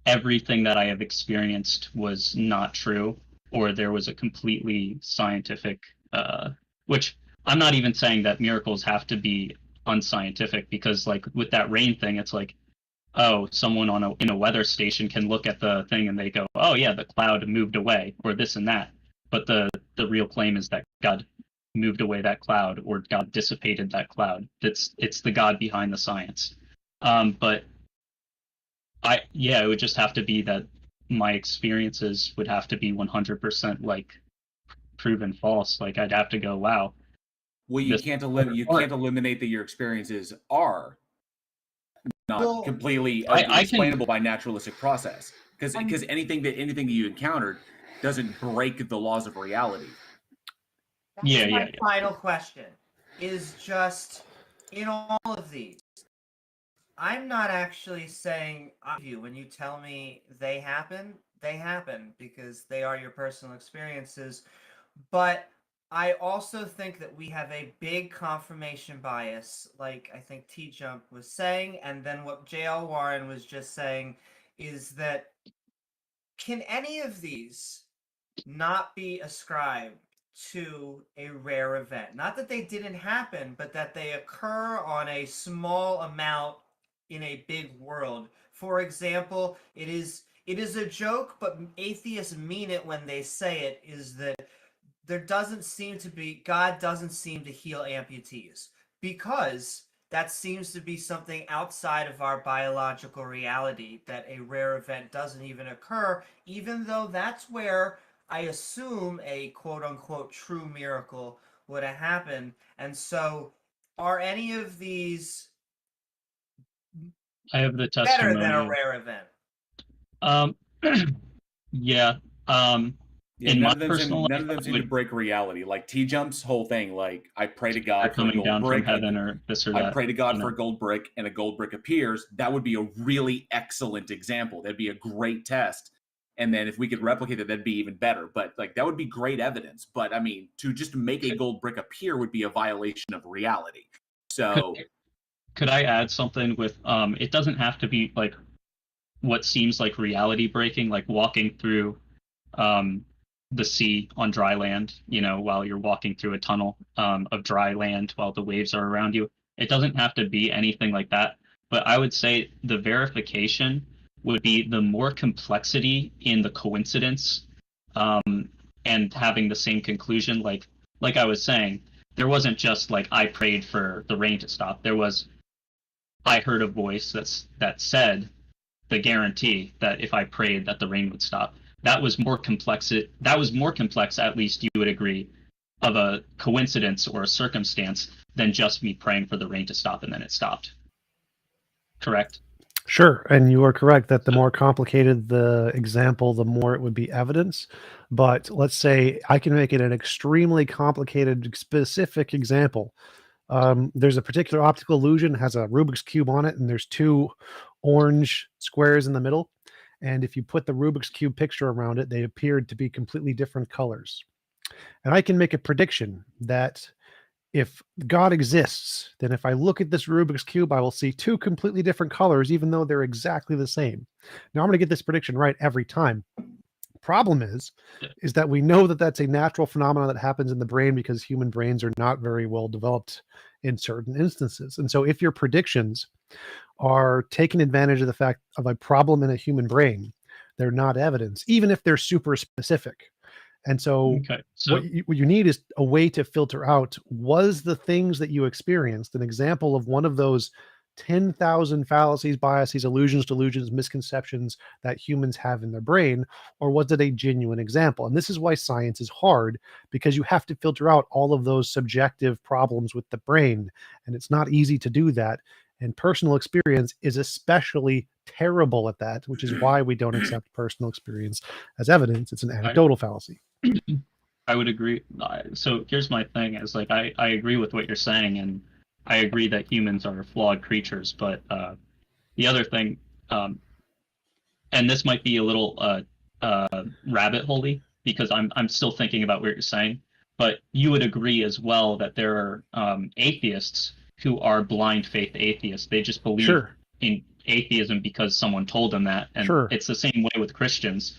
everything that I have experienced was not true, or there was a completely scientific, which I'm not even saying that miracles have to be unscientific, because like with that rain thing, it's like, oh, someone in a weather station can look at the thing and they go, oh yeah, the cloud moved away, or this and that. But the real claim is that God moved away that cloud, or God dissipated that cloud. It's the God behind the science. But it would just have to be that my experiences would have to be 100% like proven false. Like I'd have to go, wow. Well, you can't eliminate that your experiences are not completely explainable by naturalistic process, because anything that you encountered doesn't break the laws of reality. That's my final question is just, in all of these, I'm not actually saying when you tell me they happen because they are your personal experiences, but I also think that we have a big confirmation bias, like I think TJump was saying, and then what JL Warren was just saying is that can any of these not be ascribed to a rare event? Not that they didn't happen, but that they occur on a small amount in a big world. For example, it is a joke, but atheists mean it when they say it, is that God doesn't seem to heal amputees, because that seems to be something outside of our biological reality, that a rare event doesn't even occur, even though that's where I assume a quote-unquote true miracle would have happened. And so are any of these I have the testimony better than a rare event? Yeah. In my personal life, none of them seem to break reality. Like T-Jump's whole thing, like I pray to God for a gold down brick, from heaven or this or that. I pray to God for a gold brick, and a gold brick appears. That would be a really excellent example. That'd be a great test. And then if we could replicate it, that'd be even better. But like that would be great evidence. But I mean, to just make a gold brick appear would be a violation of reality. So could I add something with it doesn't have to be like what seems like reality breaking, like walking through the sea on dry land, while you're walking through a tunnel of dry land while the waves are around you. It doesn't have to be anything like that. But I would say the verification would be the more complexity in the coincidence and having the same conclusion. Like I was saying, there wasn't just like I prayed for the rain to stop. There was I heard a voice that said the guarantee that if I prayed that the rain would stop. That was more complex. At least you would agree, of a coincidence or a circumstance than just me praying for the rain to stop and then it stopped. Correct? Sure, and you are correct that the more complicated the example, the more it would be evidence. But let's say I can make it an extremely complicated, specific example. There's a particular optical illusion, has a Rubik's Cube on it, and there's 2 orange squares in the middle. And if you put the Rubik's Cube picture around it, they appeared to be completely different colors. And I can make a prediction that if God exists, then if I look at this Rubik's Cube, I will see two completely different colors, even though they're exactly the same. Now, I'm going to get this prediction right every time. Problem is that we know that that's a natural phenomenon that happens in the brain because human brains are not very well developed in certain instances. And so if your predictions are taking advantage of the fact of a problem in a human brain, they're not evidence, even if they're super specific. And so, what you need is a way to filter out, was the things that you experienced an example of one of those 10,000 fallacies, biases, illusions, delusions, misconceptions that humans have in their brain, or was it a genuine example? And this is why science is hard, because you have to filter out all of those subjective problems with the brain, and it's not easy to do that. And personal experience is especially terrible at that, which is why we don't accept personal experience as evidence. It's an anecdotal fallacy. I would agree. So here's my thing: is like I agree with what you're saying, and I agree that humans are flawed creatures. But the other thing, and this might be a little rabbit holey, because I'm still thinking about what you're saying. But you would agree as well that there are atheists who are blind faith atheists. They just believe in atheism because someone told them that. And it's the same way with Christians.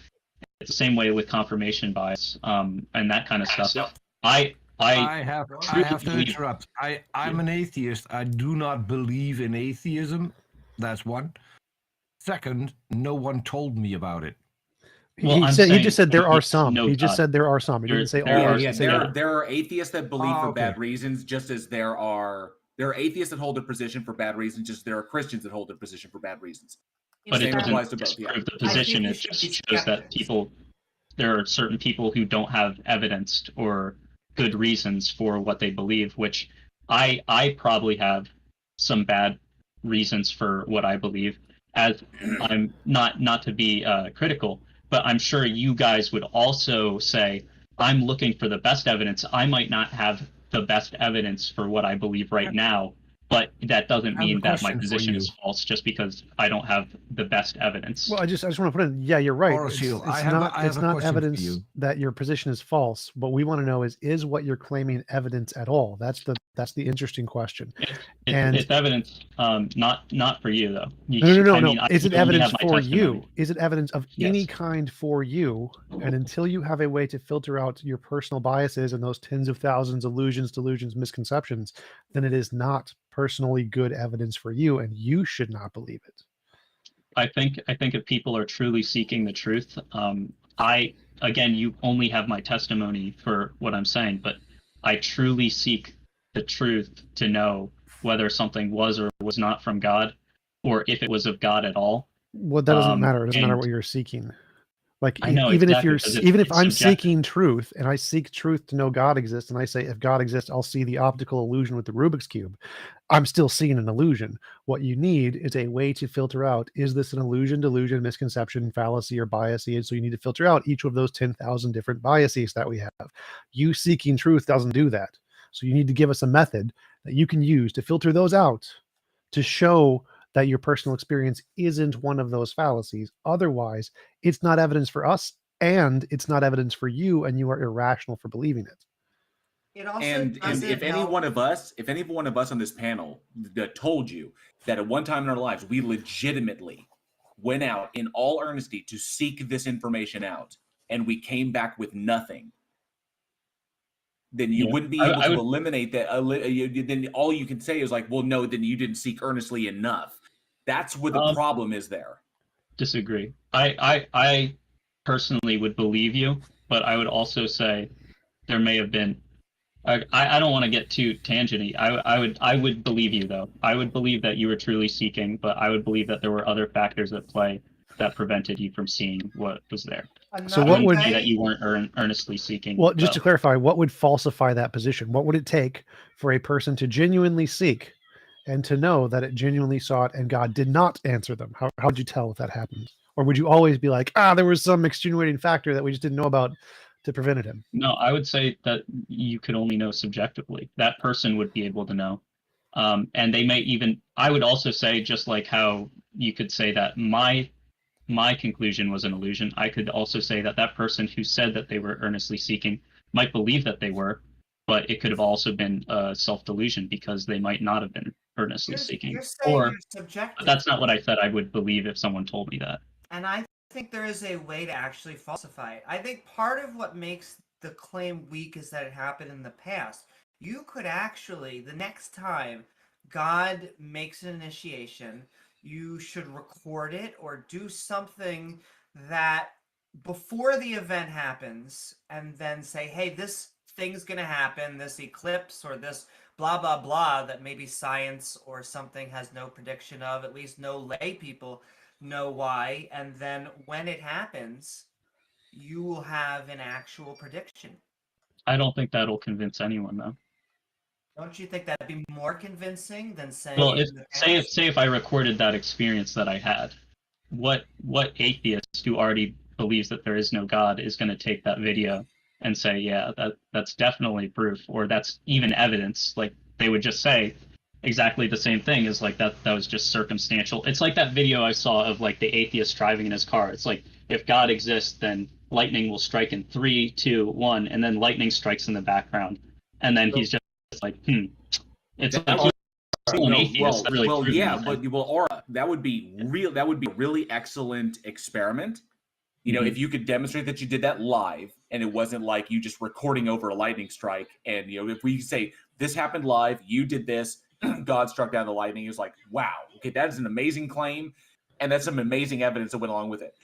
It's the same way with confirmation bias, and that kind of stuff. I have to interrupt. I'm an atheist. I do not believe in atheism. That's one. Second, no one told me about it. Well, he just said there are some. He just said there are some. He didn't say all. There are atheists that believe for bad reasons, just as there are atheists that hold a position for bad reasons, just as there are Christians that hold a position for bad reasons. But it doesn't disprove the position. It just shows that there are certain people who don't have evidenced or good reasons for what they believe, which I probably have some bad reasons for what I believe. As I'm not to be critical, but I'm sure you guys would also say, I'm looking for the best evidence. I might not have the best evidence for what I believe right now, but that doesn't mean that my position is false just because I don't have the best evidence. Well, I just want to put in, yeah, you're right. It's not evidence that your position is false. What we want to know is what you're claiming evidence at all? That's the interesting question. It's evidence, not for you though. No. Is it evidence for you? Is it evidence of any kind for you? And until you have a way to filter out your personal biases and those tens of thousands, illusions, delusions, misconceptions, then it is not personally good evidence for you, and you should not believe it. I think if people are truly seeking the truth, again, you only have my testimony for what I'm saying, but I truly seek the truth to know whether something was or was not from God, or if it was of God at all. Well, that doesn't matter. It doesn't matter what you're seeking. Like, I know, even exactly, if I'm seeking truth, and I seek truth to know God exists, and I say if God exists, I'll see the optical illusion with the Rubik's Cube, I'm still seeing an illusion. What you need is a way to filter out, is this an illusion, delusion, misconception, fallacy, or bias? And so you need to filter out each of those 10,000 different biases that we have. You seeking truth doesn't do that. So you need to give us a method that you can use to filter those out, to show that your personal experience isn't one of those fallacies. Otherwise, it's not evidence for us, and it's not evidence for you, and you are irrational for believing it. And if any one of us on this panel that told you that at one time in our lives we legitimately went out in all earnesty to seek this information out, and we came back with nothing, then you wouldn't be able to eliminate that. Then all you can say is like, well, no, then you didn't seek earnestly enough. That's where the problem is there. Disagree. I personally would believe you, but I would also say there may have been. I don't want to get too tangenty. I would believe you though. I would believe that you were truly seeking, but I would believe that there were other factors at play that prevented you from seeing what was there. So what would that you weren't earnestly seeking? Well, just to clarify, what would falsify that position? What would it take for a person to genuinely seek and to know that it genuinely sought and God did not answer them? How would you tell if that happened? Or would you always be like, there was some extenuating factor that we just didn't know about to prevent him? No, I would say that you could only know subjectively. That person would be able to know. And they may even, I would also say, just like how you could say that my my conclusion was an illusion. I could also say that that person who said that they were earnestly seeking might believe that they were, but it could have also been a self-delusion because they might not have been earnestly seeking. You're saying Or you're subjective. but that's not what I said I would believe if someone told me that. And I think there is a way to actually falsify it. I think part of what makes the claim weak is that it happened in the past. You could actually, the next time God makes an initiation, you should record it or do something that before the event happens, and then say, hey, this thing's going to happen, this eclipse or this blah, blah, blah, that maybe science or something has no prediction of, at least no lay people know why. And then when it happens, you will have an actual prediction. I don't think that'll convince anyone, though. Don't you think that'd be more convincing than saying? Well, say if I recorded that experience that I had, what atheist who already believes that there is no God is going to take that video and say, yeah, that's definitely proof, or that's even evidence? Like, they would just say exactly the same thing as like that was just circumstantial. It's like that video I saw of like the atheist driving in his car. It's like, if God exists, then lightning will strike in 3, 2, 1, and then lightning strikes in the background, and then he's just like, it's like he's still an atheist. That really yeah, but Aura, that would be real. That would be a really excellent experiment. You know, if you could demonstrate that you did that live, and it wasn't like you just recording over a lightning strike. And you know, if we say this happened live, you did this, God struck down the lightning. It was like, wow, okay, that is an amazing claim, and that's some amazing evidence that went along with it.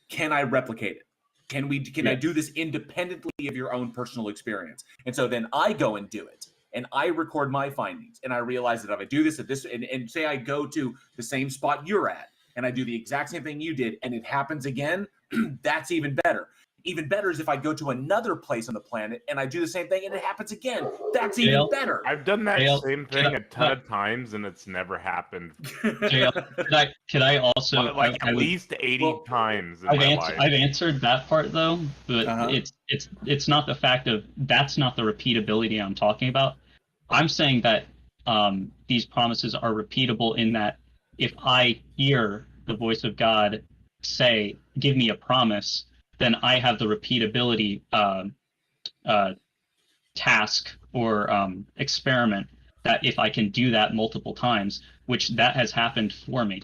Can I replicate it? Can I do this independently of your own personal experience? And so then I go and do it, and I record my findings, and I realize that if I do this at this, and say I go to the same spot you're at, and I do the exact same thing you did, and it happens again, that's even better. Even better is if I go to another place on the planet and I do the same thing and it happens again. That's even better. I've done that same thing a ton of times and it's never happened. Could I also like at least 80 times in my life. I've answered that part though, but it's not the fact of that's not the repeatability I'm talking about. I'm saying that these promises are repeatable in that if I hear the voice of God say, give me a promise, then I have the repeatability task or experiment that if I can do that multiple times, which that has happened for me.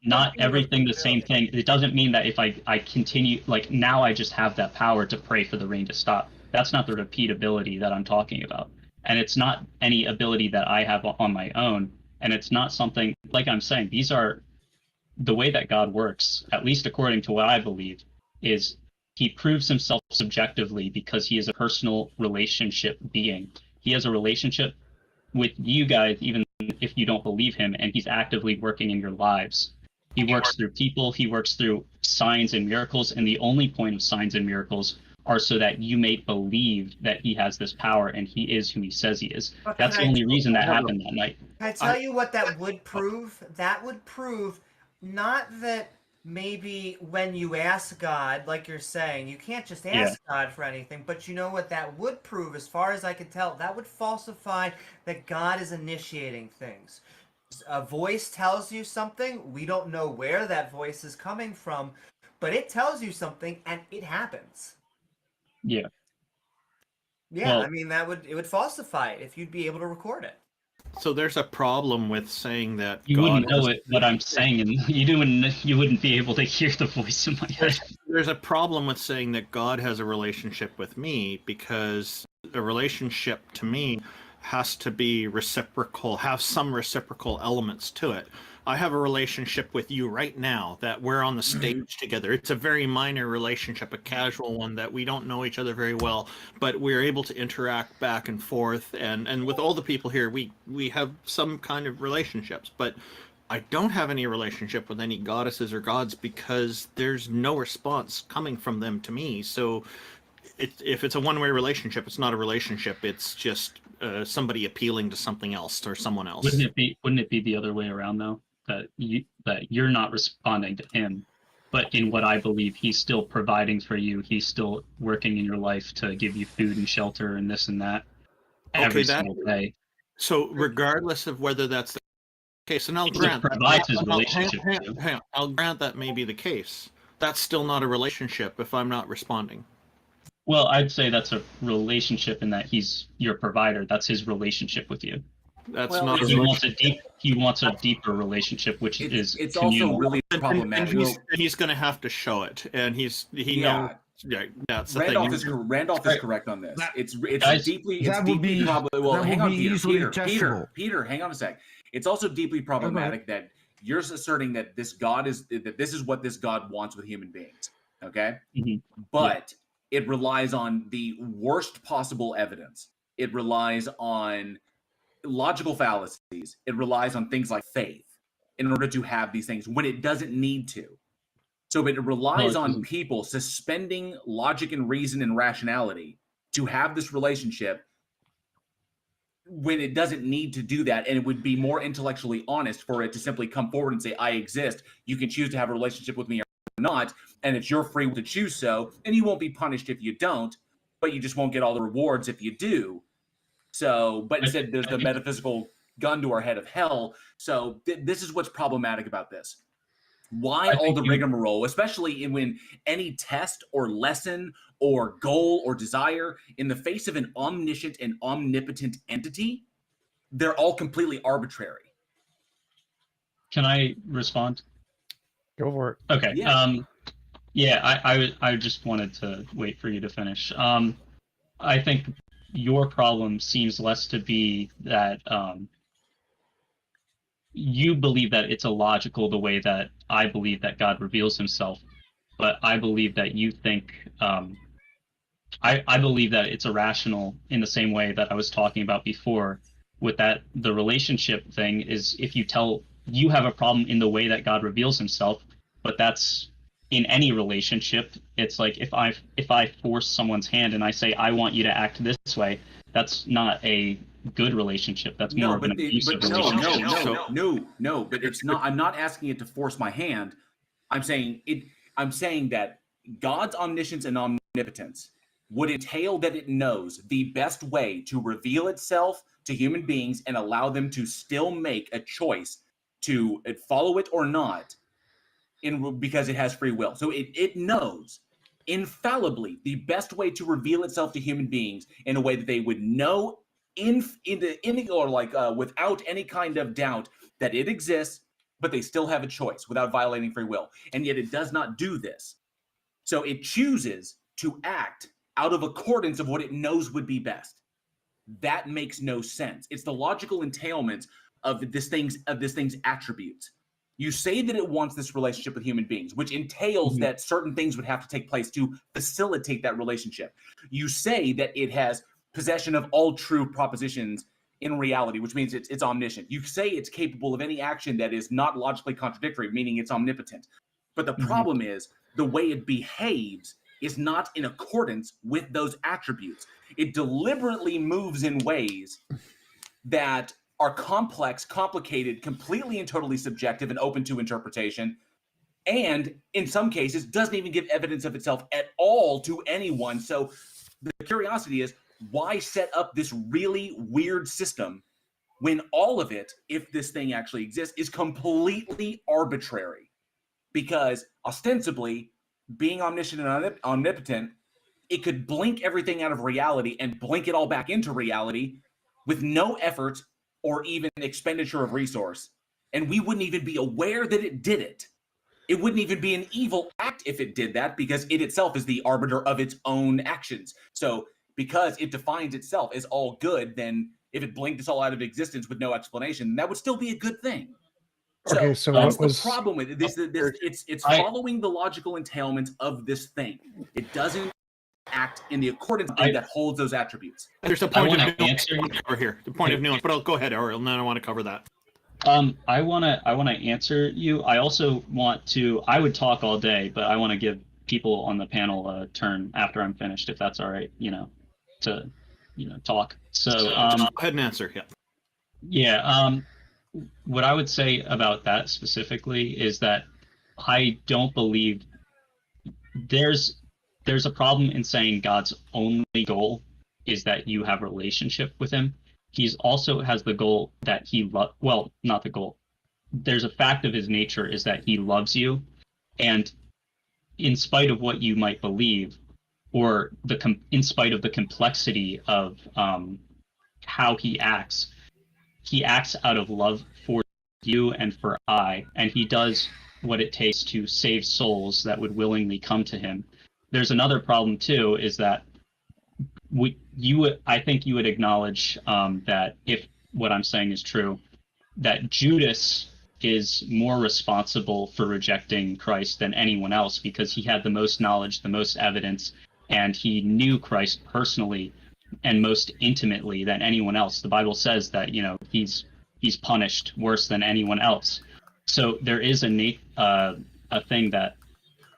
Not everything the same thing. It doesn't mean that if I continue, like now I just have that power to pray for the rain to stop. That's not the repeatability that I'm talking about. And it's not any ability that I have on my own. And it's not something, like I'm saying, these are the way that God works, at least according to what I believe, is he proves himself subjectively because he is a personal relationship being. He has a relationship with you guys, even if you don't believe him, and he's actively working in your lives. He works through people, he works through signs and miracles, and the only point of signs and miracles are so that you may believe that he has this power and he is who he says he is. That's the only reason that happened that night. Can I tell you what that would prove? That would prove not that maybe when you ask God, like you're saying, you can't just ask God for anything, but you know what that would prove, as far as I can tell, that would falsify that God is initiating things. A voice tells you something, we don't know where that voice is coming from, but it tells you something and it happens. Yeah. Yeah, Well, I mean, it would falsify it if you'd be able to record it. So there's a problem with saying that you God wouldn't know has- what I'm saying, and you wouldn't be able to hear the voice in my head. There's a problem with saying that God has a relationship with me, because a relationship to me has to be reciprocal, have some reciprocal elements to it. I have a relationship with you right now that we're on the stage together. It's a very minor relationship, a casual one that we don't know each other very well, but we're able to interact back and forth. And with all the people here, we have some kind of relationships, but I don't have any relationship with any goddesses or gods because there's no response coming from them to me. So if it's a one-way relationship, it's not a relationship. It's just somebody appealing to something else or someone else. Wouldn't it be the other way around though? That you're not responding to him, but in what I believe, he's still providing for you. He's still working in your life to give you food and shelter and this and that every single day. So regardless of whether that's Okay, so now Because grant it provides his hang relationship. hang on. I'll grant that may be the case. That's still not a relationship if I'm not responding. Well, I'd say that's a relationship in that he's your provider. That's his relationship with you. That's Well, not a He wants relationship. he wants a deeper relationship, which is It's communal. also really And problematic. he's going to have to show it, and he Yeah. knows. Yeah, that's the Randolph thing. is Randolph is correct on this. That- It's Guys, deeply that would deeply be- probably. Well, that hang would on, be Peter. easily Peter, testable. Peter, hang on a sec. It's also deeply problematic that you're asserting that this is what this God wants with human beings. Okay, Mhm. but it relies on the worst possible evidence. It relies on logical fallacies. It relies on things like faith in order to have these things when it doesn't need to. So it relies on doesn't. people suspending logic and reason and rationality to have this relationship when it doesn't need to do that. And it would be more intellectually honest for it to simply come forward and say, I exist. You can choose to have a relationship with me or not. And it's your free will to choose so. And you won't be punished if you don't, but you just won't get all the rewards if you do. So, but instead there's the metaphysical gun to our head of hell. So this is what's problematic about this. Why all the rigmarole, especially when any test or lesson or goal or desire in the face of an omniscient and omnipotent entity, they're all completely arbitrary. Can I respond? Go for it. Okay. Yeah. I just wanted to wait for you to finish. I think your problem seems less to be that you believe that it's illogical the way that I believe that God reveals himself, but I believe that you think I believe that it's irrational in the same way that I was talking about before with that the relationship thing is if you have a problem in the way that God reveals himself, but that's in any relationship. It's like if I force someone's hand and I say I want you to act this way, that's not a good relationship. That's more of an abusive relationship. No, but it's not. I'm not asking it to force my hand. I'm saying that God's omniscience and omnipotence would entail that it knows the best way to reveal itself to human beings and allow them to still make a choice to follow it or not, because it has free will. So it knows infallibly the best way to reveal itself to human beings in a way that they would know without any kind of doubt that it exists, but they still have a choice without violating free will. And yet it does not do this. So it chooses to act out of accordance of what it knows would be best. That makes no sense. It's the logical entailment of this thing's attributes. You say that it wants this relationship with human beings, which entails that certain things would have to take place to facilitate that relationship. You say that it has possession of all true propositions in reality, which means it's omniscient. You say it's capable of any action that is not logically contradictory, meaning it's omnipotent. But the problem is the way it behaves is not in accordance with those attributes. It deliberately moves in ways that are complex, complicated, completely and totally subjective and open to interpretation, and in some cases doesn't even give evidence of itself at all to anyone. So the curiosity is, why set up this really weird system when all of it, if this thing actually exists, is completely arbitrary? Because ostensibly, being omniscient and omnipotent, it could blink everything out of reality and blink it all back into reality with no effort or even expenditure of resource. And we wouldn't even be aware that it did it. It wouldn't even be an evil act if it did that, because it itself is the arbiter of its own actions. So because it defines itself as all good, then if it blinked us all out of existence with no explanation, that would still be a good thing. Okay, so that's what was the problem with it. It's following the logical entailment of this thing. It doesn't act in the accordance thing that holds those attributes. There's a point of nuance over here. The point of nuance, but I'll go ahead, Ariel. No, I want to cover that. I wanna answer you. I also want to. I would talk all day, but I want to give people on the panel a turn after I'm finished, if that's all right. To talk. So go ahead and answer. Yeah. Yeah. What I would say about that specifically is that I don't believe there's a problem in saying God's only goal is that you have a relationship with him. He's also has the goal that not the goal. there's a fact of his nature is that he loves you, and in spite of what you might believe, or in spite of the complexity of how he acts out of love for you and for I, and he does what it takes to save souls that would willingly come to him. There's another problem too, is that I think you would acknowledge that if what I'm saying is true, that Judas is more responsible for rejecting Christ than anyone else, because he had the most knowledge, the most evidence, and he knew Christ personally and most intimately than anyone else. The Bible says that, you know, he's punished worse than anyone else. So there is a thing that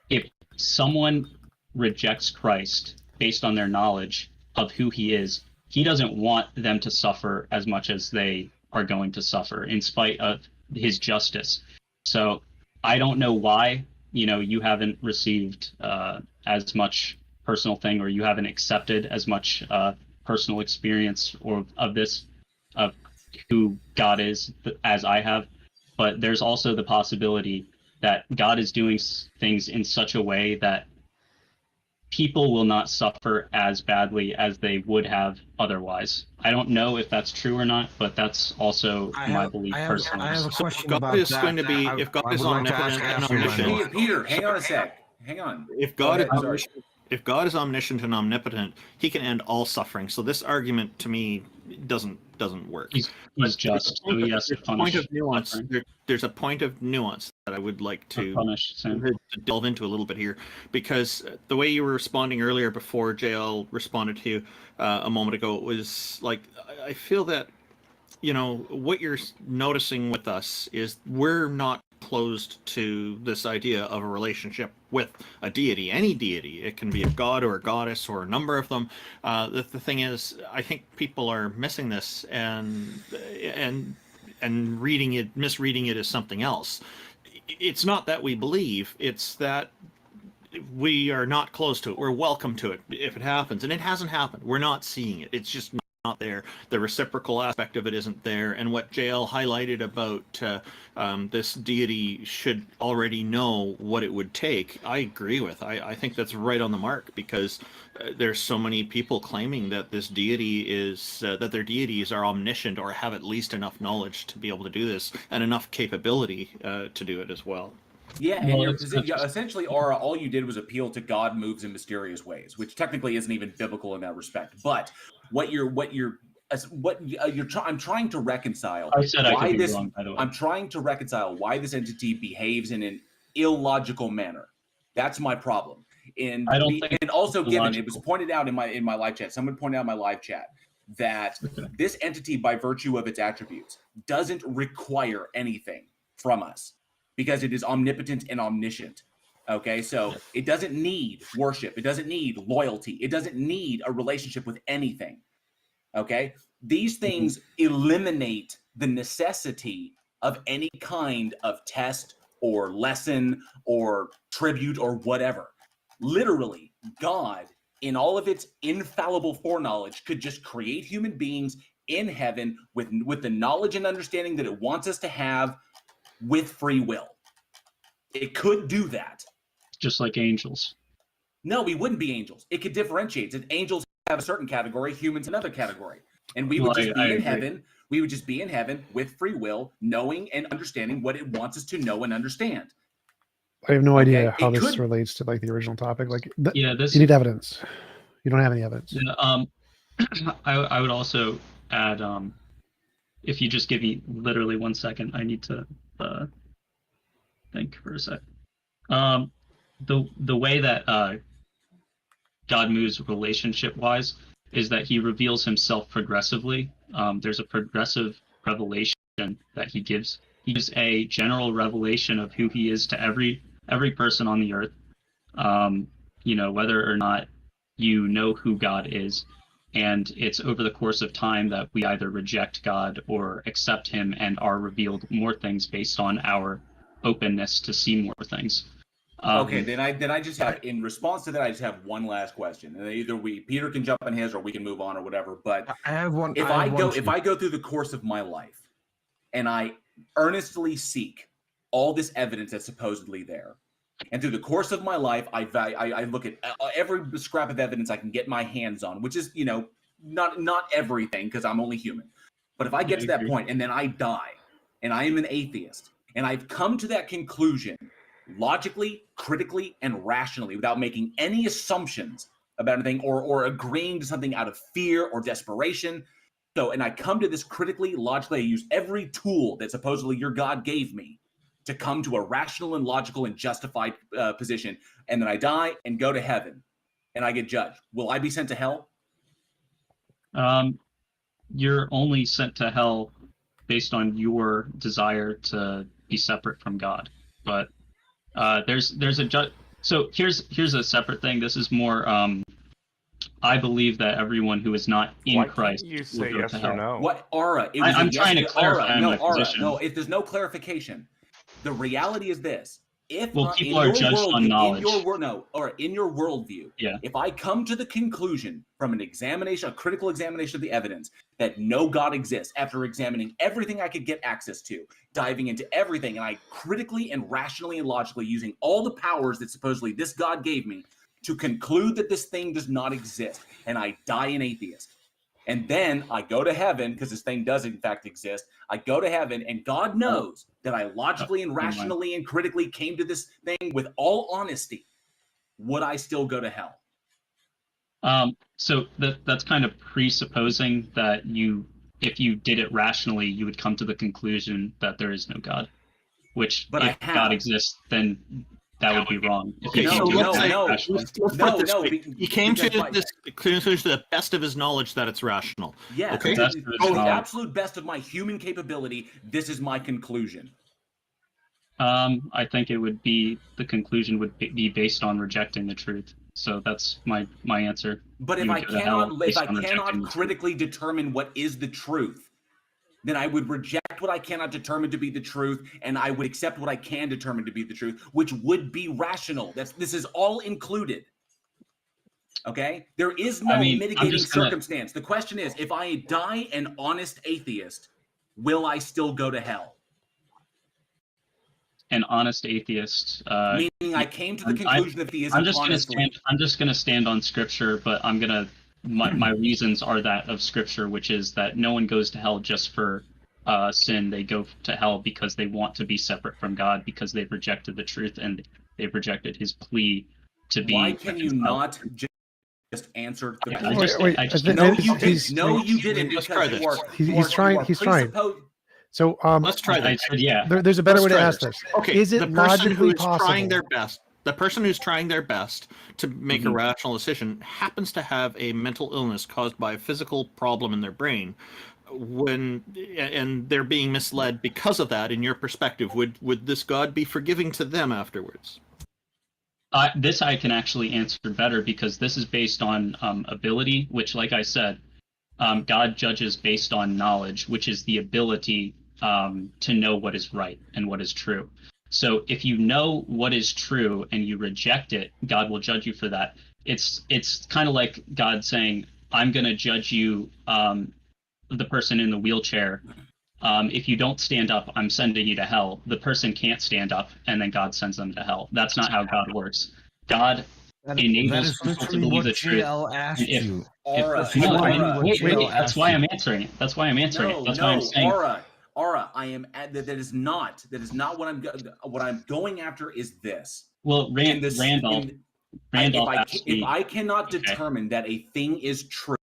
if someone rejects Christ based on their knowledge of who he is, he doesn't want them to suffer as much as they are going to suffer in spite of his justice. So I don't know why, you know, you haven't received as much personal thing, or you haven't accepted as much personal experience or of this, of who God is, as I have. But there's also the possibility that God is doing things in such a way that people will not suffer as badly as they would have otherwise. I don't know if that's true or not, but that's also my belief personally. I have a question God about is that. going to be, if God is omnipotent and omniscient, Peter, hang on a sec. Hang on. if God is omniscient and omnipotent, he can end all suffering. So this argument to me doesn't work. He's just, so he has to punish. There's a point of nuance that I would like to delve into a little bit here, because the way you were responding earlier before JL responded to you a moment ago, it was like, I feel that, you know, what you're noticing with us is we're not closed to this idea of a relationship with a deity, any deity. It can be a god or a goddess or a number of them. The thing is, I think people are missing this and misreading it as something else. It's not that we believe, it's that we are not close to it. We're welcome to it if it happens, and it hasn't happened. We're not seeing it. It's just not there. The reciprocal aspect of it isn't there. And what JL highlighted about this deity should already know what it would take, I agree with. I think that's right on the mark, because there's so many people claiming that this deity is, that their deities are omniscient or have at least enough knowledge to be able to do this, and enough capability to do it as well. Yeah, and essentially, Aura, all you did was appeal to God moves in mysterious ways, which technically isn't even biblical in that respect. But I'm trying to reconcile. I said I could be wrong, by the way. I'm trying to reconcile why this entity behaves in an illogical manner. That's my problem. And also, given it was pointed out in my live chat, someone pointed out in my live chat that this entity, by virtue of its attributes, doesn't require anything from us, because it is omnipotent and omniscient. Okay, so it doesn't need worship. It doesn't need loyalty. It doesn't need a relationship with anything. Okay, these things eliminate the necessity of any kind of test or lesson or tribute or whatever. Literally, God, in all of its infallible foreknowledge, could just create human beings in heaven with the knowledge and understanding that it wants us to have, with free will. It could do that. Just like angels. No, we wouldn't be angels. It could differentiate. Angels have a certain category, humans another category. And we would just be in heaven. We would just be in heaven with free will, knowing and understanding what it wants us to know and understand. I have no idea how this relates to like the original topic. Like, you need evidence. You don't have any evidence. Yeah, I would also add, if you just give me literally 1 second, I need to think for a sec. The way that God moves relationship-wise is that he reveals himself progressively. There's a progressive revelation that he gives. He gives a general revelation of who he is to every person on the earth. You know, whether or not you know who God is. And it's over the course of time that we either reject God or accept him and are revealed more things based on our openness to see more things. Okay, then I just have, in response to that, I just have one last question, and either Peter can jump on his, or we can move on, or whatever. But I have one. If I go through the course of my life, and I earnestly seek all this evidence that's supposedly there. And through the course of my life, I look at every scrap of evidence I can get my hands on, which is, not everything, because I'm only human. But if I get to that point and then I die and I am an atheist and I've come to that conclusion logically, critically, and rationally without making any assumptions about anything or agreeing to something out of fear or desperation. And I come to this critically, logically, I use every tool that supposedly your God gave me to come to a rational and logical and justified position. And then I die and go to heaven and I get judged. Will I be sent to hell? You're only sent to hell based on your desire to be separate from God. But there's a so here's a separate thing. This is more I believe that everyone who is not in Christ You say will go yes to or hell. no? What Aura? I'm trying to clarify my position. No, if there's no clarification, the reality is this: if People are judged on knowledge. In your worldview, Yeah. if I come to the conclusion from an examination, a critical examination of the evidence, that no God exists, after examining everything I could get access to, diving into everything, and I critically and rationally and logically using all the powers that supposedly this God gave me to conclude that this thing does not exist, and I die an atheist. And then I go to heaven, because this thing does in fact exist. I go to heaven, and God knows that I logically and rationally and critically came to this thing with all honesty. Would I still go to hell? So that's kind of presupposing that if you did it rationally, you would come to the conclusion that there is no God. Which, but if God exists, then that would be wrong. Okay, so let's put this straight. He came to this conclusion to the best of his knowledge that it's rational. Yeah, okay. The absolute best of my human capability. This is my conclusion. I think it would be the conclusion would be based on rejecting the truth. So that's my answer. But if I cannot critically determine what is the truth, then I would reject what I cannot determine to be the truth, and I would accept what I can determine to be the truth, which would be rational. This is all included. Okay? There is no mitigating circumstance. The question is, if I die an honest atheist, will I still go to hell? An honest atheist. Meaning I came to the conclusion that theism honestly. I'm just going to stand on scripture, but I'm going to my reasons are that of scripture, which is that no one goes to hell just for sin. They go to hell because they want to be separate from God, because they've rejected the truth and they've rejected his plea to be. Why can you not just answer the question? No, you didn't. He's trying. So let's try that. Yeah. There's a better way to ask this. Okay. Is it logically possible? The person who's trying their best to make a rational decision happens to have a mental illness caused by a physical problem in their brain, and they're being misled because of that. In your perspective, would this God be forgiving to them afterwards? This I can actually answer better, because this is based on ability, which, like I said, God judges based on knowledge, which is the ability to know what is right and what is true. So if you know what is true and you reject it, God will judge you for that. It's kind of like God saying, I'm going to judge you, the person in the wheelchair. If you don't stand up, I'm sending you to hell. The person can't stand up, and then God sends them to hell. That's not how God works. God enables people to believe the truth. Wait, that's why I'm answering it. That's why I'm answering it. That's why I'm saying. Aura, I am at that is not what I'm going after is this. Well, Randolph, if I cannot determine that a thing is true,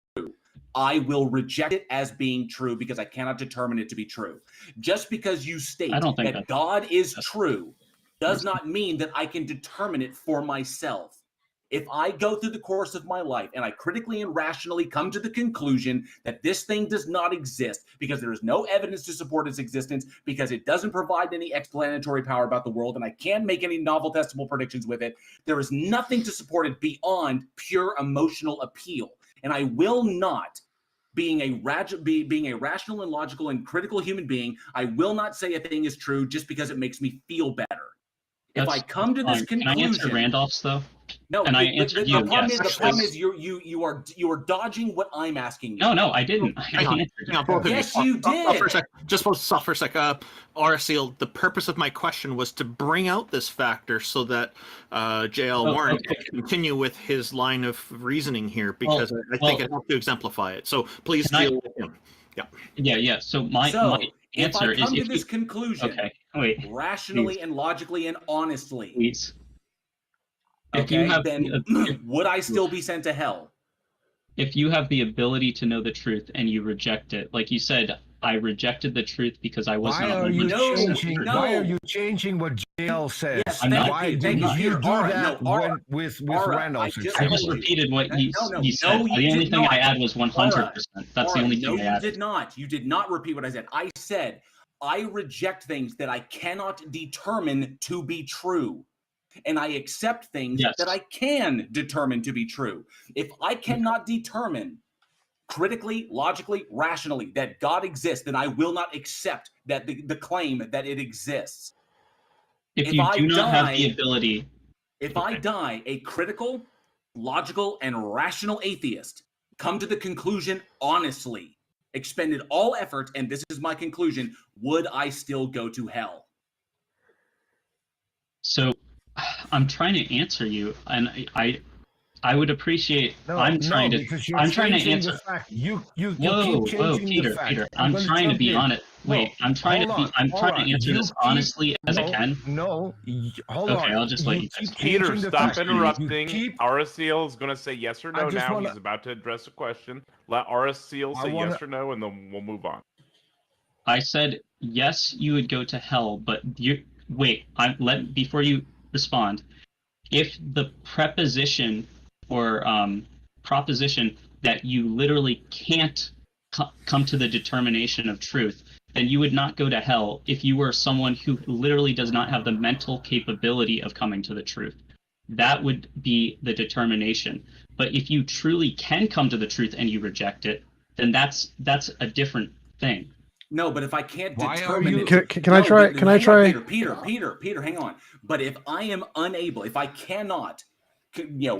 I will reject it as being true because I cannot determine it to be true. Just because you state that God is true does not mean that I can determine it for myself. If I go through the course of my life and I critically and rationally come to the conclusion that this thing does not exist because there is no evidence to support its existence, because it doesn't provide any explanatory power about the world, and I can't make any novel testable predictions with it, there is nothing to support it beyond pure emotional appeal. And I will not, being a rational and logical and critical human being, I will not say a thing is true just because it makes me feel better. If I come to this Can I answer conclusion, Randolph's though? no, And I answered you, the problem yes. is, the problem is you are dodging what I'm asking you. No, I didn't. Hang on, both of Yes, you. you Stop for a did. sec. Just stop for a sec. RSL, the purpose of my question was to bring out this factor so that JL Warren okay. can continue with his line of reasoning here, because I think it helps to exemplify it. So please Can I- deal with him. Yeah. So my If answer I come is to this conclusion, okay. Wait, rationally and logically and honestly, please. If okay, you have then would I still be sent to hell? if you have the ability to know the truth and you reject it, like you said, I rejected the truth because I was Why not are you liberal. changing? no. Why are you changing what JL says? Yes, I'm not. Why thank did you, you do Aura, that no, Aura, with Aura, Randolph's I just I example? just told you. repeated what No, he no, said. no, you The only did thing I not. add was 100%. That's the Aura, only no, thing I you added. did not. You did not repeat what I said. I said I reject things that I cannot determine to be true, and I accept things Yes. that I can determine to be true. If I cannot determine critically, logically, rationally that God exists, then I will not accept that the claim that it exists. If if you I do not have die- the ability, If I die a critical, logical, and rational atheist, come to the conclusion honestly, expended all effort, and this is my conclusion, would I still go to hell? so I'm trying to answer you, and I would appreciate. I'm trying to changing answer. the fact. You Whoa, keep changing Peter, the fact. Peter, I'm I'm gonna trying to jump be in. on it. Wait, I'm trying hold to answer You this keep- honestly as I can. Hold Okay, on. I'll just let you keep guys- Peter, changing the stop fact. interrupting. You keep- RSL is going to say yes or I no just now. wanna- He's about to address a question. Let RSL I say wanna- yes or no, and then we'll move on. I said yes, you would go to hell, but before you respond. If the preposition or proposition that you literally can't come to the determination of truth, then you would not go to hell if you were someone who literally does not have the mental capability of coming to the truth. That would be the determination. But if you truly can come to the truth and you reject it, then that's a different thing. No, but if I can't Why are determine you- it, Can I try? Can I try? Peter, hang on. But if I am unable, if I cannot,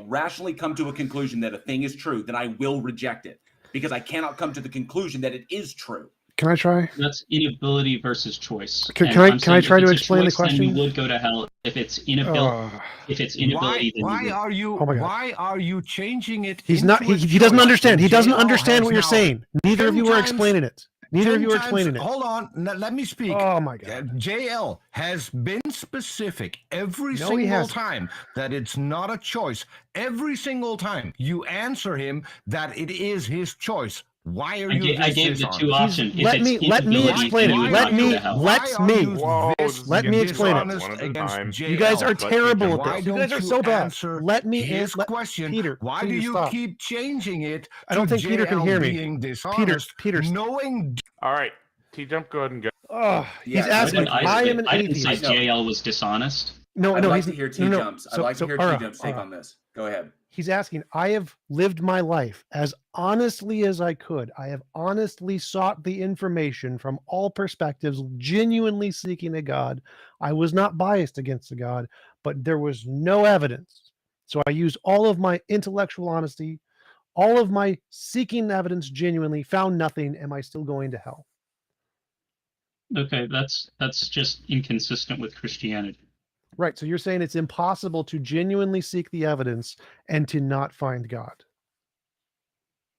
rationally come to a conclusion that a thing is true, then I will reject it because I cannot come to the conclusion that it is true. Can I try? That's inability versus choice. Can And I- I'm can I saying try if to it's a explain the choice, then question? you would go to hell. If it's inability, Oh, then Why you would. are you? Oh my God. Why are you changing it? he's not. into a He doesn't choice understand. He when doesn't JL understand what has you're now saying. Neither of 10 you are times- explaining it. Neither of 10 you are times- explaining it. Hold on. Let me speak. Oh my God. JL has been specific every No, he single hasn't. time that it's not a choice. Every single time you answer him that it is his choice. Why are you? I gave the dishonest? two options. If let it's me inability, explain then it. you would Let not go me- to hell. let- Why are me- you Whoa, this this is Let me getting explain it. dishonest one at a against time. JL? You guys are Let terrible TJump at go. this. Why You guys don't are so bad. answer Let me his let- question. Peter, Why do please you stop. keep changing it? I don't to think Peter can JL hear me. being dishonest, Peter, knowing All right, TJump, go ahead and go. oh, Yeah, he's asking. I I am an I didn't say atheist. JL was dishonest. No, I'd no, like he's to hear no, no. T-Jumps. I'd like to hear Ara, T-Jumps take Ara. on this. Go ahead. He's asking, I have lived my life as honestly as I could. I have honestly sought the information from all perspectives, genuinely seeking a God. I was not biased against a God, but there was no evidence. So I used all of my intellectual honesty, all of my seeking evidence genuinely, found nothing. Am I still going to hell? Okay, that's just inconsistent with Christianity. Right. So you're saying it's impossible to genuinely seek the evidence and to not find God.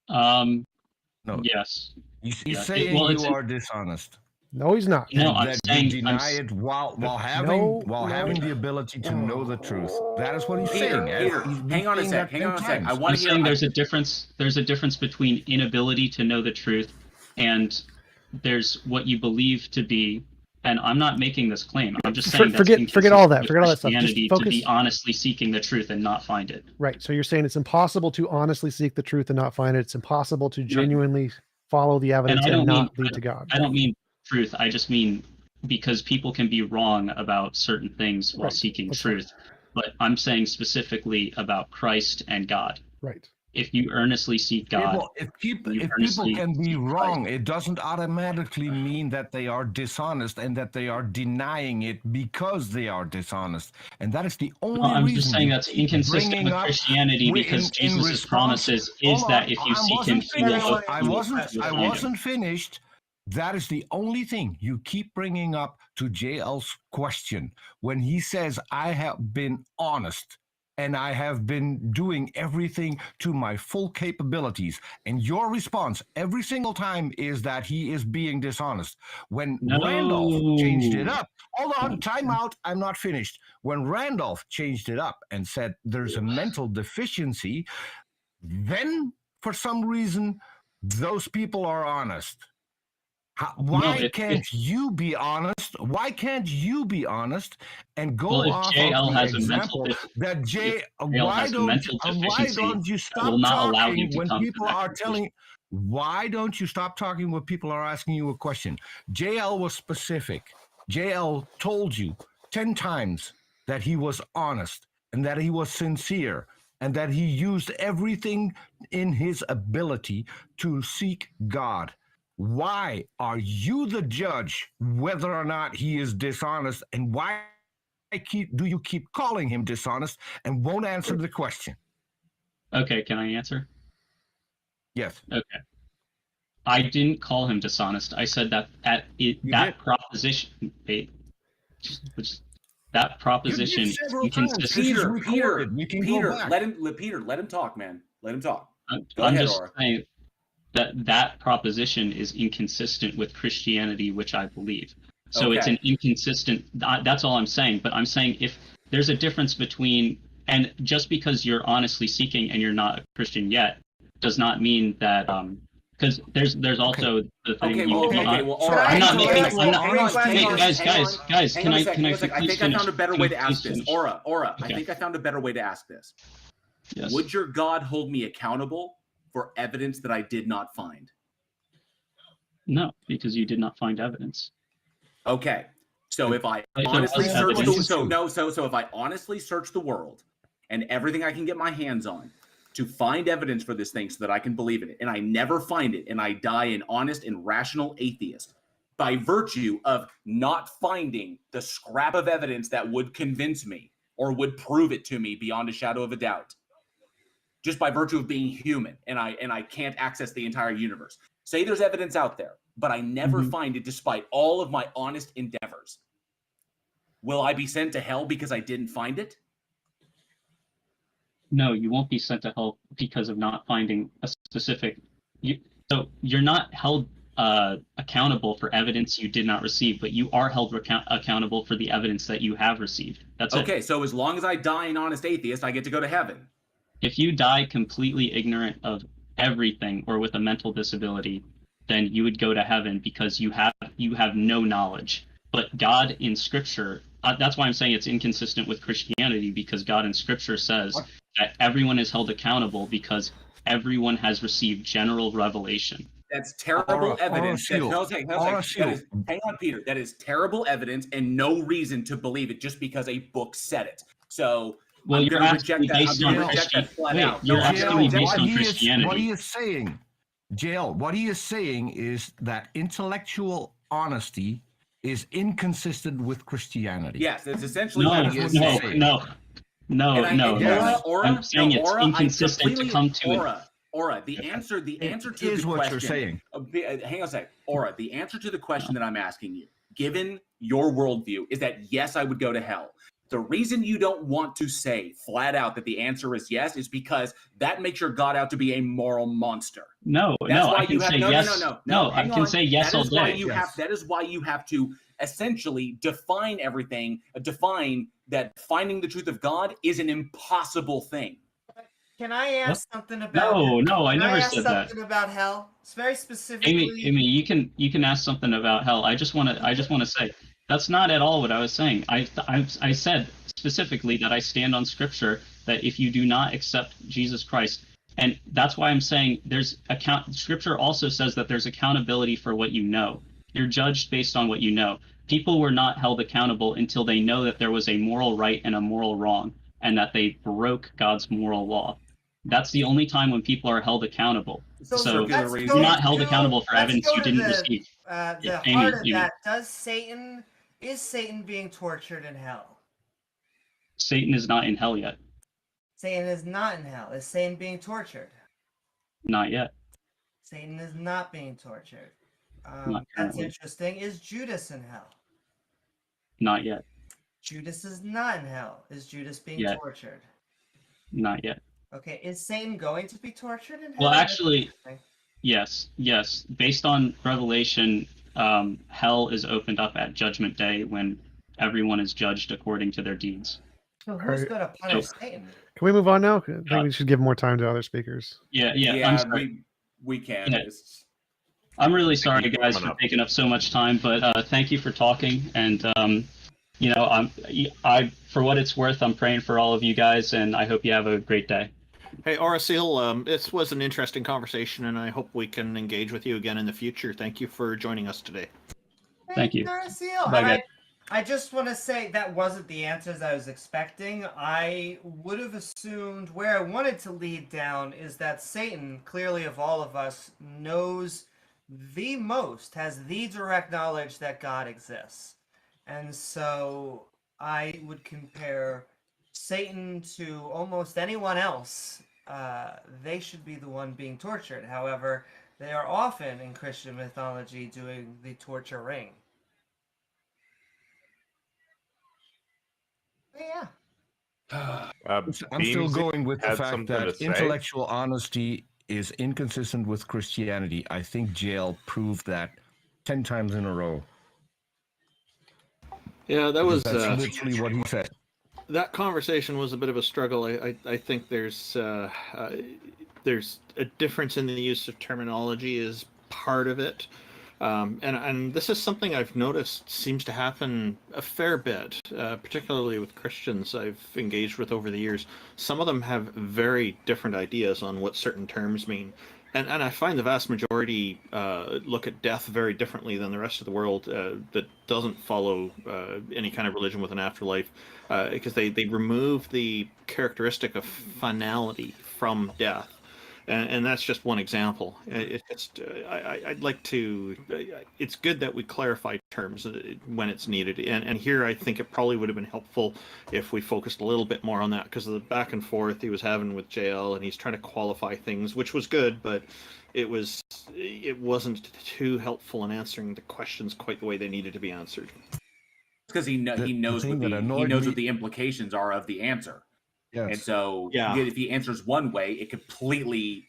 No. Yes. he's Yeah, saying well, you it's- are dishonest. No, he's not. No, and I'm that saying you deny it while having the ability to know the truth. That is what he's saying. Peter, He's been hang on a saying sec. that Hang on a 10 sec. I times. want I'm to hear. saying there's a difference. There's a difference between inability to know the truth and there's what you believe to be. And I'm not making this claim. I'm just saying Forget all that. with Forget all that stuff. Just Christianity focus. to be honestly seeking the truth and not find it. Right. So you're saying it's impossible to honestly seek the truth and not find it. It's impossible to genuinely follow the evidence I and don't not mean- lead to God. I don't mean truth. I just mean because people can be wrong about certain things while Right. seeking That's truth. But I'm saying specifically about Christ and God. Right. if you earnestly seek God, if people earnestly can be seek wrong, Christ. it doesn't automatically mean that they are dishonest and that they are denying it because they are dishonest. And that is the only Well, I'm reason just saying you that's keep inconsistent bringing with up Christianity because Jesus' promises is that if you seek Him, He will open I you wasn't Him. finished. That is the only thing you keep bringing up to JL's question when he says, I have been honest and I have been doing everything to my full capabilities. And your response every single time is that he is being dishonest. When Randolph changed it up, hold on, time out, I'm not finished. When Randolph changed it up and said there's a mental deficiency, then for some reason, those people are honest. Why can't you be honest? Why can't you be honest and go off of the example that why don't you stop talking when people are telling? Why don't you stop talking when people are asking you a question? JL was specific. JL told you 10 times that he was honest and that he was sincere and that he used everything in his ability to seek God. Why are you the judge whether or not he is dishonest, and why do you keep calling him dishonest and won't answer the question? Okay, can I answer? Yes. Okay. I didn't call him dishonest. I said that proposition. That proposition is inconsistent. Peter, let him talk, man. Let him talk. Go I'm ahead, just Aura. saying that proposition is inconsistent with Christianity, which I believe. So it's an inconsistent. That's all I'm saying. But I'm saying if there's a difference between, and just because you're honestly seeking and you're not a Christian yet, does not mean that because there's also the thing. I'm not making. Guys. Can I I think I found a better way to ask this. Aura. I think I found a better way to ask this. Yes. Would your God hold me accountable for evidence that I did not find? No, because you did not find evidence. Okay. So if I honestly search if I honestly search the world and everything I can get my hands on to find evidence for this thing so that I can believe in it, and I never find it, and I die an honest and rational atheist, by virtue of not finding the scrap of evidence that would convince me or would prove it to me beyond a shadow of a doubt, just by virtue of being human, and I can't access the entire universe. Say there's evidence out there, but I never find it despite all of my honest endeavors. Will I be sent to hell because I didn't find it? No, you won't be sent to hell because of not finding a specific. So you're not held accountable for evidence you did not receive, but you are held accountable for the evidence that you have received. That's it. Okay, so as long as I die an honest atheist, I get to go to heaven. If you die completely ignorant of everything or with a mental disability, then you would go to heaven because you have no knowledge. But God in Scripture, that's why I'm saying it's inconsistent with Christianity, because God in Scripture says that everyone is held accountable because everyone has received general revelation. That's terrible evidence. Hang on, Peter. That is terrible evidence and no reason to believe it just because a book said it. So well, you're asking me based on Christianity. You're asking me based on Christianity. What he is saying, JL, what he is saying is that intellectual honesty is inconsistent with Christianity. Yes, it's essentially No. I'm saying it's inconsistent to come to it. Aura, the answer to the question. What you're saying. Hang on a sec. Aura, the answer to the question that I'm asking you, given your worldview, is that yes, I would go to hell. The reason you don't want to say flat out that the answer is yes is because that makes your God out to be a moral monster. I can say yes. I can say yes all day. That is why you have to essentially define everything, define that finding the truth of God is an impossible thing. Can I ask something about? No, I never said that. Something about hell. It's very specifically. Amy, you can ask something about hell. I just want to say that's not at all what I was saying. I said specifically that I stand on Scripture that if you do not accept Jesus Christ, and that's why I'm saying Scripture also says that there's accountability for what you know. You're judged based on what you know. People were not held accountable until they know that there was a moral right and a moral wrong, and that they broke God's moral law. That's the only time when people are held accountable. So circular reason. you're not held accountable for let's evidence go you to didn't the, receive. The Amy, heart of Amy. that. Is Satan being tortured in hell? Satan is not in hell yet. Satan is not in hell. Is Satan being tortured? Not yet. Satan is not being tortured. Not That's currently. interesting. Is Judas in hell? Not yet. Judas is not in hell. Is Judas being Yet. tortured? Not yet. Okay, is Satan going to be tortured in hell? Well, That's actually, interesting. yes. Based on Revelation, hell is opened up at Judgment Day when everyone is judged according to their deeds. So who's Alright. going to punish Satan? Can we move on now? I think we should give more time to other speakers. Yeah. I'm Yeah, sorry. we can. Yeah. It's- I'm really sorry, you for guys, coming for up. taking up so much time, but thank you for talking. And I, for what it's worth, I'm praying for all of you guys, and I hope you have a great day. Hey, Orasil, this was an interesting conversation, and I hope we can engage with you again in the future. Thank you for joining us today. Thank you. Narciel. Bye, And guys. I just want to say that wasn't the answers I was expecting. I would have assumed where I wanted to lead down is that Satan, clearly of all of us, knows the most, has the direct knowledge that God exists. And so I would compare Satan to almost anyone else. They should be the one being tortured. However, they are often in Christian mythology doing the torturing. Yeah. I'm still Beams going with the had fact something to that say. intellectual honesty is inconsistent with Christianity. I think JL proved that 10 times in a row. Yeah, that was That's literally what he said. that conversation was a bit of a struggle. I think there's a difference in the use of terminology is part of it. And this is something I've noticed seems to happen a fair bit, particularly with Christians I've engaged with over the years. Some of them have very different ideas on what certain terms mean. And I find the vast majority look at death very differently than the rest of the world that doesn't follow any kind of religion with an afterlife, because they remove the characteristic of finality from death. And that's just one example. I'd like to. It's good that we clarify terms when it's needed. And here, I think it probably would have been helpful if we focused a little bit more on that, because of the back and forth he was having with JL, and he's trying to qualify things, which was good, but it wasn't too helpful in answering the questions quite the way they needed to be answered. because he knows thing what that he annoyed knows me- what the implications are of the answer. Yes. And so, Yeah. if he answers one way, it completely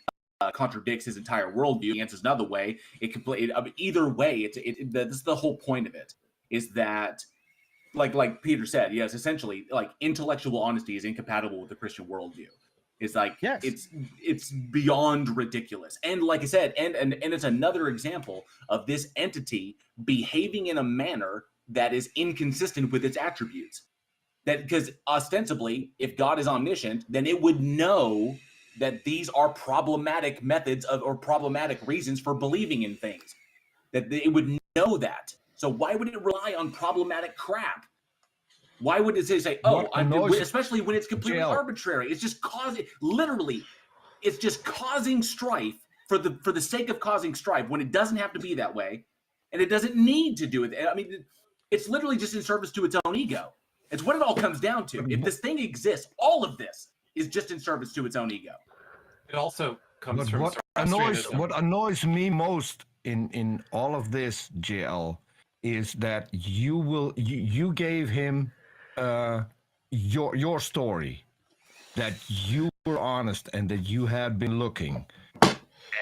contradicts his entire worldview. He answers another way, it completely. I mean, either way, this is the whole point of it. Is that, like Peter said, yes, essentially, like intellectual honesty is incompatible with the Christian worldview. It's like Yes. it's beyond ridiculous. And like I said, and it's another example of this entity behaving in a manner that is inconsistent with its attributes. That because ostensibly, if God is omniscient, then it would know that these are problematic methods or problematic reasons for believing in things. That it would know that. So why would it rely on problematic crap? Why would it say, "Oh, What annoys- especially when it's completely JL. arbitrary"? It's just causing, literally, it's just causing strife for the sake of causing strife when it doesn't have to be that way, and it doesn't need to do it. I mean, it's literally just in service to its own ego. It's what it all comes down to. If this thing exists, all of this is just in service to its own ego. It also comes But from what annoys me most in all of this, JL, is that you gave him your story, that you were honest and that you had been looking,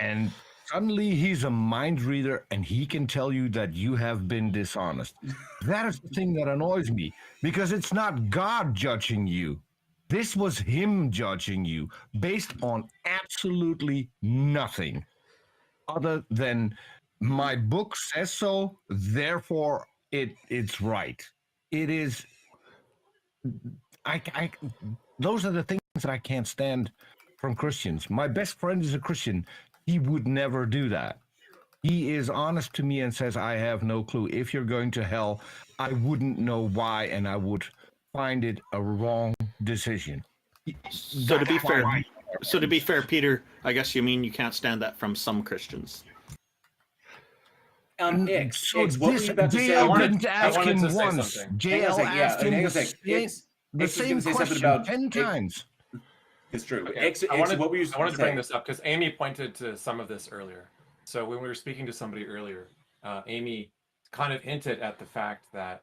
and suddenly he's a mind reader and he can tell you that you have been dishonest. That is the thing that annoys me, because it's not God judging you. This was him judging you based on absolutely nothing other than my book says so, therefore it's right. It is. Those are the things that I can't stand from Christians. My best friend is a Christian. He would never do that. He is honest to me and says, I have no clue. If you're going to hell, I wouldn't know why, and I would find it a wrong decision. So to be fair, So to be fair, Peter, I guess you mean you can't stand that from some Christians. Ix, what were you about to say? JL wanted- didn't I ask wanted him to say once. something. Hang on a JL sec, yeah, asked him hang on the a sec. same, Ix the was same gonna say something question about 10 times. It's true. Okay, Ix, I wanted, what were you I wanted to saying? bring this up because Amy pointed to some of this earlier. So when we were speaking to somebody earlier, Amy kind of hinted at the fact that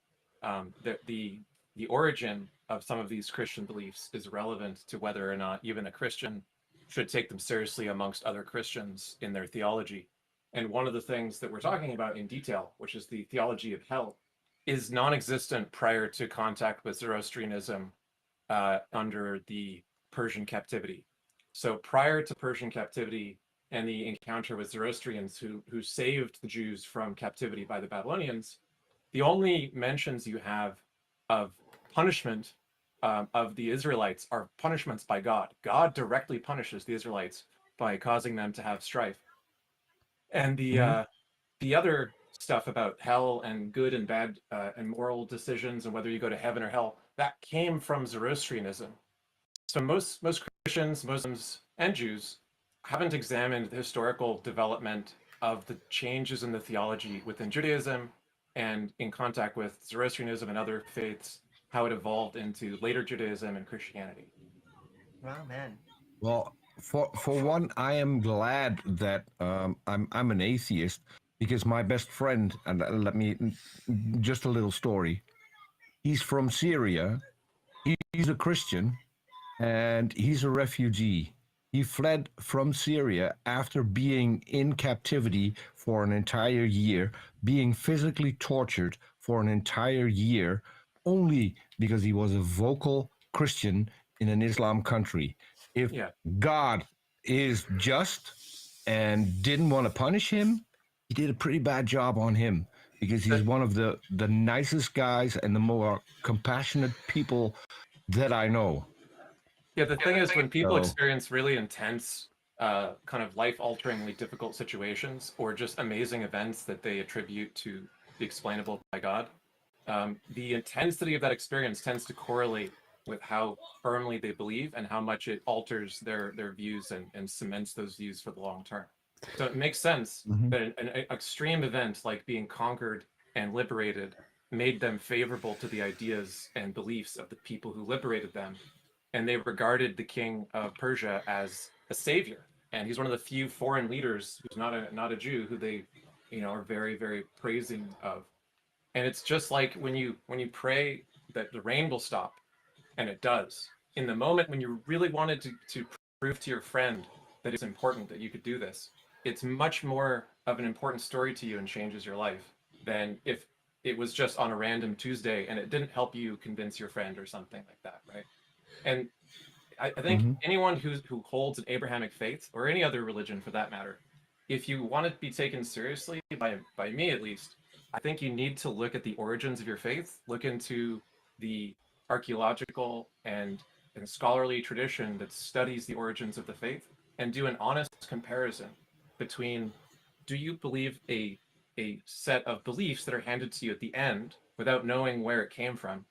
the origin of some of these Christian beliefs is relevant to whether or not even a Christian should take them seriously amongst other Christians in their theology. And one of the things that we're talking about in detail, which is the theology of hell, is non-existent prior to contact with Zoroastrianism under the Persian captivity. So prior to Persian captivity and the encounter with Zoroastrians who saved the Jews from captivity by the Babylonians, the only mentions you have of punishment of the Israelites are punishments by God. God directly punishes the Israelites by causing them to have strife. And the other stuff about hell and good and bad and moral decisions and whether you go to heaven or hell, that came from Zoroastrianism. So most Christians, Muslims, and Jews haven't examined the historical development of the changes in the theology within Judaism and in contact with Zoroastrianism and other faiths, how it evolved into later Judaism and Christianity. Well, man. Well, for one, I am glad that I'm an atheist, because my best friend, and let me, just a little story. He's from Syria. He's a Christian, and he's a refugee. He fled from Syria after being in captivity for an entire year, being physically tortured for an entire year, only because he was a vocal Christian in an Islam country. If God is just and didn't want to punish him, he did a pretty bad job on him, because he's one of the nicest guys and the more compassionate people that I know. Yeah, the thing is, when people experience really intense, kind of life-alteringly difficult situations, or just amazing events that they attribute to the explainable by God, the intensity of that experience tends to correlate with how firmly they believe and how much it alters their views and cements those views for the long term. So it makes sense that an extreme event like being conquered and liberated made them favorable to the ideas and beliefs of the people who liberated them. And they regarded the king of Persia as a savior. And he's one of the few foreign leaders who's not a Jew who they, are very, very praising of. And it's just like when you pray that the rain will stop, and it does. In the moment when you really wanted to prove to your friend that it's important that you could do this, it's much more of an important story to you and changes your life than if it was just on a random Tuesday and it didn't help you convince your friend or something like that, right? And I think anyone who holds an Abrahamic faith, or any other religion for that matter, if you want to be taken seriously, by me at least, I think you need to look at the origins of your faith, look into the archaeological and scholarly tradition that studies the origins of the faith, and do an honest comparison between, do you believe a set of beliefs that are handed to you at the end without knowing where it came from,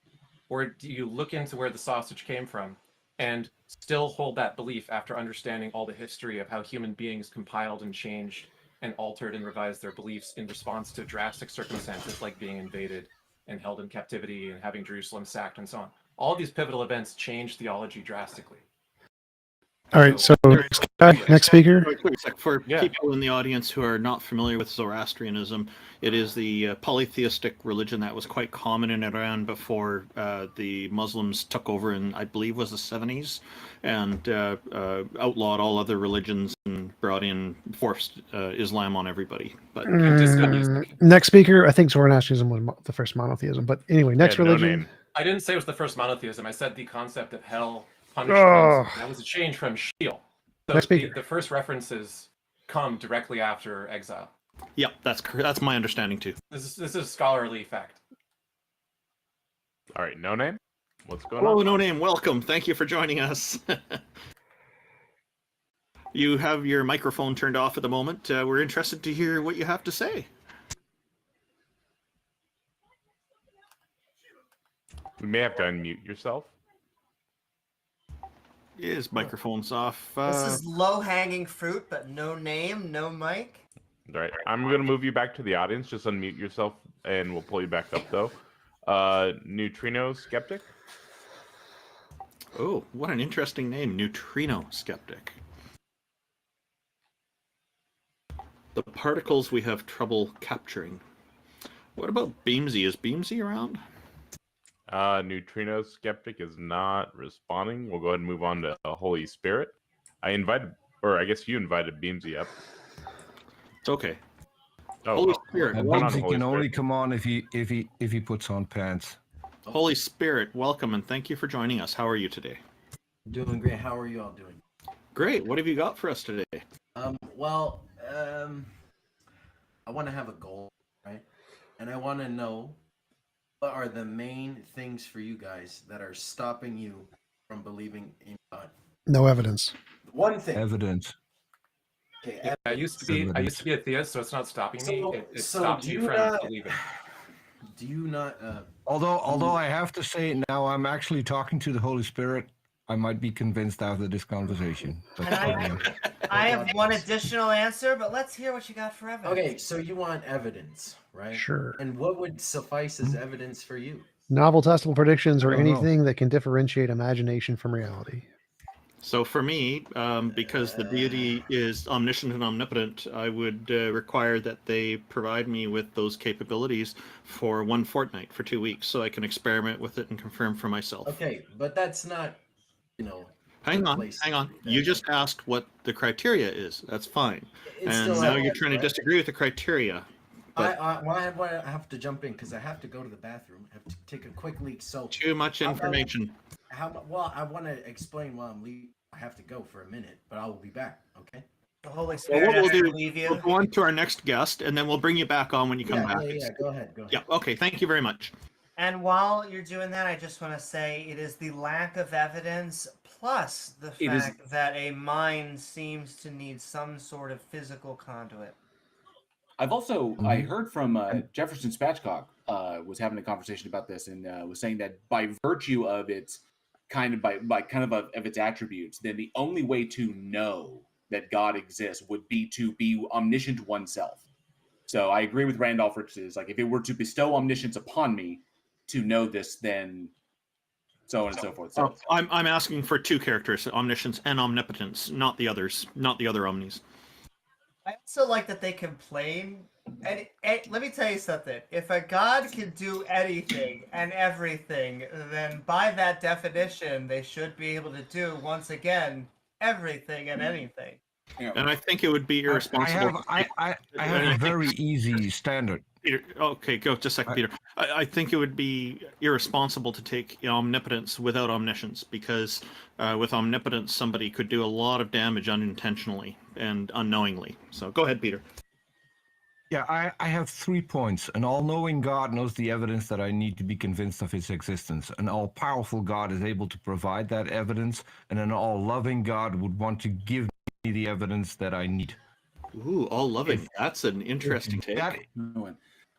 or do you look into where the sausage came from and still hold that belief after understanding all the history of how human beings compiled and changed and altered and revised their beliefs in response to drastic circumstances like being invaded and held in captivity and having Jerusalem sacked and so on. All these pivotal events changed theology drastically. All right, so next speaker. For people in the audience who are not familiar with Zoroastrianism, it is the polytheistic religion that was quite common in Iran before the Muslims took over in, I believe, was the 70s, and outlawed all other religions and brought in forced Islam on everybody. But next speaker, I think Zoroastrianism was the first monotheism. But anyway, next religion. I didn't say it was the first monotheism. I said the concept of hell, punishment. That was a change from Sheol. So the first references come directly after exile. Yep, that's my understanding too. This is a scholarly fact. All right, No Name, what's going on? Hello, No Name. Welcome. Thank you for joining us. You have your microphone turned off at the moment. We're interested to hear what you have to say. You may have to unmute yourself. His microphone's off. This is low-hanging fruit, but no name, no mic. All right, I'm gonna move you back to the audience. Just unmute yourself, and we'll pull you back up though. Neutrino skeptic. Oh, what an interesting name, Neutrino skeptic. The particles we have trouble capturing. What about Beamsy? Is Beamsy around? Neutrino skeptic is not responding. We'll go ahead and move on to Holy Spirit. I guess you invited Beamsy up. It's okay. Oh, Holy Spirit. Beamsy can only come on if he puts on pants. Holy Spirit, welcome and thank you for joining us. How are you today? Doing great. How are you all doing? Great. What have you got for us today? I want to have a goal, right? And I want to know what are the main things for you guys that are stopping you from believing in God? No evidence. One thing. Evidence. Okay. Yeah, I used to be a theist, so it's not stopping me. It So stops do you you from not- believing. Do you not? Although I have to say now I'm actually talking to the Holy Spirit, I might be convinced after this conversation. But, I have one additional answer, but let's hear what you got for evidence. Okay, so you want evidence, right? Sure. And what would suffice as evidence for you? Novel testable predictions or I don't know. anything that can differentiate imagination from reality. So for me, because the deity is omniscient and omnipotent, I would require that they provide me with those capabilities for one fortnight, for 2 weeks, so I can experiment with it and confirm for myself. Okay, but that's not, Hang on. place. You just asked what the criteria is. That's fine. It's And still now evidence, you're trying to right? disagree with the criteria. But I have to jump in because I have to go to the bathroom. I have to take a quick leak. So too much How about- information. well, I want to explain while I'm leaving. I have to go for a minute, but I will be back. Okay. The Holy Well, Spirit what we'll has to do, leave we'll you. go on to our next guest, and then we'll bring you back on when you come Yeah, back. yeah. Go ahead. Go ahead. Yeah, okay, thank you very much. And while you're doing that, I just want to say it is the lack of evidence plus the It is- fact that a mind seems to need some sort of physical conduit. I've also I heard from Jefferson Spatchcock was having a conversation about this and was saying that by virtue of its of its attributes, then the only way to know that God exists would be to be omniscient oneself. So I agree with Randolph, which is like if it were to bestow omniscience upon me to know this, then so on and so forth. So I'm asking for two characters, omniscience and omnipotence, not the others, not the other omnis. I also like that they complain. And let me tell you something. If a god can do anything and everything, then by that definition, they should be able to do, once again, everything and anything. And I think it would be irresponsible. I have a very easy standard. Peter, okay, go just a second, Peter. I think it would be irresponsible to take omnipotence without omniscience, because with omnipotence, somebody could do a lot of damage unintentionally and unknowingly. So go ahead, Peter. Yeah, I have 3 points. An all-knowing God knows the evidence that I need to be convinced of his existence. An all-powerful God is able to provide that evidence, and an all-loving God would want to give me the evidence that I need. Ooh, all loving. That's an interesting take.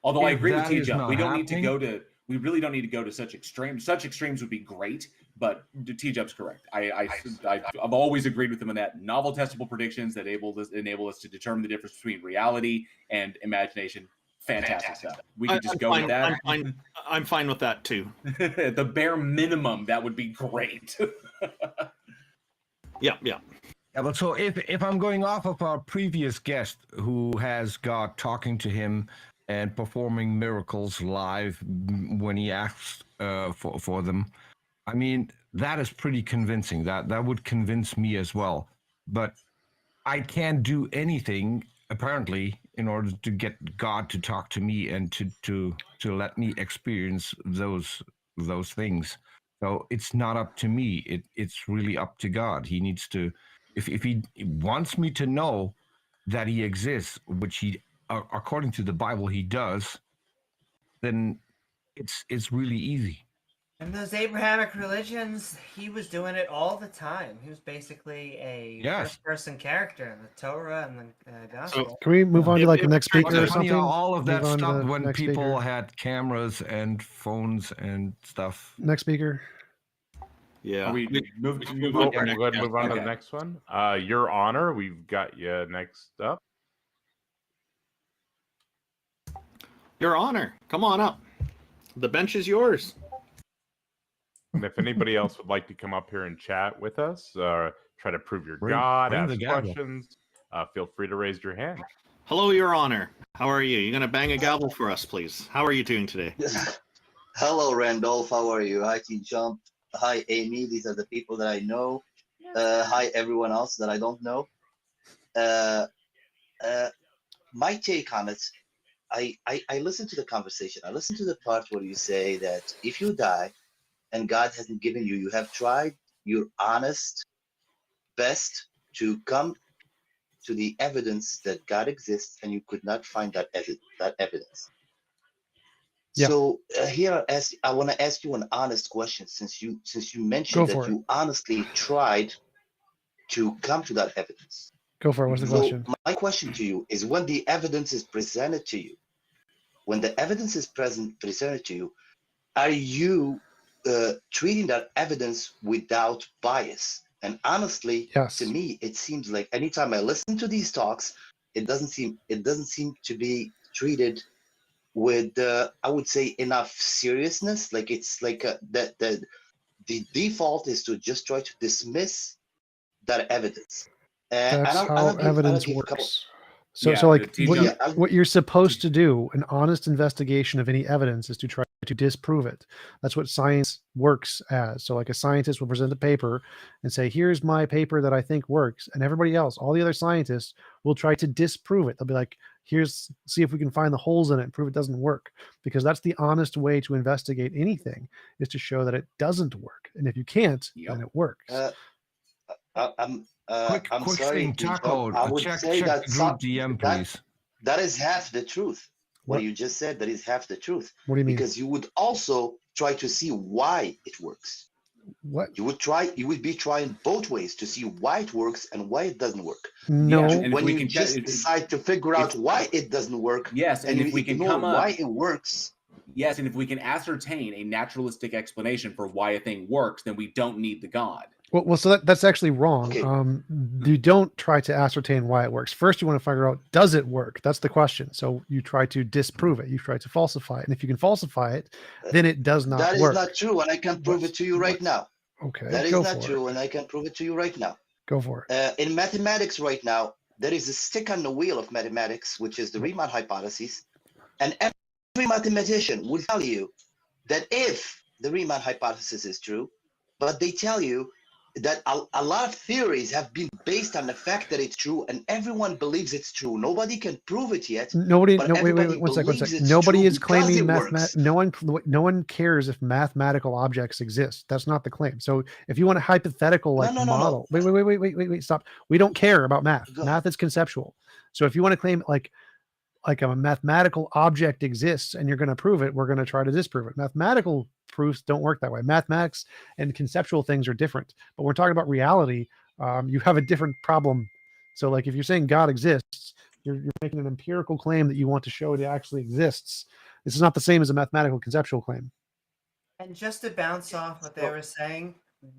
Although I If agree with that is TJump, not we don't need to happening- go to. We really don't need to go to such extremes. Such extremes would be great, but TJump's correct. I've always agreed with him on that. Novel testable predictions that enable us to determine the difference between reality and imagination. Fantastic stuff. We could just go with that. I'm fine with that too. At the bare minimum, that would be great. Yeah. Yeah, but so if I'm going off of our previous guest who has God talking to him and performing miracles live when he asks for them, I mean, that is pretty convincing. That would convince me as well. But I can't do anything, apparently, in order to get God to talk to me and to let me experience those things. So it's not up to me. It's really up to God. He needs to, if he wants me to know that he exists, which he, according to the Bible, he does, then it's really easy. In those Abrahamic religions, he was doing it all the time. He was basically a first-person character in the Torah and the Gospel. Can we move on to like the next speaker or Funny something? how all of that Move on to stopped the when next people speaker. had cameras and phones and stuff. Next speaker. Yeah. Are we move on? We'll go ahead and move on to the next one. Your Honor, we've got you next up. Your Honor, come on up. The bench is yours. And if anybody else would like to come up here and chat with us, try to prove your Bring God, the ask gavel. questions, feel free to raise your hand. Hello, Your Honor. How are you? You're going to bang a gavel for us, please. How are you doing today? Hello, Randolph. How are you? Hi, TJump. Hi, Amy. These are the people that I know. Hi, everyone else that I don't know. My take on it, I listened to the conversation. I listened to the part where you say that if you die and God hasn't given you, you have tried your honest best to come to the evidence that God exists, and you could not find that evidence. Yeah. So here, I want to ask you an honest question, since you mentioned that you honestly tried to come to that evidence. Go for it. What's the question? My question to you is: when the evidence is presented to you, presented to you, are you treating that evidence without bias? And honestly, to me, it seems like anytime I listen to these talks, it doesn't seem to be treated with I would say enough seriousness. Like it's like the default is to just try to dismiss that evidence. That's how evidence works. So, Yeah, so like TJump. what you're supposed to do, an honest investigation of any evidence, is to try to disprove it. That's what science works as. So like a scientist will present a paper and say, here's my paper that I think works. And everybody else, all the other scientists, will try to disprove it. They'll be like, see if we can find the holes in it and prove it doesn't work. Because that's the honest way to investigate anything, is to show that it doesn't work. And if you can't, then it works. I'm sorry, Taco. I would say check the group DM, please. That is half the truth. What you just said, that is half the truth. What do you mean? Because you would also try to see why it works. What? You would be trying both ways to see why it works and why it doesn't work. No. Yeah, and when we you can just decide to figure out why it doesn't work, yes, and if we can ignore come up, why it works. Yes, and if we can ascertain a naturalistic explanation for why a thing works, then we don't need the God. Well, so that's actually wrong. Okay. You don't try to ascertain why it works. First, you want to figure out, does it work? That's the question. So you try to disprove it. You try to falsify it. And if you can falsify it, then it does not That work. is not true, and I can prove it to you right now. Okay, That is go not for true, and I can prove it to you right now. Go for it. In mathematics right now, there is a stick on the wheel of mathematics, which is the Riemann hypothesis. And every mathematician will tell you that if the Riemann hypothesis is true, but they tell you that a lot of theories have been based on the fact that it's true, and everyone believes it's true. Nobody can prove it yet. Nobody. but No, wait, everybody one sec. believes it's Nobody true is because claiming it works. No one cares if mathematical objects exist. That's not the claim. So if you want a hypothetical model, wait, stop. We don't care about math. Math is conceptual. So if you want to claim like a mathematical object exists and you're going to prove it, we're going to try to disprove it. Mathematical proofs don't work that way. Mathematics and conceptual things are different, but we're talking about reality. You have a different problem. So like if you're saying God exists, you're making an empirical claim that you want to show it actually exists. This is not the same as a mathematical conceptual claim. And just to bounce off what they were saying,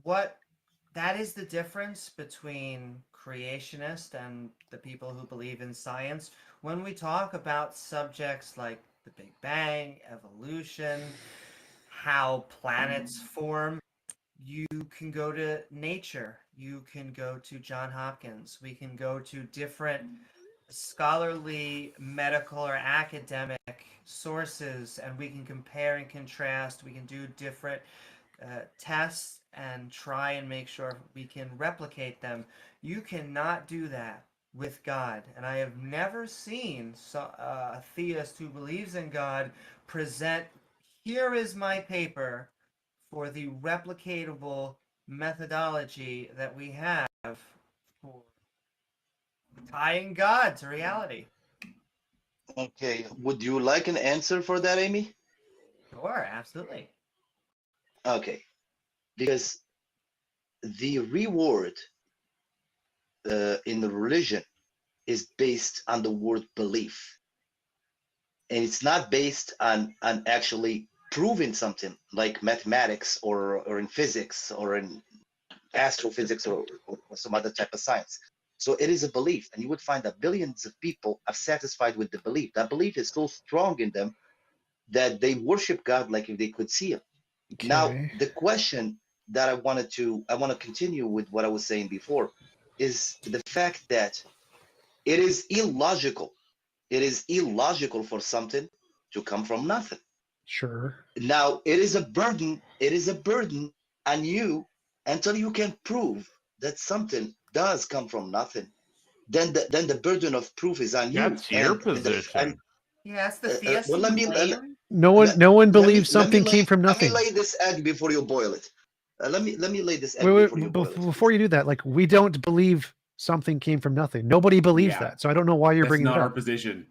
that is the difference between creationists and the people who believe in science. When we talk about subjects like the Big Bang, evolution, how planets form, you can go to nature, you can go to John Hopkins, we can go to different scholarly, medical, or academic sources, and we can compare and contrast. We can do different tests and try and make sure we can replicate them. You cannot do that with God. And I have never seen a theist who believes in God present, here is my paper for the replicatable methodology that we have for tying God to reality. Okay, would you like an answer for that, Amy? Sure, absolutely. Okay, because the reward in the religion is based on the word belief, and it's not based on actually proving something like mathematics or in physics or in astrophysics or some other type of science. So it is a belief, and you would find that billions of people are satisfied with the belief. That belief is so strong in them that they worship God like if they could see him. Okay. Now, the question that I want to continue with what I was saying before is the fact that it is illogical. It is illogical for something to come from nothing. Sure. Now, it is a burden on you until you can prove that something does come from nothing. Then the burden of proof is on you. That's your position. Yeah, that's the theist. Well, No one believes something came from nothing. Let me lay this egg before you boil it. Let me lay this egg Wait, before you boil it. before you do that, like, we don't believe something came from nothing. Nobody believes that. So I don't know why you're bringing it up. That's not our position.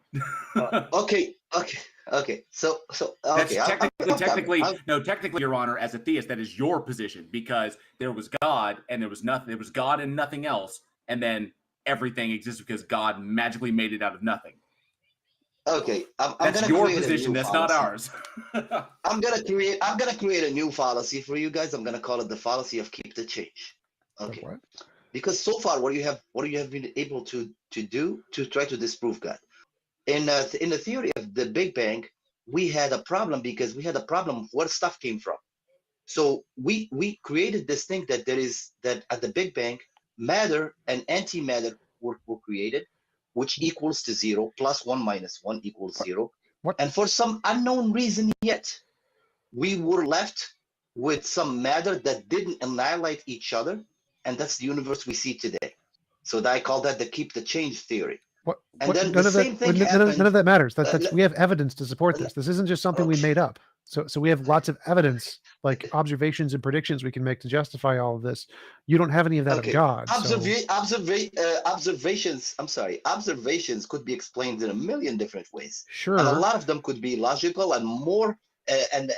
Okay. So That's okay. technically, Your Honor, as a theist, that is your position, because there was God and there was nothing. There was God and nothing else, and then everything exists because God magically made it out of nothing. Okay, that's your position. That's not ours. I'm gonna create a new fallacy for you guys. I'm gonna call it the fallacy of keep the change. Okay. Because so far, what you have been able to do to try to disprove God, in the theory of the Big Bang, we had a problem because we had a problem of where stuff came from. So we created this thing that at the Big Bang, matter and antimatter were created, which equals to 0, plus 1 minus 1 equals 0. And for some unknown reason yet, we were left with some matter that didn't annihilate each other, and that's the universe we see today. So I call that the keep the change theory. Then the same thing happened. None of that matters. We have evidence to support this. This isn't just something we made up. So we have lots of evidence, like observations and predictions we can make to justify all of this. You don't have any of that of God. Observations could be explained in a million different ways. Sure. And a lot of them could be logical and more and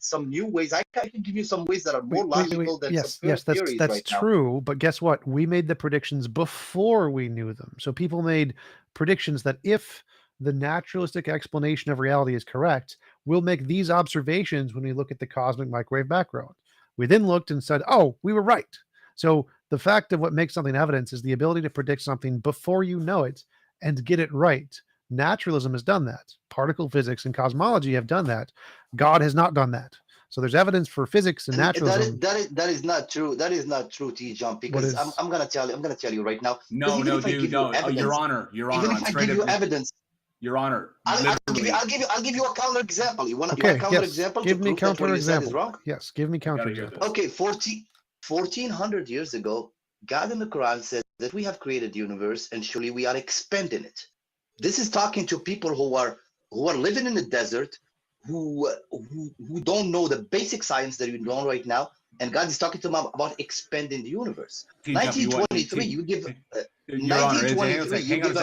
some new ways. I can give you some ways that are more logical than yes, some that's right true. Now. But guess what? We made the predictions before we knew them. So people made predictions that if the naturalistic explanation of reality is correct, we'll make these observations when we look at the cosmic microwave background. We then looked and said, oh, we were right. So the fact of what makes something evidence is the ability to predict something before you know it and get it right. Naturalism has done that. Particle physics and cosmology have done that. God has not done that. So there's evidence for physics and naturalism. That is not true. That is not true, TJump. Because I'm gonna tell you right now. No, dude, no. Your Honor. Even if I give you evidence, Your Honor. I'll give you a counter example. You want a counter example? Give me counter example. Wrong? Yes, give me counter example. Okay, 1400 years ago, God in the Quran said that we have created the universe and surely we are expanding it. This is talking to people who are living in the desert, who don't know the basic science that you know right now, and God is talking to them about expanding the universe. 1923, you give a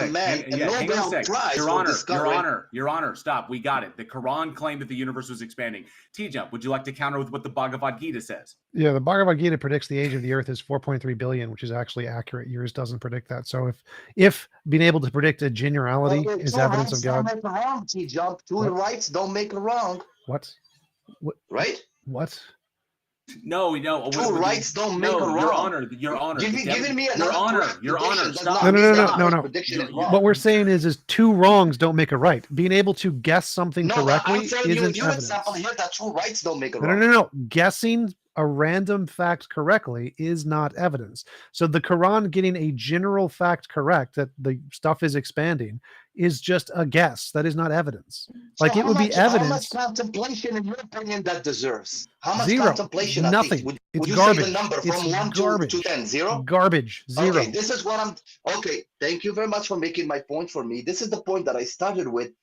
man a Nobel Prize for discovering. Your Honor, stop. We got it. The Quran claimed that the universe was expanding. TJump, would you like to counter with what the Bhagavad Gita says? Yeah, the Bhagavad Gita predicts the age of the Earth is 4.3 billion, which is actually accurate. Yours doesn't predict that. So if being able to predict a generality is evidence of God, don't make a wrong, TJump. Two rights don't make a wrong. What? Right? What? No. Two rights don't make a wrong. Your Honor. Giving me Your Honor. Stop. No. What we're saying is two wrongs don't make a right. Being able to guess something correctly isn't evidence. Example here that two rights don't make a wrong. No. Guessing a random fact correctly is not evidence. So the Quran getting a general fact correct that the stuff is expanding is just a guess. That is not evidence. Like it would be evidence. How much contemplation, in your opinion, that deserves? How much Zero. contemplation? Nothing. Would it's you garbage. say the number from it's 1 garbage. to 10? 0? Garbage. 0. Okay, this is what I'm. Okay, thank you very much for making my point for me. This is the point that I started with.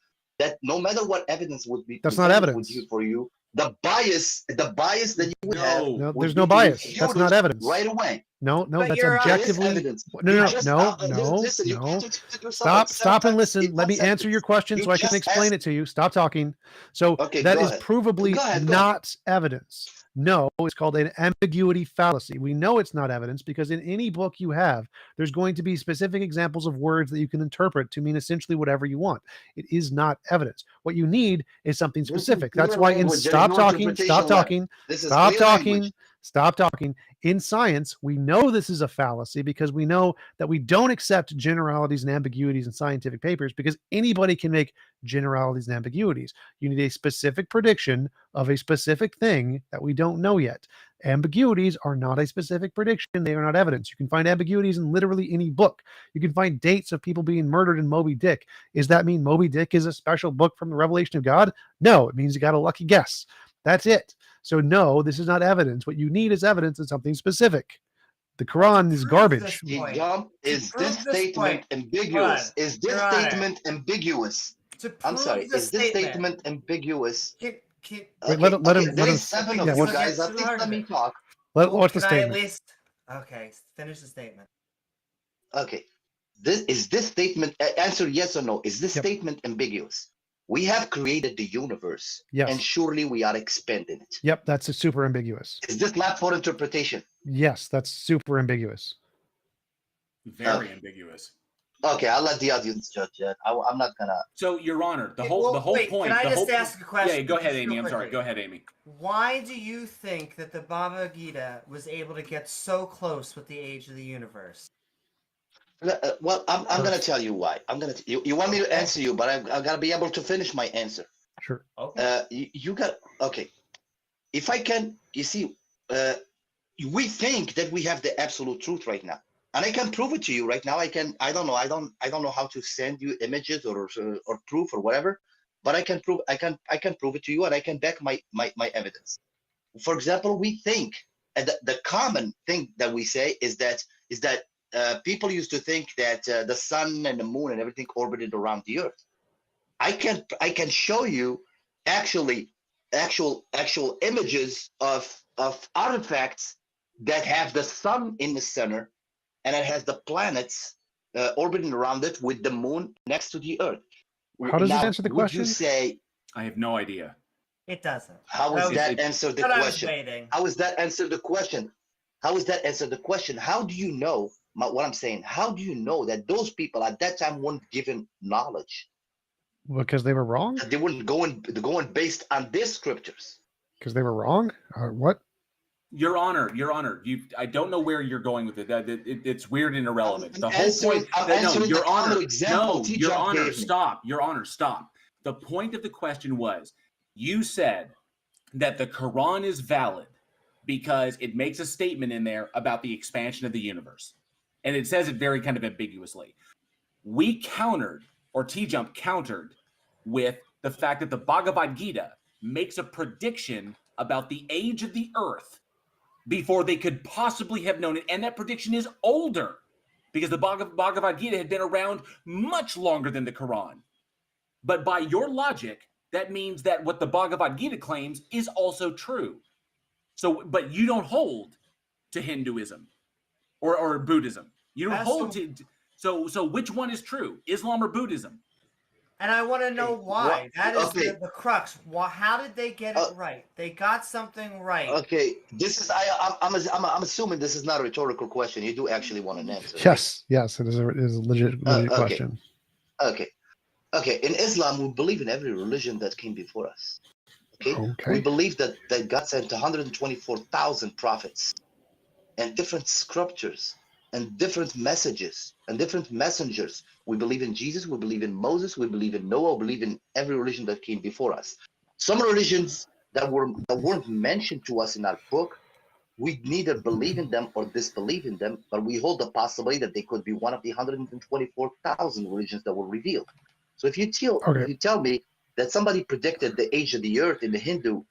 That no matter what evidence would be, that's not evidence for you. The bias that you would have. No, there's no bias. That's not evidence. Right away. No, But that's you're objectively. evidence. No. Listen, you No. contradict yourself Stop and sometimes listen. in Let me one answer your sentence. question You so I can just explain it to you. Stop talking. So Okay, that go is ahead. provably Go ahead. not evidence. No, it's called an ambiguity fallacy. We know it's not evidence because in any book you have, there's going to be specific examples of words that you can interpret to mean essentially whatever you want. It is not evidence. What you need is something This is specific. clear That's why in language. There is no interpretation left. This is stop clear talking, language. stop talking. In science, we know this is a fallacy because we know that we don't accept generalities and ambiguities in scientific papers because anybody can make generalities and ambiguities. You need a specific prediction of a specific thing that we don't know yet. Ambiguities are not a specific prediction. They are not evidence. You can find ambiguities in literally any book. You can find dates of people being murdered in Moby Dick. Does that mean Moby Dick is a special book from the revelation of God? No, it means you got a lucky guess. That's it. So no, this is not evidence. What you need is evidence of something specific. The Quran is garbage. TJump, is this statement ambiguous? Is this statement ambiguous? I'm sorry. Is this statement ambiguous? Wait, let him. There is 7 of you guys. At least let me talk. What's the Can I statement? at least... Okay, finish the statement. Okay. Is this statement, answer yes or no. Is this statement ambiguous? We have created the universe. Yes. And surely we are expanding it. Yep, that's a super ambiguous. Is this left for interpretation? Yes, that's super ambiguous. Very ambiguous. Okay, I'll let the audience judge that. I'm not gonna. So, Your Honor, the whole point. Can I the just whole, ask a question? Yeah, go ahead, just Amy. real I'm sorry. quickly? Go ahead, Amy. Why do you think that the Bhagavad Gita was able to get so close with the age of the universe? Well, I'm gonna tell you why. You want me to answer you, but I've got to be able to finish my answer. Sure. Okay. You got okay. If I can, you see, we think that we have the absolute truth right now, and I can prove it to you right now. I don't know how to send you images or proof or whatever, but I can prove it to you, and I can back my evidence. For example, we think, and the common thing that we say is that people used to think that the sun and the moon and everything orbited around the earth. I can show you actual images of artifacts that have the sun in the center and it has the planets orbiting around it with the moon next to the earth. How does this answer the question? Would you say? I have no idea. It doesn't. How does that answer the question? How does that answer the question? How does that answer the question? How do you know what I'm saying? How do you know that those people at that time weren't given knowledge? Because they were wrong? They weren't going based on their scriptures. Because they were wrong? What? Your Honor, I don't know where you're going with it. It's weird and irrelevant. The whole point. Your Honor, stop. Your Honor, stop. The point of the question was, you said that the Quran is valid because it makes a statement in there about the expansion of the universe. And it says it very kind of ambiguously. We countered, or TJump countered, with the fact that the Bhagavad Gita makes a prediction about the age of the earth before they could possibly have known it. And that prediction is older because the Bhagavad Gita had been around much longer than the Quran. But by your logic, that means that what the Bhagavad Gita claims is also true. So, but you don't hold to Hinduism or Buddhism. You don't hold to. So which one is true, Islam or Buddhism? And I want to know why. That is the crux. How did they get it right? They got something right. Okay, this is I'm assuming this is not a rhetorical question. You do actually want an answer. Yes, right? Yes, it is a legit question. Okay. In Islam, we believe in every religion that came before us. Okay. We believe that God sent 124,000 prophets and different scriptures and different messages and different messengers. We believe in Jesus, we believe in Moses, we believe in Noah, we believe in every religion that came before us. Some religions that weren't mentioned to us in our book, we neither believe in them or disbelieve in them, but we hold the possibility that they could be one of the 124,000 religions that were revealed. So if you tell me that somebody predicted the age of the earth in the Hindu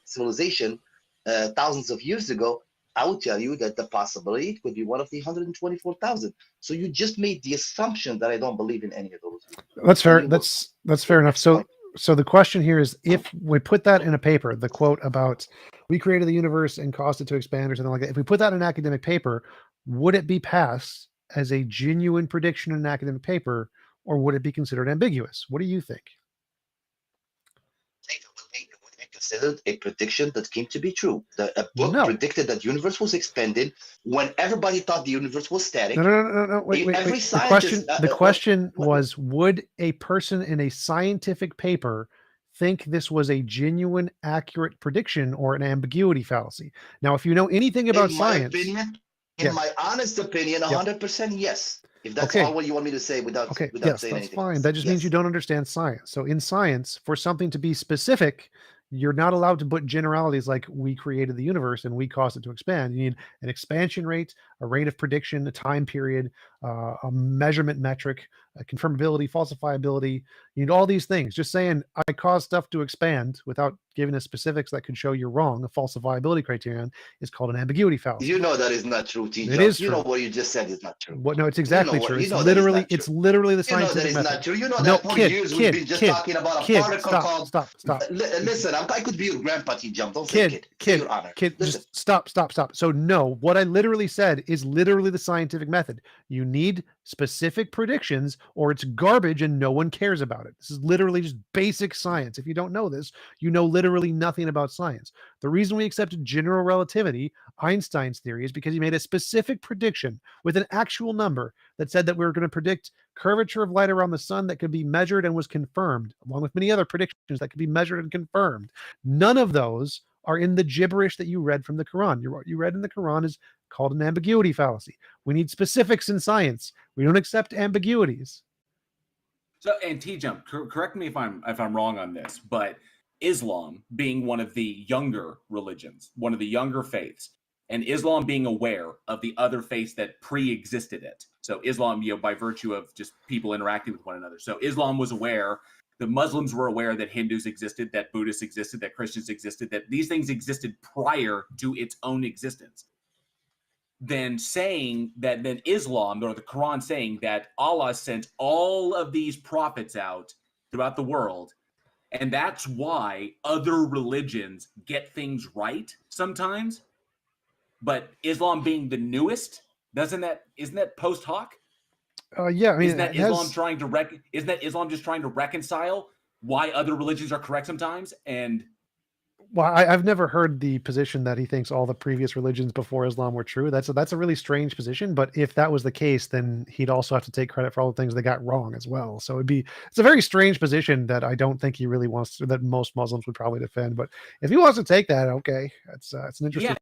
civilization thousands of years ago, I would tell you that the possibility it could be one of the 124,000. So you just made the assumption that I don't believe in any of those. That's fair. That's fair enough. So the question here is, if we put that in a paper, the quote about we created the universe and caused it to expand or something like that, if we put that in an academic paper, would it be passed as a genuine prediction in an academic paper, or would it be considered ambiguous? What do you think? Would be considered a prediction that came to be true. A book predicted that the universe was expanded when everybody thought the universe was static. No. Wait. The question was, would a person in a scientific paper think this was a genuine, accurate prediction or an ambiguity fallacy? Now, if you know anything about science, in my honest opinion, 100% yes. If that's all what you want me to say without saying anything. That's fine. That just means you don't understand science. So in science, for something to be specific, you're not allowed to put generalities like we created the universe and we caused it to expand. You need an expansion rate, a rate of prediction, a time period, a measurement metric, a confirmability, falsifiability. You need all these things. Just saying I caused stuff to expand without giving us specifics that could show you're wrong, a falsifiability criterion, is called an ambiguity fallacy. You know that is not true, TJump. It is true. You know what you just said is not true. What? No, it's exactly true. It's literally the scientific method. Not true. You know that for years we've been just talking about a particle called. Stop. Listen, I could be your grandpa, TJump. Don't say kid. Your honor. Just stop. So no, what I literally said is literally the scientific method. You need specific predictions or it's garbage and no one cares about it. This is literally just basic science. If you don't know this, you know literally nothing about science. The reason we accepted general relativity, Einstein's theory, is because he made a specific prediction with an actual number that said that we were going to predict curvature of light around the sun that could be measured and was confirmed, along with many other predictions that could be measured and confirmed. None of those are in the gibberish that you read from the Quran. What you read in the Quran is called an ambiguity fallacy. We need specifics in science. We don't accept ambiguities. So, and TJump, correct me if I'm wrong on this, but Islam being one of the younger religions, one of the younger faiths, and Islam being aware of the other faiths that pre-existed it. So Islam, by virtue of just people interacting with one another. So Islam was aware, the Muslims were aware that Hindus existed, that Buddhists existed, that Christians existed, that these things existed prior to its own existence. Then Islam, or the Quran saying that Allah sent all of these prophets out throughout the world, and that's why other religions get things right sometimes. But Islam being the newest, isn't that post hoc? Yeah, I mean, isn't that Islam just trying to reconcile why other religions are correct sometimes? And well, I've never heard the position that he thinks all the previous religions before Islam were true. That's a really strange position. But if that was the case, then he'd also have to take credit for all the things they got wrong as well. So it's a very strange position that I don't think he really wants to, that most Muslims would probably defend. But if he wants to take that, okay, it's an interesting. Yeah.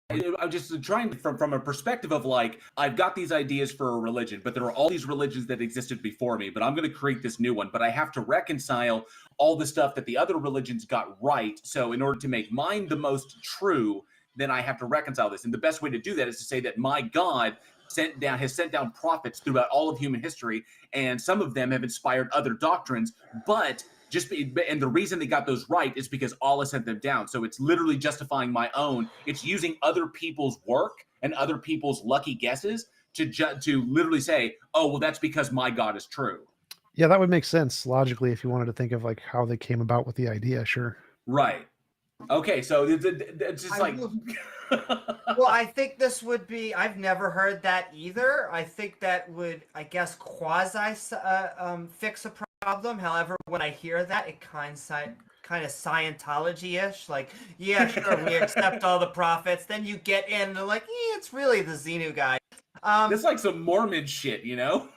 I'm just trying from a perspective of like, I've got these ideas for a religion, but there are all these religions that existed before me, but I'm going to create this new one, but I have to reconcile all the stuff that the other religions got right. So in order to make mine the most true, then I have to reconcile this. And the best way to do that is to say that my God has sent down prophets throughout all of human history, and some of them have inspired other doctrines, and the reason they got those right is because Allah sent them down. So it's literally justifying my own. It's using other people's work and other people's lucky guesses to literally say, oh, well, that's because my God is true. Yeah, that would make sense logically if you wanted to think of like how they came about with the idea. Sure. Right. Okay. So it's just like. Well, I think this would be. I've never heard that either. I think that would, I guess, quasi fix a problem. However, when I hear that, it kind of Scientology-ish. Like, yeah, sure, we accept all the prophets. Then you get in, and they're like, it's really the Xenu guy. It's like some Mormon shit, you know?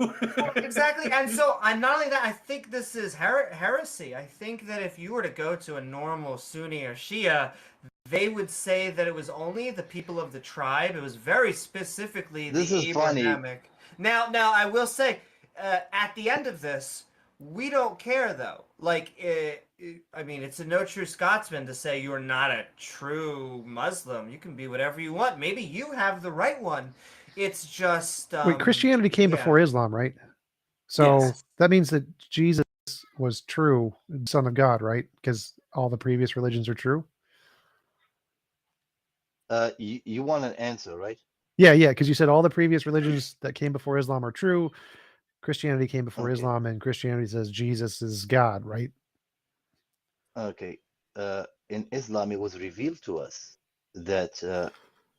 Exactly. And so, not only that, I think this is heresy. I think that if you were to go to a normal Sunni or Shia, they would say that it was only the people of the tribe. It was very specifically the Abrahamic. Funny. Now, I will say, at the end of this, we don't care though. Like, I mean, it's a no true Scotsman to say you're not a true Muslim. You can be whatever you want. Maybe you have the right one. It's just wait, Christianity came before Islam, right? So that means that Jesus was true, Son of God, right? Because all the previous religions are true. You want an answer, right? Yeah, because you said all the previous religions that came before Islam are true. Christianity came before Islam, and Christianity says Jesus is God, right? Okay. In Islam, it was revealed to us that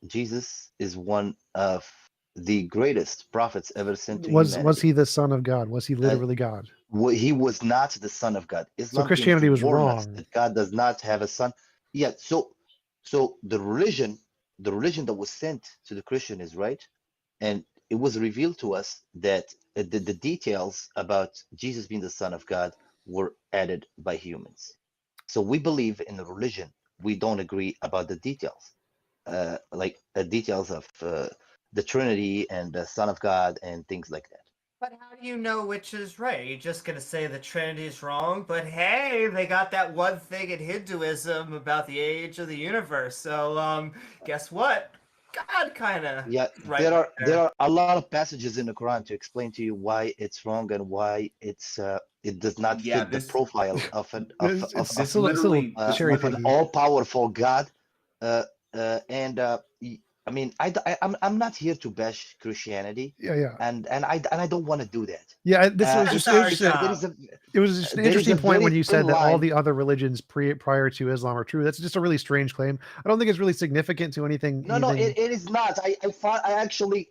Jesus is one of the greatest prophets ever sent to Was humanity. he the son of God? Was he literally God? He was not the son of God. Islam Christianity came was to warn us wrong. that God does not have a son. Yeah, so the religion that was sent to the Christian is right, and it was revealed to us that the details about Jesus being the son of God were added by humans. So we believe in the religion. We don't agree about the details, like the details of the Trinity and the Son of God and things like that. But how do you know which is right? You're just gonna say the Trinity is wrong, but hey, they got that one thing in Hinduism about the age of the universe. So, guess what? God kind of right. There are a lot of passages in the Quran to explain to you why it's wrong and why it's it does not fit the profile of an all powerful God. I mean, I'm not here to bash Christianity. Yeah. And I don't want to do that. Yeah, this was just it was just an interesting point when you said that all the other religions prior to Islam are true. That's just a really strange claim. I don't think it's really significant to anything. No, it is not. I actually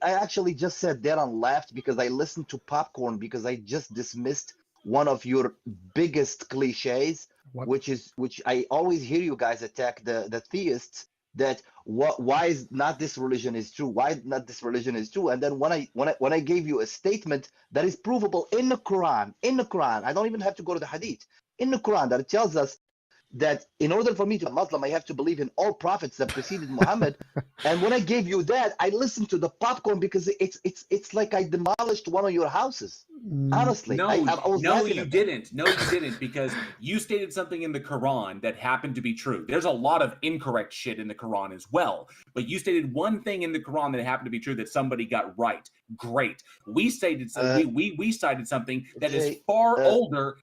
just sat there and laughed because I listened to Popcorn because I just dismissed one of your biggest cliches, which I always hear you guys attack the theists. That why is not this religion is true? Why not this religion is true? And then when I gave you a statement that is provable in the Quran, I don't even have to go to the Hadith. In the Quran, that it tells us that in order for me to be a Muslim, I have to believe in all prophets that preceded Muhammad. And when I gave you that, I listened to the Popcorn because it's like I demolished one of your houses. Honestly, no, you didn't. No, you didn't, because you stated something in the Quran that happened to be true. There's a lot of incorrect shit in the Quran as well, but you stated one thing in the Quran that happened to be true that somebody got right. Great. We stated we cited something that is far older.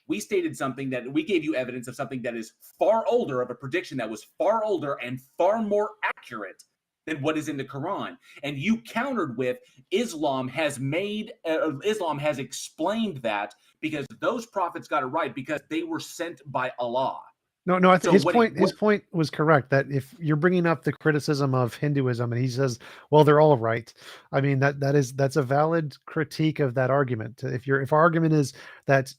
We stated something that we gave you evidence of something that is far older, of a prediction that was far older and far more accurate than what is in the Quran. And you countered with Islam has explained that because those prophets got it right because they were sent by Allah. No, I think his point was correct, that if you're bringing up the criticism of Hinduism and he says, well, they're all right. I mean, that's a valid critique of that argument. If our argument is that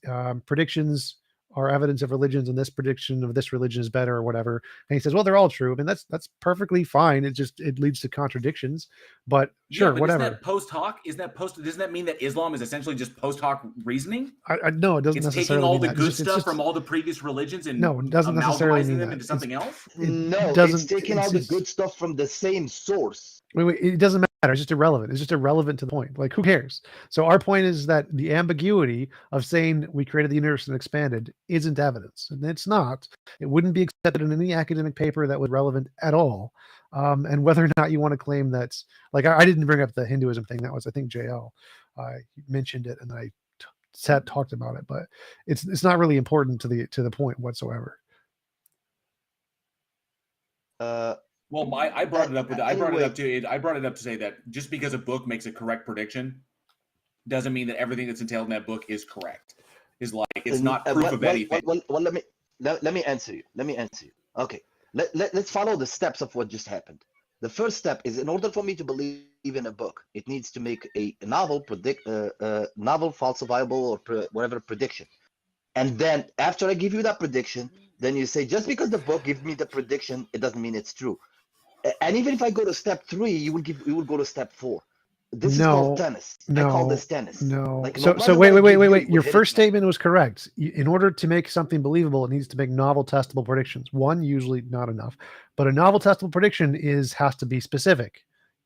predictions are evidence of religions and this prediction of this religion is better or whatever, and he says, well, they're all true. I mean, that's perfectly fine. It leads to contradictions, but sure, but whatever. Isn't that post hoc? Doesn't that mean that Islam is essentially just post hoc reasoning? No, it doesn't. It's taking all the good stuff from all the previous religions and it doesn't necessarily mean them into something else. It's taking all the good stuff from the same source. Wait, it doesn't matter. It's just irrelevant. It's just irrelevant to the point. Like, who cares? So our point is that the ambiguity of saying we created the universe and expanded isn't evidence, and it's not. It wouldn't be accepted in any academic paper that was relevant at all. And whether or not you want to claim that's like, I didn't bring up the Hinduism thing. That was, I think, JL mentioned it, and I talked about it, but it's not really important to the point whatsoever. Well, I brought it up to say that just because a book makes a correct prediction doesn't mean that everything that's entailed in that book is correct. It's not proof of anything. Well, let me answer you. Okay, let's follow the steps of what just happened. The first step is, in order for me to believe in a book, it needs to make a novel falsifiable or whatever prediction. And then after I give you that prediction, then you say, just because the book gives me the prediction, it doesn't mean it's true. And even if I go to step 3, you will go to step 4. This is called tennis. I call this tennis. No. So wait. Your first statement was correct. In order to make something believable, it needs to make novel testable predictions. One, usually not enough, but a novel testable prediction has to be specific.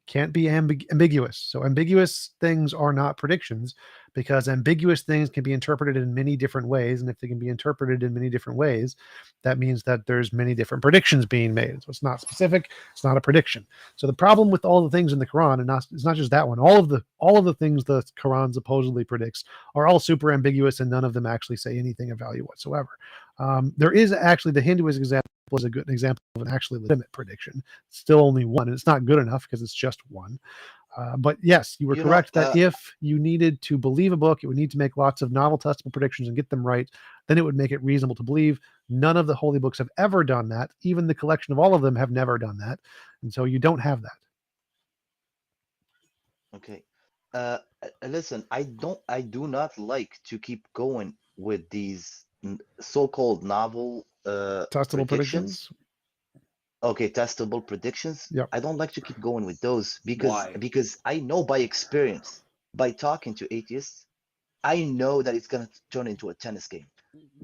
Can't be ambiguous. So ambiguous things are not predictions, because ambiguous things can be interpreted in many different ways. And if they can be interpreted in many different ways, that means that there's many different predictions being made. So it's not specific. It's not a prediction. So the problem with all the things in the Quran, and it's not just that one, all of the things the Quran supposedly predicts are all super ambiguous, and none of them actually say anything of value whatsoever. There is actually, the Hinduism example was a good example of an actually legitimate prediction. Still only one, and it's not good enough because it's just one. But yes, you were correct that if you needed to believe a book, it would need to make lots of novel testable predictions and get them right. Then it would make it reasonable to believe. None of the holy books have ever done that. Even the collection of all of them have never done that. And so you don't have that. Okay. Listen, I do not like to keep going with these so-called novel Testable predictions. Okay, testable predictions. Yep. I don't like to keep going with those Why? because I know by experience, by talking to atheists, I know that it's gonna turn into a tennis game,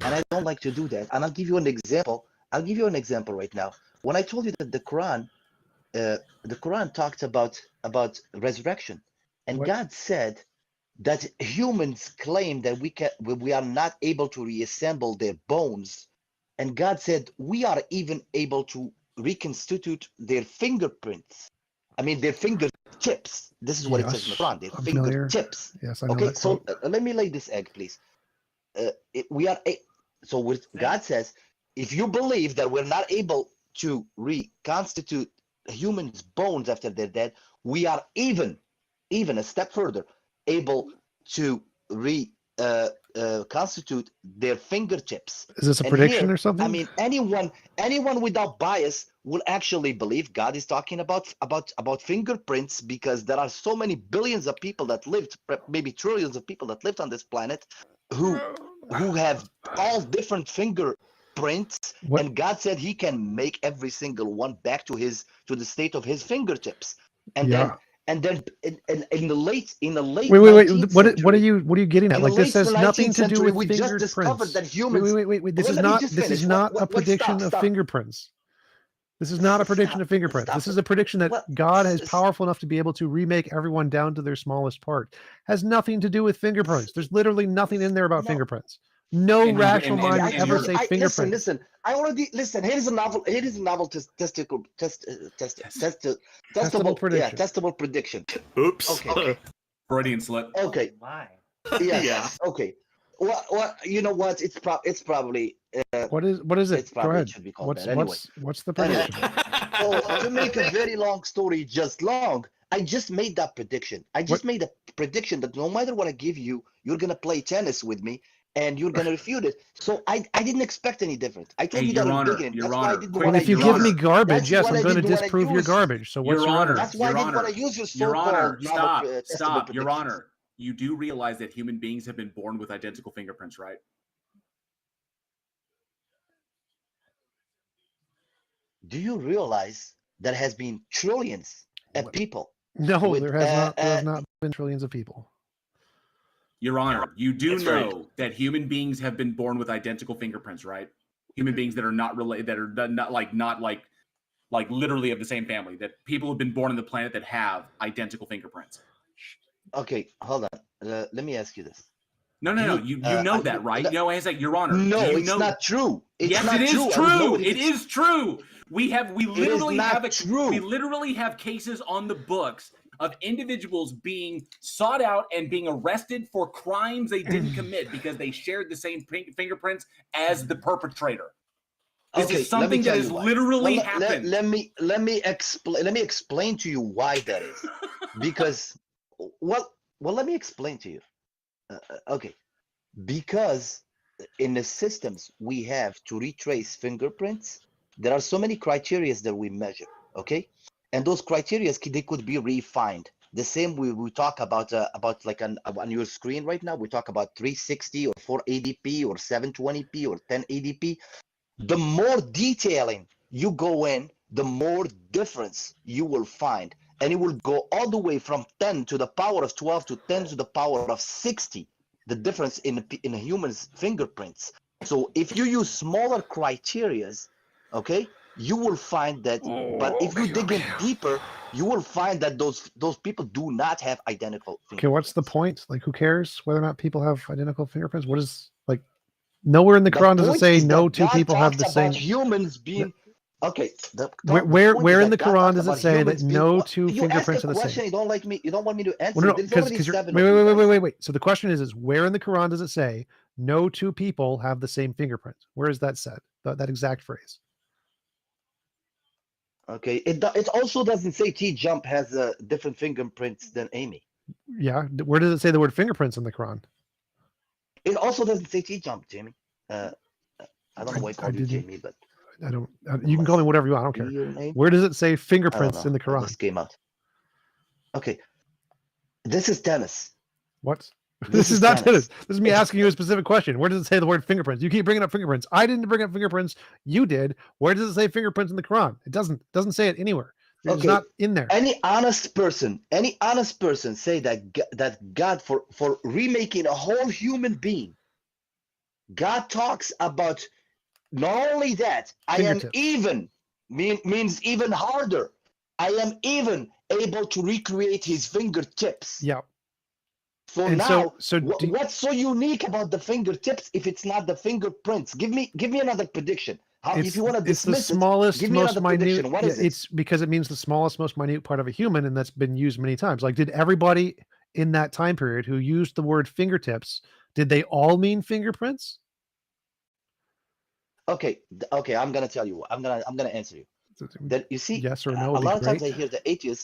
and I don't like to do that. And I'll give you an example. I'll give you an example right now. When I told you that the Quran talked about resurrection, and What? God said that humans claim that we are not able to reassemble their bones, and God said we are even able to reconstitute their fingerprints. I mean, their fingertips. This is what it says in the Quran. Their I'm familiar. fingertips. Yes, I know Okay, that so quote. let me lay this egg, please. God says, if you believe that we're not able to reconstitute humans' bones after they're dead, we are even a step further able to constitute their fingertips. Is this a And prediction here, or something? I mean, anyone without bias will actually believe God is talking about fingerprints, because there are so many billions of people that lived, maybe trillions of people that lived on this planet, who have all different fingerprints, and God said He can make every single one back to the state of His fingertips. And Yeah. then in the late Wait. 19th What are century, you getting at? in Like, the this late has nothing 19th to do century, with we just fingerprints. discovered that humans. Wait. This is Let me not. just This finish. is not a Wait, prediction of stop. fingerprints. This is not a prediction of fingerprints. This is a prediction that God is powerful enough to be able to remake everyone down to their smallest part. Has nothing to do with fingerprints. There's literally nothing in there about fingerprints. No rational mind would ever say fingerprints. Listen. I already listen. Here is a novel. Testable prediction. Testable prediction. Oops. Okay. Freudian slip. Okay. My. Yes. Yeah. Okay. Well, you know what? It's probably. What is it? It's probably Go ahead. it should be called that anyway. What's the prediction? So to make a very long story just long, I just made that prediction. I just made a prediction that no matter what I give you, you're gonna play tennis with me and you're gonna refute it. So I didn't expect any different. I told you that in the beginning. That's why I did Well, if you give me garbage, yes, I'm going to disprove your garbage. So what's your Honor? That's why I didn't want to use your so-called Stop. Your Honor, you do realize that human beings have been born with identical fingerprints, right? Do you realize there has been trillions of people? No, there has not been trillions of people. Your Honor, you do know that human beings have been born with identical fingerprints, right? Human beings that are not related, that are not like literally of the same family. That people have been born on the planet that have identical fingerprints. Okay, hold on. Let me ask you this. No. You know that, right? No, it's like, Your Honor. No, it's not true. Yes, it is true. It is true. We literally have cases on the books of individuals being sought out and being arrested for crimes they didn't commit because they shared the same fingerprints as the perpetrator. This is something that has literally happened. Let me explain to you why that is. Because let me explain to you. Okay, because in the systems we have to retrace fingerprints, there are so many criteria that we measure. Okay, and those criteria they could be refined. The same we talk about like on your screen right now. We talk about 360 or 480p or 720p or 1080p. The more detailing you go in, the more difference you will find, and it will go all the way from 10 to the power of 12 to 10 to the power of 60. The difference in a human's fingerprints. So if you use smaller criterias, okay, you will find that. But if you dig in deeper, you will find that those people do not have identical fingerprints. Okay, what's the point? Like, who cares whether or not people have identical fingerprints? What is, like, nowhere in the Quran does it say no two people have the same. Humans being okay. Where in the Quran does it say that no two fingerprints are the same? You don't like me. You don't want me to answer. Well, no, because wait. So the question is where in the Quran does it say no two people have the same fingerprint? Where is that said? That exact phrase. Okay, it also doesn't say TJump has different fingerprints than Amy. Yeah, where does it say the word fingerprints in the Quran? It also doesn't say TJump, Jamie. I don't know why I called you Jamie, but I don't. You can call me whatever you want. I don't care. Where does it say fingerprints in the Quran? This came out. Okay. This is tennis. What? This This is is not tennis. tennis. This is me asking you a specific question. Where does it say the word fingerprints? You keep bringing up fingerprints. I didn't bring up fingerprints. You did. Where does it say fingerprints in the Quran? It doesn't say it anywhere. It's Okay. not in there. Any honest person say that God for remaking a whole human being, God talks about not only that, I am Fingertips. even means even harder. I am even able to recreate his fingertips. Yeah. So And now, so what's so unique about the fingertips if it's not the fingerprints? Give me another prediction. If you want to it's the dismiss smallest, it, give me most another minute. prediction. What is it? It's because it means the smallest, most minute part of a human, and that's been used many times. Like, did everybody in that time period who used the word fingertips, did they all mean fingerprints? Okay, I'm gonna tell you. I'm gonna answer you. That you see, yes or no. a lot of times great. I hear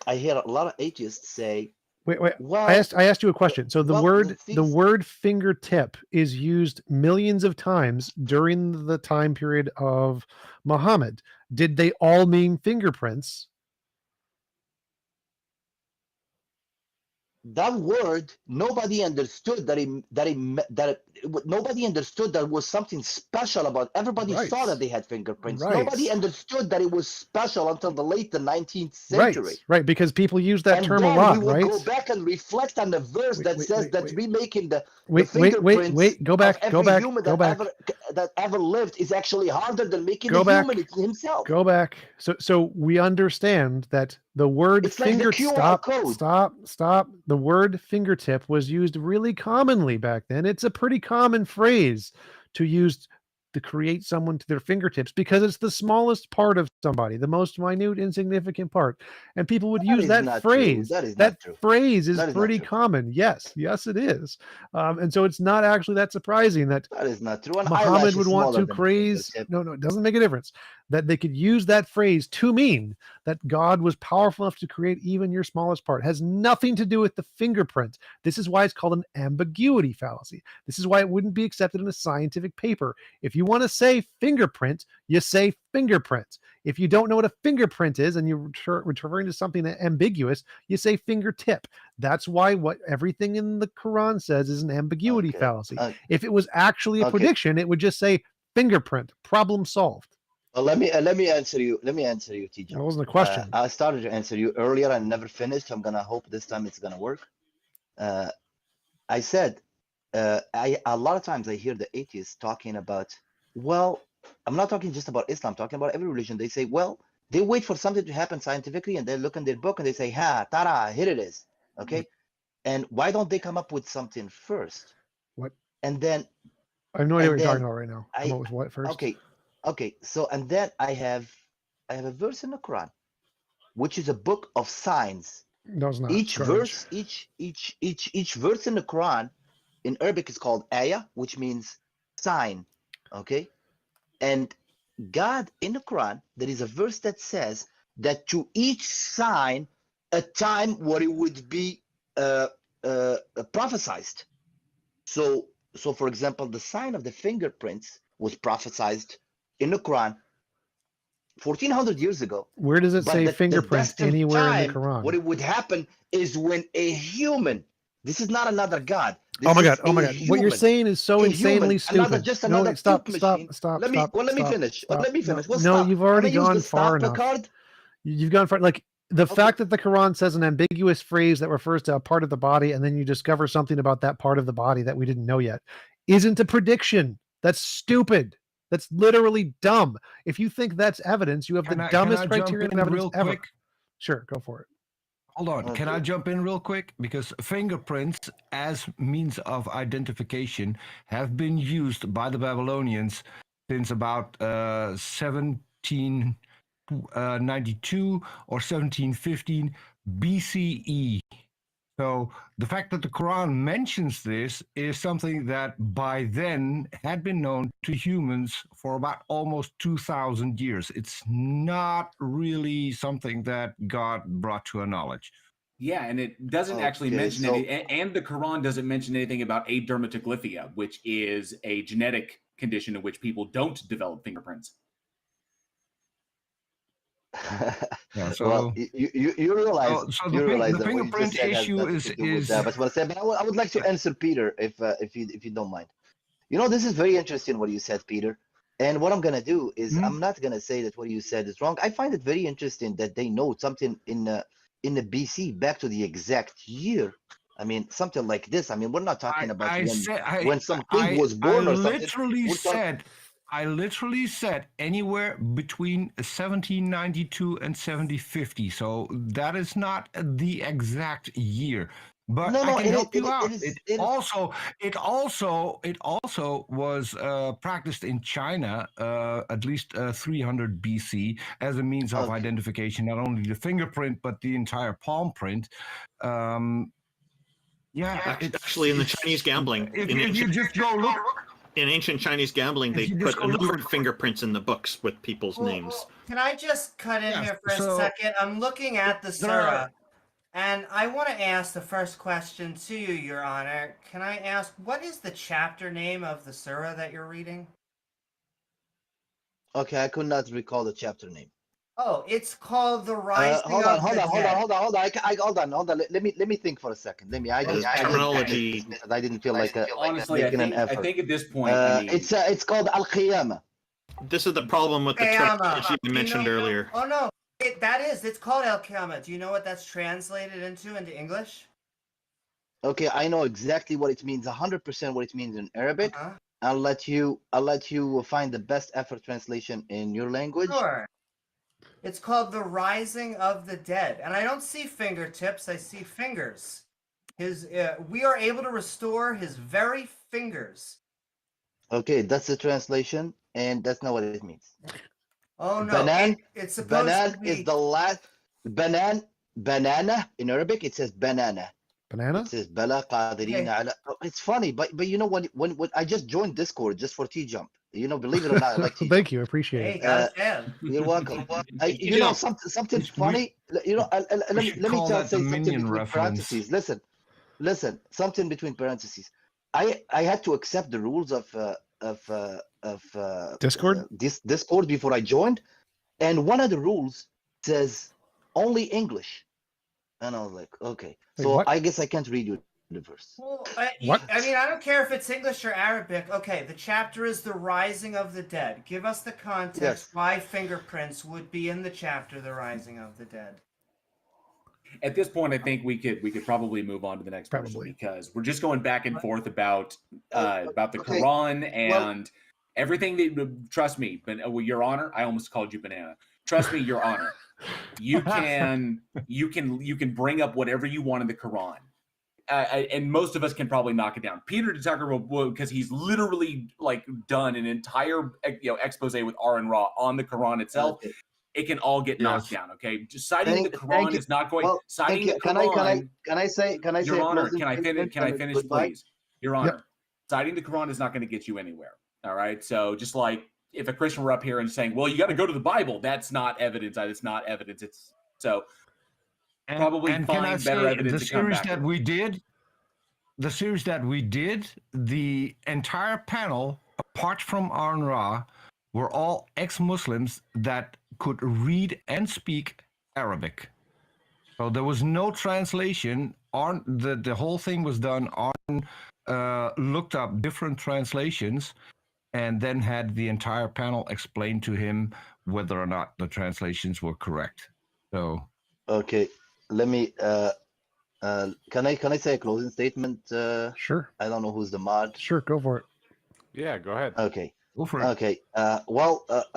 I hear a lot of atheists say, Wait. well, I asked you a question. So the well, word fingertip is used millions of times during the time period of Muhammad. Did they all mean fingerprints? that word, nobody understood nobody understood that was something special about. Everybody saw that they had fingerprints. Nobody understood that it was special until the late 19th century. Right, because people use that And term then a lot, we will right? go back and reflect on the verse that says that remaking the Wait, fingerprints go back, of go every back, human go back. that ever lived is actually harder than making Go the back. human himself. Go back. So we understand that the word It's like the QR code. Stop. The word fingertip was used really commonly back then. It's a pretty common phrase to use to create someone to their fingertips because it's the smallest part of somebody, the most minute, insignificant part. And people would use that phrase. That phrase is pretty common. Yes, it is. And so it's not actually that surprising that is not true. Muhammad would want to praise. No, it doesn't make a difference. That they could use that phrase to mean that God was powerful enough to create even your smallest part. It has nothing to do with the fingerprint. This is why it's called an ambiguity fallacy. This is why it wouldn't be accepted in a scientific paper. If you want to say fingerprint, you say fingerprint. If you don't know what a fingerprint is and you're referring to something ambiguous, you say fingertip. That's why what everything in the Quran says is an ambiguity fallacy. If it was actually a prediction, it would just say fingerprint, problem solved. Well, let me answer you. Let me answer you, TJump. That wasn't a question. I started to answer you earlier and never finished. I'm gonna hope this time it's gonna work. I said, a lot of times I hear the atheists talking about, well, I'm not talking just about Islam, I'm talking about every religion. They say, well, they wait for something to happen scientifically and they look in their book and they say, ha, tada, here it is. Okay. And why don't they come up with something first? What? And then I have no idea what you're talking about right now. Come up with what first? Okay. So, and then I have a verse in the Quran, which is a book of signs. No, it's not. Each verse in the Quran in Arabic is called ayah, which means sign. Okay. And God in the Quran, there is a verse that says that to each sign a time where it would be prophesied. So for example, the sign of the fingerprints was prophesied in the Quran 1400 years ago. Where does it say fingerprint anywhere in the Quran? What it would happen is when a human, this is not another God. Oh my God. What you're saying is so insanely stupid. Stop. Let me finish. No, you've already gone far enough. You've gone far. Like the fact that the Quran says an ambiguous phrase that refers to a part of the body, and then you discover something about that part of the body that we didn't know yet, isn't a prediction. That's stupid. That's literally dumb. If you think that's evidence, you have the dumbest criterion of evidence ever. Sure, go for it. Hold on. Can I jump in real quick? Because fingerprints as means of identification have been used by the Babylonians since about 1792 or 1715 BCE. So the fact that the Quran mentions this is something that by then had been known to humans for about almost 2,000 years. It's not really something that God brought to our knowledge. Yeah, and it doesn't actually mention any, and the Quran doesn't mention anything about adermatoglyphia, which is a genetic condition in which people don't develop fingerprints. Yeah, so well, you realize so you realize the that what you fingerprint just said has issue nothing is to do with that. But what I said, but I would like to answer Peter if you don't mind. You know, this is very interesting what you said, Peter. And what I'm gonna do is I'm not gonna say that what you said is wrong. I find it very interesting that they know something in the BC back to the exact year. I mean, something like this. I mean, we're not talking about when some king was born or something. I literally said anywhere between 1792 and 1750. So that is not the exact year. But I can help you out. It also was practiced in China, at least 300 BC, as a means of identification, not only the fingerprint but the entire palm print. Actually, in the Chinese gambling, if you just go look. In ancient Chinese gambling, they put a number of fingerprints in the books with people's names. Can I just cut in here for a second? I'm looking at the surah, and I want to ask the first question to you, Your Honor. Can I ask, what is the chapter name of the surah that you're reading? Okay, I could not recall the chapter name. Oh, it's called The Rising hold of on. the Dead. Hold on. Let me think for a second. Terminology. I didn't feel like honestly, making an effort. I think at this point, it's called Al-Qiyamah. This is the problem with the terminology you mentioned earlier. Oh no, it's called Al-Qiyamah. Do you know what that's translated into English? Okay, I know exactly what it means, 100% what it means in Arabic. I'll let you find the best effort translation in your language. Sure. It's called The Rising of the Dead. And I don't see fingertips, I see fingers. We are able to restore his very fingers. Okay, that's the translation, and that's not what it means. Oh no, it's supposed to be... is the last... Banana, in Arabic, it says banana. Banana? It says bala qadirina ala... It's funny, but you know, when I just joined Discord just for TJump. You know, believe it or not, I like TJump. Thank you, appreciate it. You're welcome. You know, something funny. You know, let me say something between parentheses. Listen. Something between parentheses. I had to accept the rules of Discord. Discord before I joined, and one of the rules says only English, and I was like, okay, so I guess I can't read you the verse. Well, I mean, I don't care if it's English or Arabic. Okay, the chapter is The Rising of the Dead. Give us the context why fingerprints would be in the chapter The Rising of the Dead. At this point, I think we could probably move on to the next person because we're just going back and forth about the Quran and everything that. Trust me, but Your Honor, I almost called you banana. Trust me, Your Honor, you can bring up whatever you want in the Quran. And most of us can probably knock it down. Peter Tucker will because he's literally like done an entire expose with R and Ra on the Quran itself. Okay. It can all get knocked down. Okay, just citing the Quran is not going. Citing the Quran. Can I say? Your Honor, can I finish? Can I finish, please? Your Honor, citing the Quran is not going to get you anywhere. All right. So just like if a Christian were up here and saying, "Well, you got to go to the Bible," that's not evidence. It's not evidence. It's so. Probably find better evidence. The series that we did, the entire panel, apart from Aaron Ra, were all ex-Muslims that could read and speak Arabic. So there was no translation. The whole thing was done. Arn looked up different translations and then had the entire panel explain to him whether or not the translations were correct. So okay. Let me can I say a closing statement? Sure. I don't know who's the mod. Sure, go for it. Yeah, go ahead. Okay. Go for it. Okay.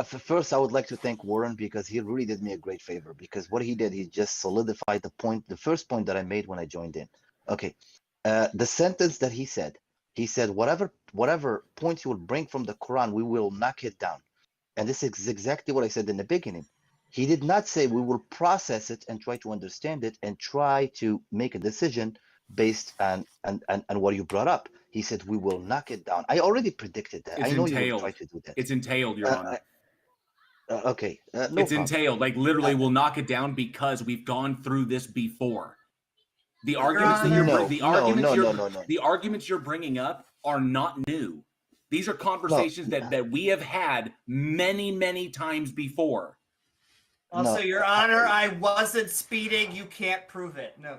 First I would like to thank Warren because he really did me a great favor because what he did, he just solidified the first point that I made when I joined in. Okay. The sentence that he said whatever points you will bring from the Quran, we will knock it down. And this is exactly what I said in the beginning. He did not say we will process it and try to understand it and try to make a decision based on what you brought up. He said we will knock it down. I already predicted that. I know you will try to do that. It's entailed, Your Honor. Okay. It's entailed. Like literally, we'll knock it down because we've gone through this before. The arguments the arguments you're bringing up are not new. These are conversations that we have had many, many times before. Also, No. Your Honor, I wasn't speeding. You can't prove it. No.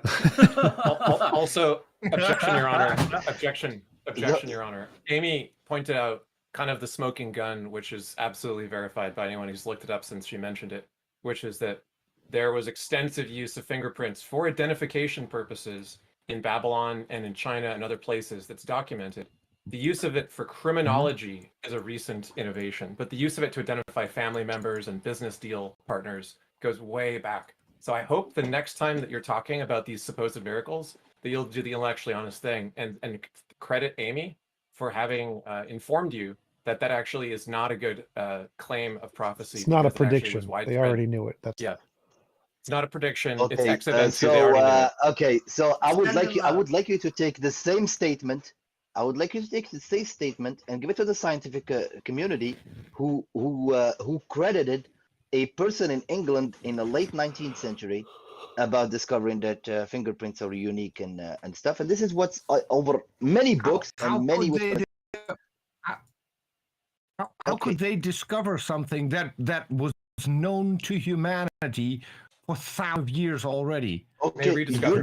Also, objection, Your Honor. Objection, Your Honor. Amy pointed out kind of the smoking gun, which is absolutely verified by anyone who's looked it up since she mentioned it, which is that there was extensive use of fingerprints for identification purposes in Babylon and in China and other places that's documented. The use of it for criminology is a recent innovation, but the use of it to identify family members and business deal partners goes way back. So I hope the next time that you're talking about these supposed miracles, that you'll do the intellectually honest thing and credit Amy for having informed you that that actually is not a good claim of prophecy. It's not a because it actually was prediction. They widespread. already knew it. That's Yeah. It's not a prediction. Okay, It's ex eventu. They already knew it. okay, so I would Send like him you. I up. would like you to take the same statement. I would like you to take the same statement and give it to the scientific community, who credited a person in England in the late 19th century about discovering that fingerprints are unique and stuff. And this is what's over many books and many. How could they discover something that was known to humanity for thousands of years already? Okay, They didn't know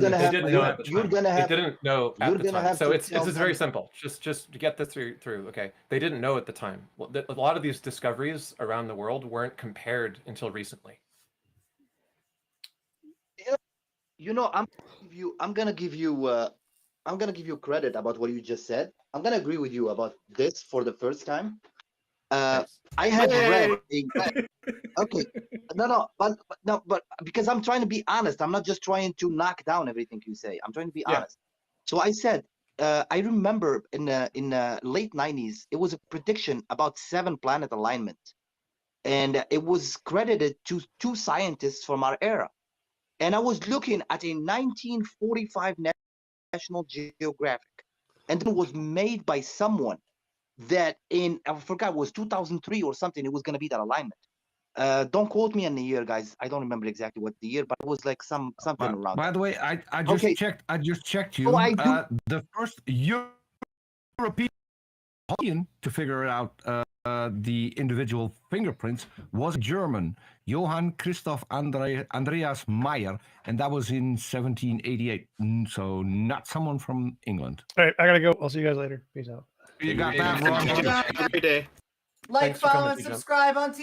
at the time. you're gonna have. They didn't know at the time. So it's tell very them- simple. Just to get this through. Okay, they didn't know at the time. Well, a lot of these discoveries around the world weren't compared until recently. You know, I'm gonna give you credit about what you just said. I'm gonna agree with you about this for the first time. I have read. Okay, but because I'm trying to be honest, I'm not just trying to knock down everything you say. I'm trying to be honest. So I said, I remember in the late 90s, it was a prediction about 7 planet alignment, and it was credited to 2 scientists from our era. And I was looking at a 1945 National Geographic, and it was made by someone that I forgot, it was 2003 or something. It was going to be that alignment. Don't quote me on the year, guys. I don't remember exactly what the year, but it was like something around. By the way, I just checked. I just checked you. Oh, I do. The first European to figure out the individual fingerprints was German, Johann Christoph Andreas Meyer, and that was in 1788. So not someone from England. All right, I gotta go. I'll see you guys later. Peace out. You got that wrong. Have a great day. Like, Thanks for follow, coming, and TJump. subscribe on